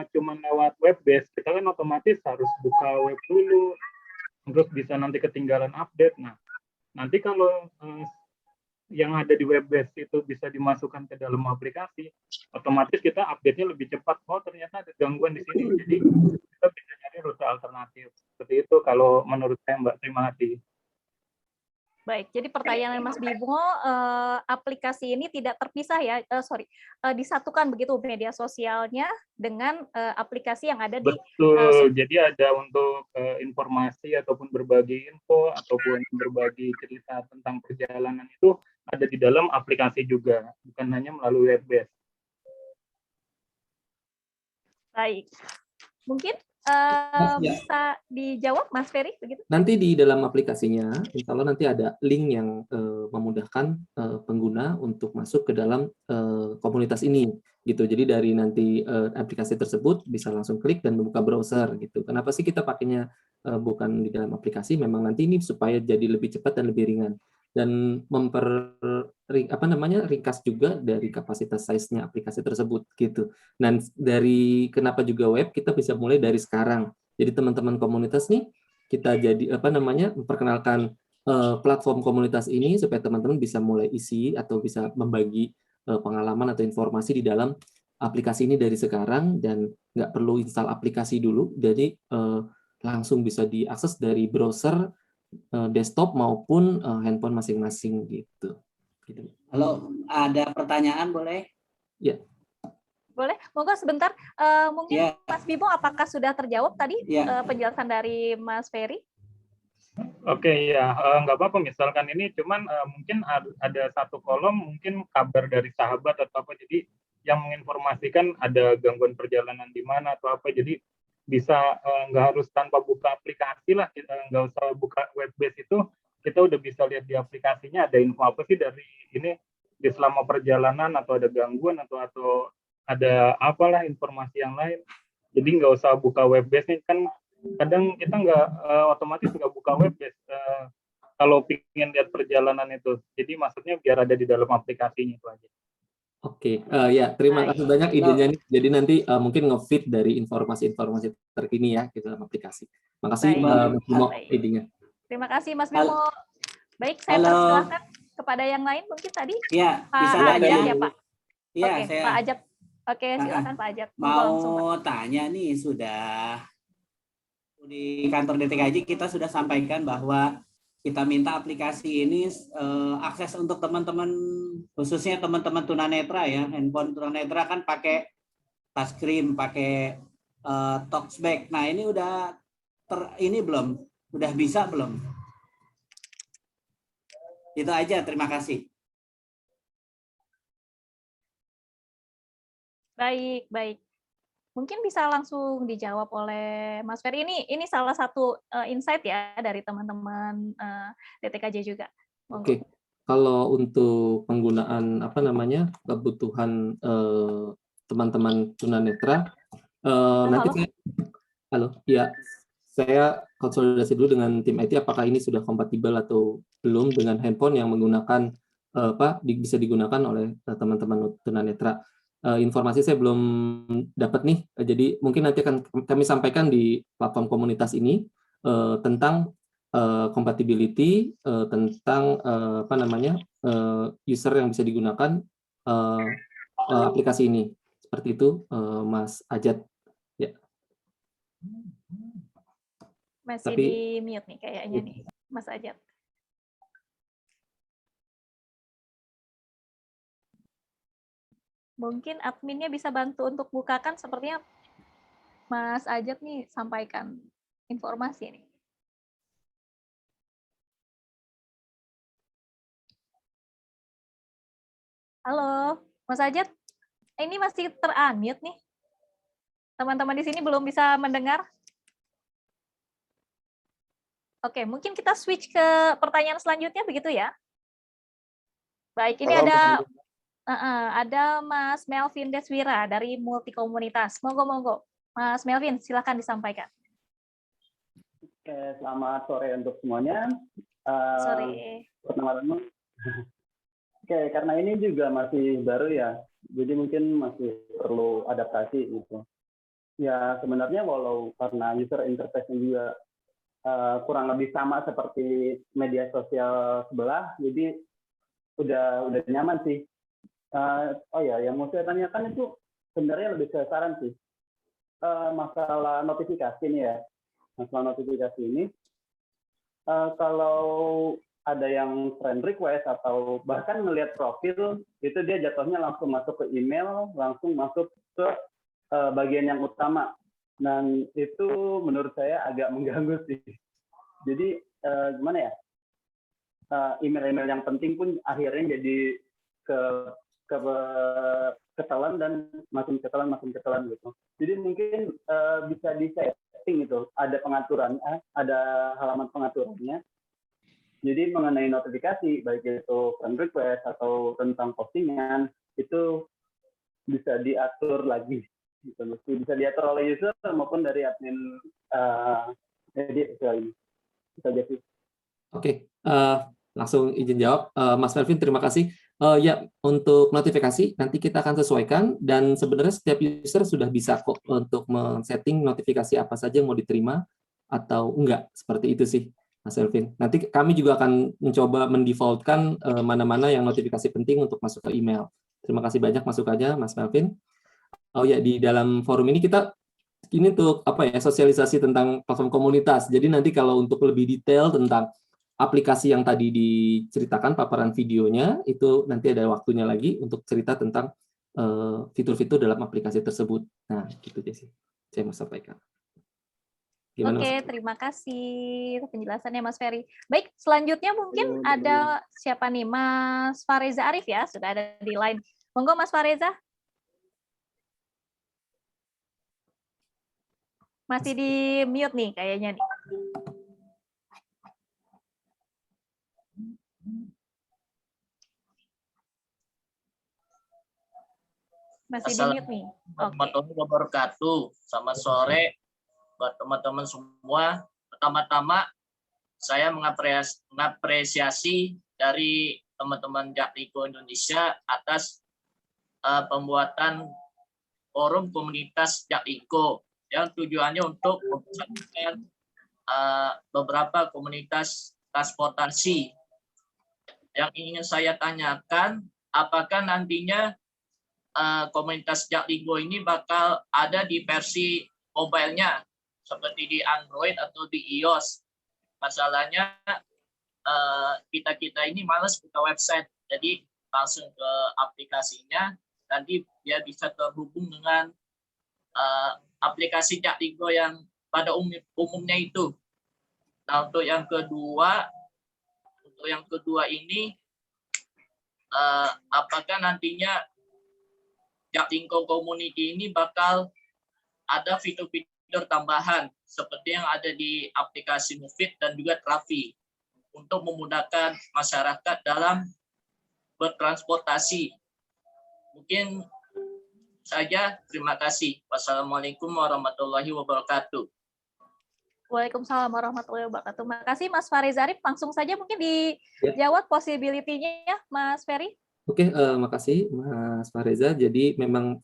Speaker 18: cuma lewat web base, kita kan otomatis harus buka web dulu, terus bisa nanti ketinggalan update. Nah, nanti kalau yang ada di web base itu bisa dimasukkan ke dalam aplikasi, otomatis kita update-nya lebih cepat. Oh, ternyata ada gangguan di sini, jadi kita bisa cari rute alternatif. Seperti itu kalau menurut saya, Mbak. Terima kasih.
Speaker 2: Baik, jadi pertanyaan Mas Bimo, aplikasi ini tidak terpisah ya, disatukan begitu media sosialnya dengan aplikasi yang ada di.
Speaker 18: Betul, jadi ada untuk informasi ataupun berbagi info ataupun berbagi cerita tentang perjalanan itu ada di dalam aplikasi juga, bukan hanya melalui web base.
Speaker 2: Baik, mungkin bisa dijawab Mas Ferry begitu?
Speaker 3: Nanti di dalam aplikasinya, insya Allah nanti ada link yang memudahkan pengguna untuk masuk ke dalam komunitas ini, gitu. Jadi dari nanti aplikasi tersebut bisa langsung klik dan membuka browser, gitu. Kenapa sih kita pakainya bukan di dalam aplikasi? Memang nanti ini supaya jadi lebih cepat dan lebih ringan dan ringkas juga dari kapasitas size-nya aplikasi tersebut, gitu. Dan dari kenapa juga web, kita bisa mulai dari sekarang. Jadi teman-teman komunitas nih, kita jadi memperkenalkan platform komunitas ini supaya teman-teman bisa mulai isi atau bisa membagi pengalaman atau informasi di dalam aplikasi ini dari sekarang, dan nggak perlu install aplikasi dulu, jadi langsung bisa diakses dari browser, desktop maupun handphone masing-masing gitu.
Speaker 8: Halo, ada pertanyaan boleh?
Speaker 3: Ya.
Speaker 2: Boleh, monggo sebentar. Mungkin
Speaker 8: Ya.
Speaker 2: Mas Bimo, apakah sudah terjawab tadi
Speaker 8: Ya.
Speaker 2: penjelasan dari Mas Ferry?
Speaker 9: Oke, ya, nggak apa-apa. Misalkan ini cuman mungkin ada satu kolom, mungkin kabar dari sahabat atau apa. Jadi yang menginformasikan ada gangguan perjalanan di mana atau apa. Jadi bisa nggak harus tanpa buka aplikasi lah, nggak usah buka web base itu, kita udah bisa lihat di aplikasinya ada info apa sih dari ini di selama perjalanan, atau ada gangguan atau ada apalah informasi yang lain. Jadi nggak usah buka web base kan. Kadang kita nggak otomatis nggak buka web base kalau ingin lihat perjalanan itu. Jadi maksudnya biar ada di dalam aplikasinya itu aja.
Speaker 3: Oke, ya terima kasih banyak idenya nih. Jadi nanti mungkin nge-feed dari informasi-informasi terkini ya gitu dalam aplikasi. Makasih Mas Bimo idenya.
Speaker 2: Terima kasih Mas Bimo. Baik, saya persilakan kepada yang lain mungkin tadi.
Speaker 8: Ya,
Speaker 2: Pak
Speaker 8: bisa
Speaker 2: Ajat
Speaker 8: tanya.
Speaker 2: ya Pak.
Speaker 8: Iya,
Speaker 2: Oke,
Speaker 8: saya
Speaker 2: Pak Ajat. Oke, silakan Pak Ajat.
Speaker 8: mau tanya nih, sudah di kantor DTKJ kita sudah sampaikan bahwa kita minta aplikasi ini akses untuk teman-teman, khususnya teman-teman tunanetra ya, handphone tunanetra kan pakai touchscreen, pakai talkback. Nah ini udah ini belum, udah bisa belum? Itu aja, terima kasih.
Speaker 2: Baik, baik. Mungkin bisa langsung dijawab oleh Mas Ferry. Ini salah satu insight ya dari teman-teman DTKJ juga.
Speaker 3: Oke, kalau untuk penggunaan kebutuhan teman-teman tunanetra, nanti saya konsolidasi dulu dengan tim IT apakah ini sudah kompatibel atau belum dengan handphone yang menggunakan bisa digunakan oleh teman-teman tunanetra. Informasi saya belum dapat nih, jadi mungkin nanti akan kami sampaikan di platform komunitas ini tentang compatibility, tentang user yang bisa digunakan aplikasi ini. Seperti itu, Mas Ajat. Ya.
Speaker 2: Masih di mute nih kayaknya nih, Mas Ajat. Mungkin adminnya bisa bantu untuk bukakan, sepertinya Mas Ajat nih sampaikan informasi nih. Halo, Mas Ajat, ini masih ter-unmute nih. Teman-teman di sini belum bisa mendengar. Oke, mungkin kita switch ke pertanyaan selanjutnya begitu ya. Baik, ini ada Mas Melvin Deswira dari Multi Komunitas. Monggo, Mas Melvin, silakan disampaikan.
Speaker 23: Oke, selamat sore untuk semuanya.
Speaker 2: Sore.
Speaker 23: Oke, karena ini juga masih baru ya, jadi mungkin masih perlu adaptasi gitu. Ya sebenarnya walau karena user interface-nya juga kurang lebih sama seperti media sosial sebelah, jadi udah nyaman sih. Yang mau saya tanyakan itu sebenarnya lebih ke saran sih. Masalah notifikasi nih ya. Masalah notifikasi ini, kalau ada yang friend request atau bahkan melihat profil, itu dia jatuhnya langsung masuk ke email, langsung masuk ke bagian yang utama. Dan itu menurut saya agak mengganggu sih. Jadi gimana ya? Email-email yang penting pun akhirnya jadi ketelan dan makin ketelan gitu. Jadi mungkin bisa di setting gitu, ada pengaturan, ada halaman pengaturannya. Jadi mengenai notifikasi, baik itu friend request atau tentang postingan, itu bisa diatur lagi. Gitu. Bisa diatur oleh user maupun dari admin edit ini. Bisa jadi.
Speaker 3: Oke, langsung izin jawab. Mas Melvin, terima kasih. Ya, untuk notifikasi nanti kita akan sesuaikan, dan sebenarnya setiap user sudah bisa kok untuk men-setting notifikasi apa saja yang mau diterima atau enggak, seperti itu sih Mas Melvin. Nanti kami juga akan mencoba mendefaultkan mana-mana yang notifikasi penting untuk masuk ke email. Terima kasih banyak masukannya, Mas Melvin. Oh ya, di dalam forum ini kita ini untuk apa ya, sosialisasi tentang platform komunitas. Jadi nanti kalau untuk lebih detail tentang aplikasi yang tadi diceritakan paparan videonya, itu nanti ada waktunya lagi untuk cerita tentang fitur-fitur dalam aplikasi tersebut. Nah, gitu aja sih saya mau sampaikan. Gimana,
Speaker 2: Oke,
Speaker 3: Mas?
Speaker 2: terima kasih penjelasannya Mas Ferry. Baik, selanjutnya mungkin ada siapa nih? Mas Fareza Arif ya, sudah ada di line. Monggo Mas Fareza. Masih di mute nih kayaknya nih. Masih di mute nih.
Speaker 1: Assalamualaikum warahmatullahi wabarakatuh. Selamat sore buat teman-teman semua. Pertama-tama saya mengapresiasi dari teman-teman Jaklinko Indonesia atas pembuatan forum komunitas Jaklinko yang tujuannya untuk mempersatukan beberapa komunitas transportasi. Yang ingin saya tanyakan, apakah nantinya komunitas Jaklinko ini bakal ada di versi mobile-nya seperti di Android atau di iOS. Masalahnya kita ini malas buka website, jadi langsung ke aplikasinya, nanti dia bisa terhubung dengan aplikasi Jaklinko yang pada umumnya itu. Nah, untuk yang kedua ini apakah nantinya Jaklinko Community ini bakal ada fitur-fitur tambahan seperti yang ada di aplikasi Mufid dan juga Trafi untuk memudahkan masyarakat dalam bertransportasi. Mungkin saja, terima kasih. Wassalamualaikum warahmatullahi wabarakatuh.
Speaker 2: Waalaikumsalam warahmatullahi wabarakatuh. Terima kasih Mas Fareza Arif. Langsung saja mungkin dijawab possibility-nya ya, Mas Ferry.
Speaker 3: Oke, makasih Mas Fareza. Jadi memang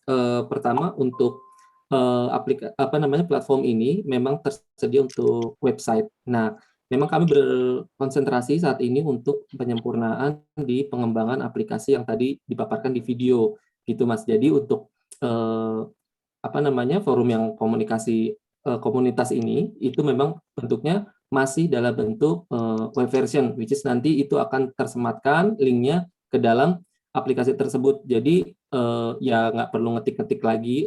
Speaker 3: pertama untuk platform ini memang tersedia untuk website. Nah, memang kami berkonsentrasi saat ini untuk penyempurnaan di pengembangan aplikasi yang tadi dipaparkan di video, gitu Mas. Jadi untuk forum yang komunitas ini itu memang bentuknya masih dalam bentuk web version, which is nanti itu akan tersematkan linknya ke dalam aplikasi tersebut. Jadi ya nggak perlu ngetik-ngetik lagi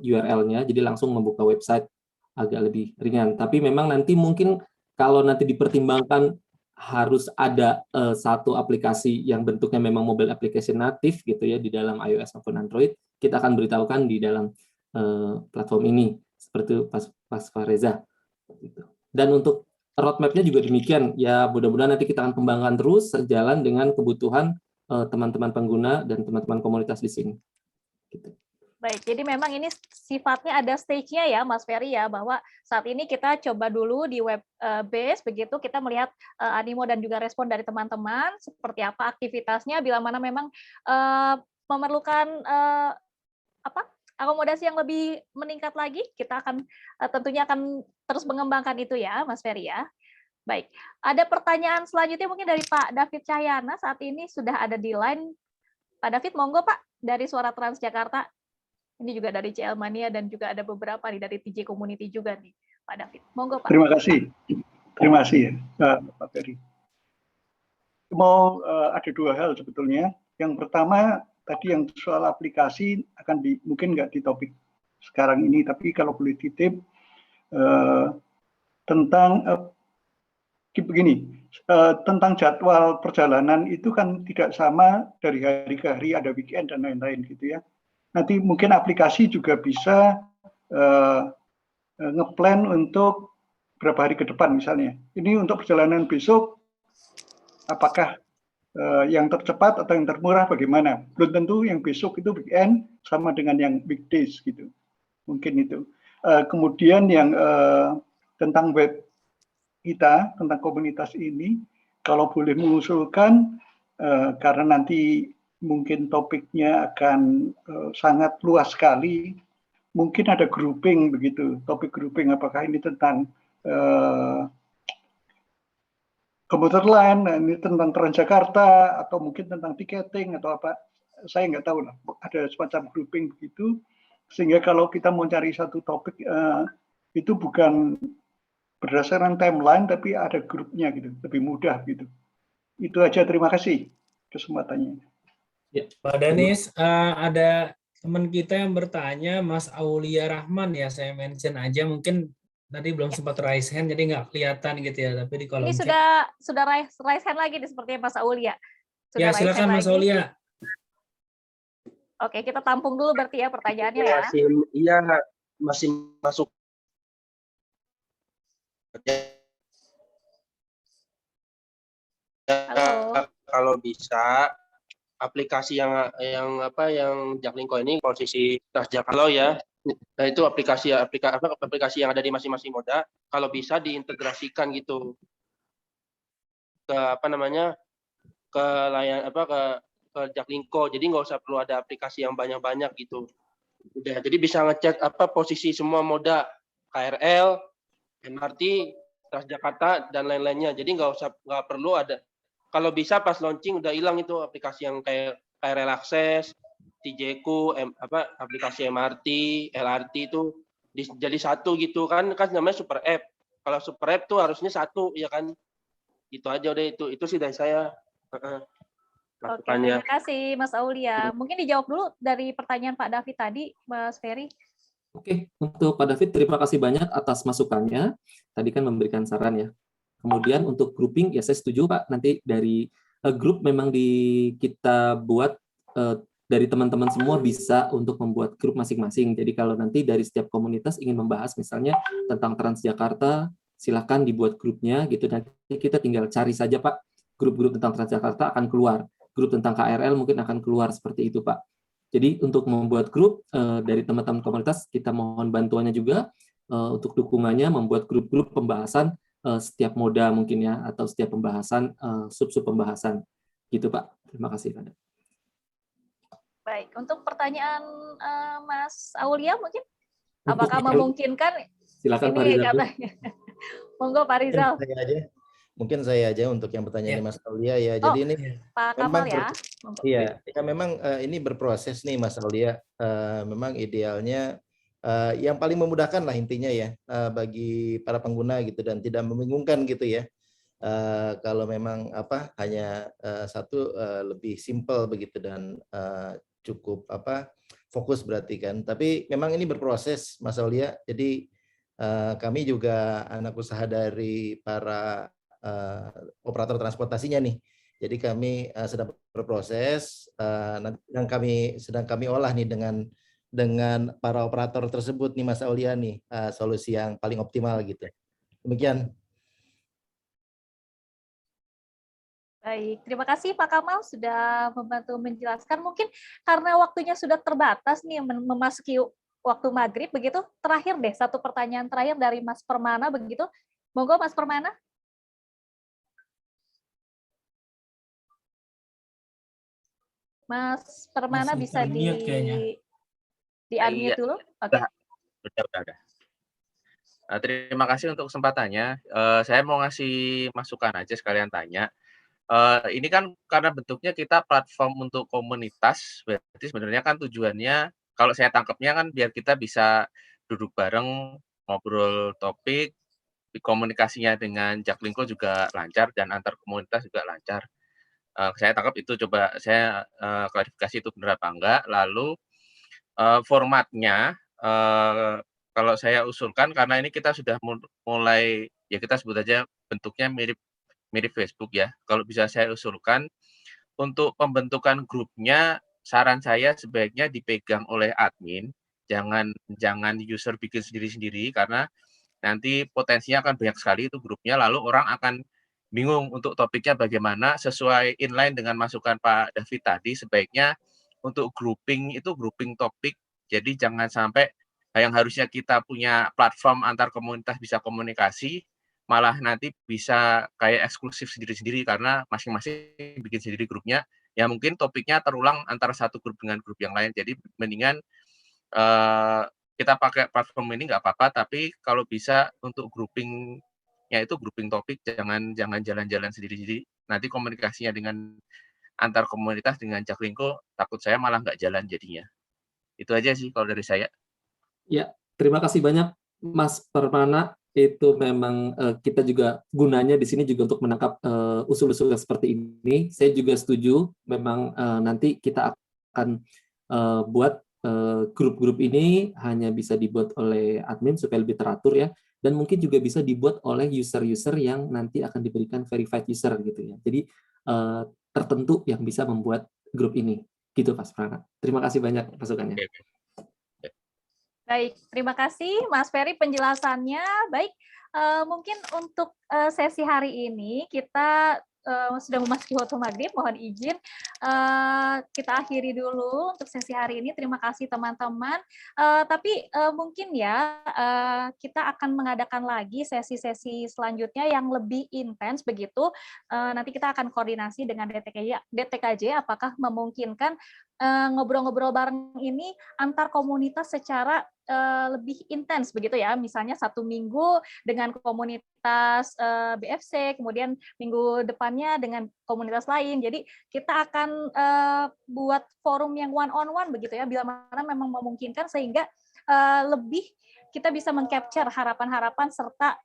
Speaker 3: URL-nya, jadi langsung membuka website agak lebih ringan. Tapi memang nanti mungkin kalau nanti dipertimbangkan harus ada satu aplikasi yang bentuknya memang mobile application native gitu ya di dalam iOS maupun Android, kita akan beritahukan di dalam platform ini seperti Mas Fareza. Dan untuk roadmap-nya juga demikian. Ya mudah-mudahan nanti kita akan kembangkan terus sejalan dengan kebutuhan teman-teman pengguna dan teman-teman komunitas di sini. Gitu.
Speaker 2: Baik, jadi memang ini sifatnya ada stage-nya ya, Mas Ferry ya, bahwa saat ini kita coba dulu di web base, begitu kita melihat animo dan juga respon dari teman-teman, seperti apa aktivitasnya, bila mana memang memerlukan akomodasi yang lebih meningkat lagi, kita akan tentunya akan terus mengembangkan itu ya, Mas Ferry ya. Baik, ada pertanyaan selanjutnya mungkin dari Pak David Cahyana, saat ini sudah ada di line. Pak David, monggo Pak, dari Suara Transjakarta. Ini juga dari CL Mania dan juga ada beberapa nih dari TJ Community juga nih, Pak David. Monggo Pak.
Speaker 11: Terima kasih ya, Pak Ferry. Mau ada dua hal sebetulnya. Yang pertama tadi yang soal aplikasi akan mungkin nggak di topik sekarang ini, tapi kalau boleh titip tentang begini, tentang jadwal perjalanan itu kan tidak sama dari hari ke hari, ada weekend dan lain-lain gitu ya. Nanti mungkin aplikasi juga bisa ngeplan untuk berapa hari ke depan misalnya. Ini untuk perjalanan besok, apakah yang tercepat atau yang termurah bagaimana? Belum tentu yang besok itu weekend sama dengan yang weekdays gitu. Mungkin itu. Kemudian yang tentang web kita, tentang komunitas ini, kalau boleh mengusulkan, karena nanti mungkin topiknya akan sangat luas sekali, mungkin ada grouping begitu, topik grouping, apakah ini tentang komuter lain, ini tentang Transjakarta, atau mungkin tentang tiketing atau apa. saya nggak tahu lah, ada semacam grouping begitu, sehingga kalau kita mau cari satu topik itu bukan berdasarkan timeline, tapi ada grupnya gitu, lebih mudah gitu. Itu aja, terima kasih kesempatannya.
Speaker 5: Pak Danis, ada teman kita yang bertanya, Mas Aulia Rahman ya, saya mention aja, mungkin tadi belum sempat raise hand, jadi nggak kelihatan gitu ya, tapi di kolom
Speaker 2: Ini
Speaker 5: chat.
Speaker 2: sudah raise hand lagi nih sepertinya Mas Aulia.
Speaker 5: Ya,
Speaker 2: Sudah raise
Speaker 5: silakan
Speaker 2: hand
Speaker 5: Mas
Speaker 2: lagi.
Speaker 5: Aulia.
Speaker 2: Oke, kita tampung dulu berarti ya pertanyaannya ya.
Speaker 12: Masih masuk.
Speaker 2: Halo.
Speaker 12: Kalau bisa aplikasi yang Jaklingko ini posisi Transjakarta ya. Nah, itu aplikasi yang ada di masing-masing moda kalau bisa diintegrasikan gitu ke ke Jaklingko. Jadi nggak usah perlu ada aplikasi yang banyak-banyak gitu. Udah, jadi bisa ngecek posisi semua moda KRL, MRT, Transjakarta dan lain-lainnya. Jadi nggak perlu ada. Kalau bisa pas launching udah hilang itu aplikasi yang kayak KRL Access, TJQ, aplikasi MRT, LRT itu jadi satu gitu kan namanya super app. Kalau super app tuh harusnya satu ya kan. Itu aja udah itu sih dari saya.
Speaker 2: Oke, terima kasih Mas Aulia. Mungkin dijawab dulu dari pertanyaan Pak David tadi, Mas Ferry.
Speaker 3: Oke, untuk Pak David, terima kasih banyak atas masukannya. Tadi kan memberikan saran ya. Kemudian untuk grouping, ya saya setuju Pak, nanti dari grup memang kita buat dari teman-teman semua bisa untuk membuat grup masing-masing. Jadi kalau nanti dari setiap komunitas ingin membahas misalnya tentang Transjakarta, silakan dibuat grupnya gitu. Nanti kita tinggal cari saja Pak, grup-grup tentang Transjakarta akan keluar. Grup tentang KRL mungkin akan keluar seperti itu Pak. Jadi untuk membuat grup dari teman-teman komunitas, kita mohon bantuannya juga untuk dukungannya membuat grup-grup pembahasan setiap moda mungkin ya, atau setiap pembahasan, sub-sub pembahasan. Gitu Pak, terima kasih.
Speaker 2: Baik, untuk pertanyaan Mas Aulia mungkin, apakah memungkinkan?
Speaker 3: Silakan Pak Rizal.
Speaker 2: Monggo Pak Rizal.
Speaker 22: Mungkin saya aja untuk yang pertanyaan Mas Aulia ya. Jadi ini
Speaker 2: Pak Kamal ya.
Speaker 22: Iya, memang ini berproses nih Mas Aulia. Memang idealnya yang paling memudahkan lah intinya ya bagi para pengguna gitu dan tidak membingungkan gitu ya. Kalau memang hanya satu lebih simple begitu dan cukup fokus berarti kan. Tapi memang ini berproses Mas Aulia. Jadi kami juga anak usaha dari para operator transportasinya nih. Jadi kami sedang berproses dan sedang kami olah nih dengan para operator tersebut nih Mas Aulia nih solusi yang paling optimal gitu. Demikian.
Speaker 2: Baik, terima kasih Pak Kamal sudah membantu menjelaskan. Mungkin karena waktunya sudah terbatas nih memasuki waktu maghrib begitu. Terakhir deh satu pertanyaan terakhir dari Mas Permana begitu. Monggo Mas Permana. Mas Permana
Speaker 5: masih
Speaker 2: bisa
Speaker 5: di-unmute
Speaker 2: dulu. Oke.
Speaker 16: Udah. Terima kasih untuk kesempatannya. Saya mau ngasih masukan aja sekalian tanya. Ini kan karena bentuknya kita platform untuk komunitas, berarti sebenarnya kan tujuannya, kalau saya tangkapnya kan biar kita bisa duduk bareng, ngobrol topik, komunikasinya dengan Jaklingko juga lancar dan antar komunitas juga lancar. Saya tangkap itu, coba saya klarifikasi itu benar apa enggak. Lalu formatnya kalau saya usulkan, karena ini kita sudah mulai, ya kita sebut aja bentuknya mirip Facebook ya. Kalau bisa saya usulkan untuk pembentukan grupnya, saran saya sebaiknya dipegang oleh admin, jangan user bikin sendiri-sendiri karena nanti potensinya akan banyak sekali itu grupnya, lalu orang akan bingung untuk topiknya bagaimana. Sesuai inline dengan masukan Pak David tadi, sebaiknya untuk grouping itu grouping topik, jadi jangan sampai yang harusnya kita punya platform antar komunitas bisa komunikasi, malah nanti bisa kayak eksklusif sendiri-sendiri karena masing-masing bikin sendiri grupnya, ya mungkin topiknya terulang antara satu grup dengan grup yang lain. Jadi mendingan kita pakai platform ini nggak apa-apa, tapi kalau bisa untuk groupingnya itu grouping topik, jangan jalan-jalan sendiri-sendiri. Nanti komunikasinya dengan antar komunitas dengan Jaklingko, takut saya malah nggak jalan jadinya. Itu aja sih kalau dari saya.
Speaker 3: Ya, terima kasih banyak Mas Permana. Itu memang kita juga gunanya di sini juga untuk menangkap usul-usul seperti ini. Saya juga setuju, memang nanti kita akan buat grup-grup ini hanya bisa dibuat oleh admin supaya lebih teratur ya, dan mungkin juga bisa dibuat oleh user-user yang nanti akan diberikan verified user gitu ya. Jadi tertentu yang bisa membuat grup ini. Gitu Mas Prana. Terima kasih banyak masukannya.
Speaker 2: Baik, terima kasih Mas Ferry penjelasannya. Baik, mungkin untuk sesi hari ini kita sudah memasuki waktu maghrib, mohon izin kita akhiri dulu untuk sesi hari ini. Terima kasih teman-teman. Tapi mungkin ya kita akan mengadakan lagi sesi-sesi selanjutnya yang lebih intens begitu. Nanti kita akan koordinasi dengan DTKJ apakah memungkinkan ngobrol-ngobrol bareng ini antar komunitas secara lebih intens begitu ya, misalnya 1 minggu dengan komunitas BFC, kemudian minggu depannya dengan komunitas lain. Jadi kita akan buat forum yang one on one begitu ya, bila mana memang memungkinkan sehingga lebih kita bisa mengcapture harapan-harapan serta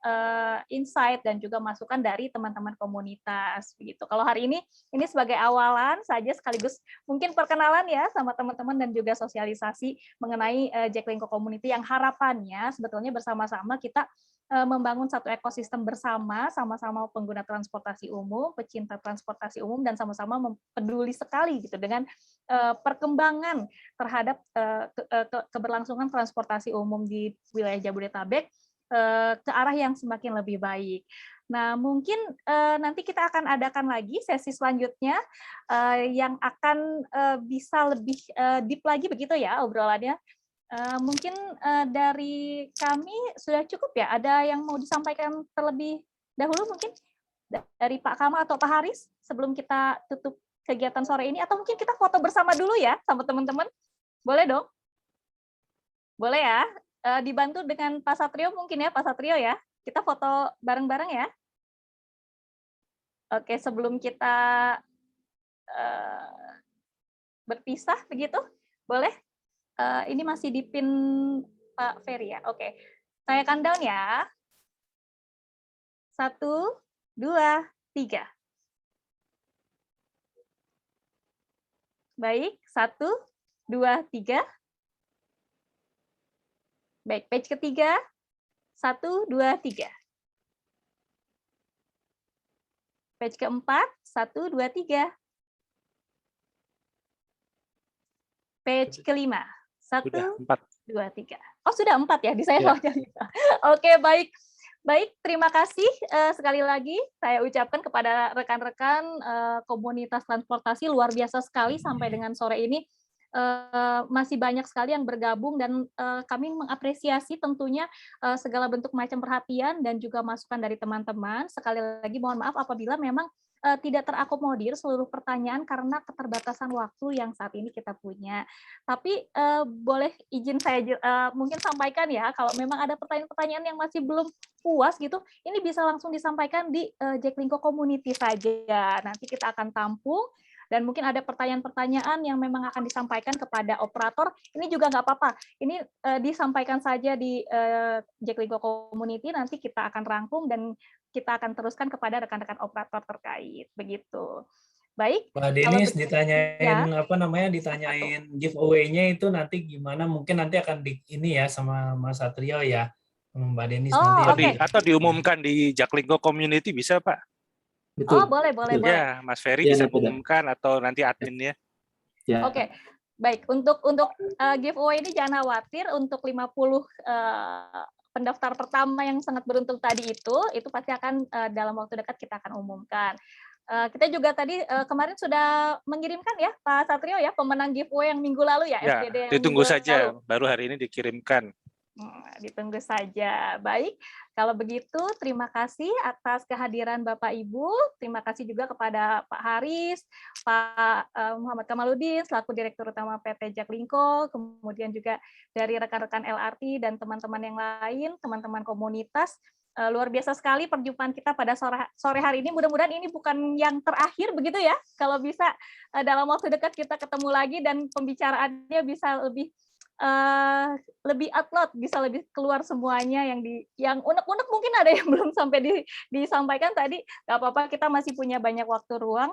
Speaker 2: insight dan juga masukan dari teman-teman komunitas begitu. Kalau hari ini sebagai awalan saja sekaligus mungkin perkenalan ya sama teman-teman dan juga sosialisasi mengenai Jaklingko Community yang harapannya sebetulnya bersama-sama kita membangun satu ekosistem bersama, sama-sama pengguna transportasi umum, pecinta transportasi umum, dan sama-sama peduli sekali gitu dengan perkembangan terhadap keberlangsungan transportasi umum di wilayah Jabodetabek ke arah yang semakin lebih baik. Nah, mungkin nanti kita akan adakan lagi sesi selanjutnya yang akan bisa lebih deep lagi begitu ya obrolannya. Mungkin dari kami sudah cukup ya. Ada yang mau disampaikan terlebih dahulu mungkin dari Pak Kamal atau Pak Haris sebelum kita tutup kegiatan sore ini, atau mungkin kita foto bersama dulu ya sama teman-teman. Boleh dong? Boleh ya? Dibantu dengan Pak Satrio mungkin ya, Pak Satrio ya. Kita foto bareng-bareng ya. Oke, sebelum kita berpisah begitu, boleh? Ini masih di pin Pak Ferry ya. Oke, saya countdown ya. 1, 2, 3. Baik, 1, 2, 3. Baik, page ketiga. 1, 2, 3. Page keempat. 1, 2, 3. Page kelima. 1, 2, 3. Oh, sudah 4 ya, di saya hanya 5. Oke, baik. Baik, terima kasih sekali lagi saya ucapkan kepada rekan-rekan komunitas transportasi, luar biasa sekali sampai dengan sore ini masih banyak sekali yang bergabung dan kami mengapresiasi tentunya segala bentuk macam perhatian dan juga masukan dari teman-teman. Sekali lagi mohon maaf apabila memang tidak terakomodir seluruh pertanyaan karena keterbatasan waktu yang saat ini kita punya. Tapi boleh izin saya mungkin sampaikan ya, kalau memang ada pertanyaan-pertanyaan yang masih belum puas gitu, ini bisa langsung disampaikan di Jaklingko Community saja. Nanti kita akan tampung. Dan mungkin ada pertanyaan-pertanyaan yang memang akan disampaikan kepada operator, ini juga nggak apa-apa. Ini disampaikan saja di Jaklingko Community, nanti kita akan rangkum dan kita akan teruskan kepada rekan-rekan operator terkait. Begitu. Baik.
Speaker 5: Pak Denis ditanyain apa namanya, ditanyain giveaway-nya itu nanti gimana? Mungkin nanti akan ini ya sama Mas Satrio ya, sama Mbak Denis nanti.
Speaker 21: Atau diumumkan di Jaklingko Community bisa Pak?
Speaker 2: Oh,
Speaker 3: Betul.
Speaker 2: boleh.
Speaker 21: Ya, Mas Ferry bisa mengumumkan atau nanti admin ya.
Speaker 2: Oke, baik. Untuk giveaway ini jangan khawatir, untuk 50 pendaftar pertama yang sangat beruntung tadi itu pasti akan dalam waktu dekat kita akan umumkan. Kita juga tadi kemarin sudah mengirimkan ya Pak Satrio ya pemenang giveaway yang minggu lalu ya.
Speaker 21: Ya,
Speaker 2: FGD yang
Speaker 21: ditunggu
Speaker 2: minggu
Speaker 21: saja,
Speaker 2: lalu.
Speaker 21: baru hari ini dikirimkan.
Speaker 2: Ditunggu saja. Baik, kalau begitu terima kasih atas kehadiran Bapak Ibu. Terima kasih juga kepada Pak Haris, Pak Muhammad Kamaludin selaku Direktur Utama PT Jaklingko, kemudian juga dari rekan-rekan LRT dan teman-teman yang lain, teman-teman komunitas. Luar biasa sekali perjumpaan kita pada sore hari ini. Mudah-mudahan ini bukan yang terakhir begitu ya. Kalau bisa dalam waktu dekat kita ketemu lagi dan pembicaraannya bisa lebih upload, bisa lebih keluar semuanya yang unek-unek mungkin ada yang belum sampai disampaikan tadi. Gak apa-apa, kita masih punya banyak waktu ruang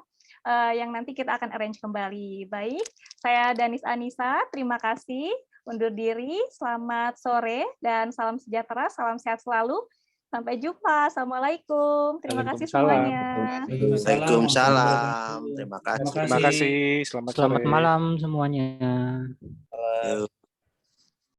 Speaker 2: yang nanti kita akan arrange kembali. Baik, saya Danis Anissa, terima kasih. Undur diri, selamat sore dan salam sejahtera, salam sehat selalu. Sampai jumpa. Assalamualaikum. Terima kasih semuanya.
Speaker 14: Waalaikumsalam. Terima kasih.
Speaker 21: Terima kasih. Selamat
Speaker 13: Selamat
Speaker 21: sore.
Speaker 13: malam semuanya.
Speaker 14: Yuk.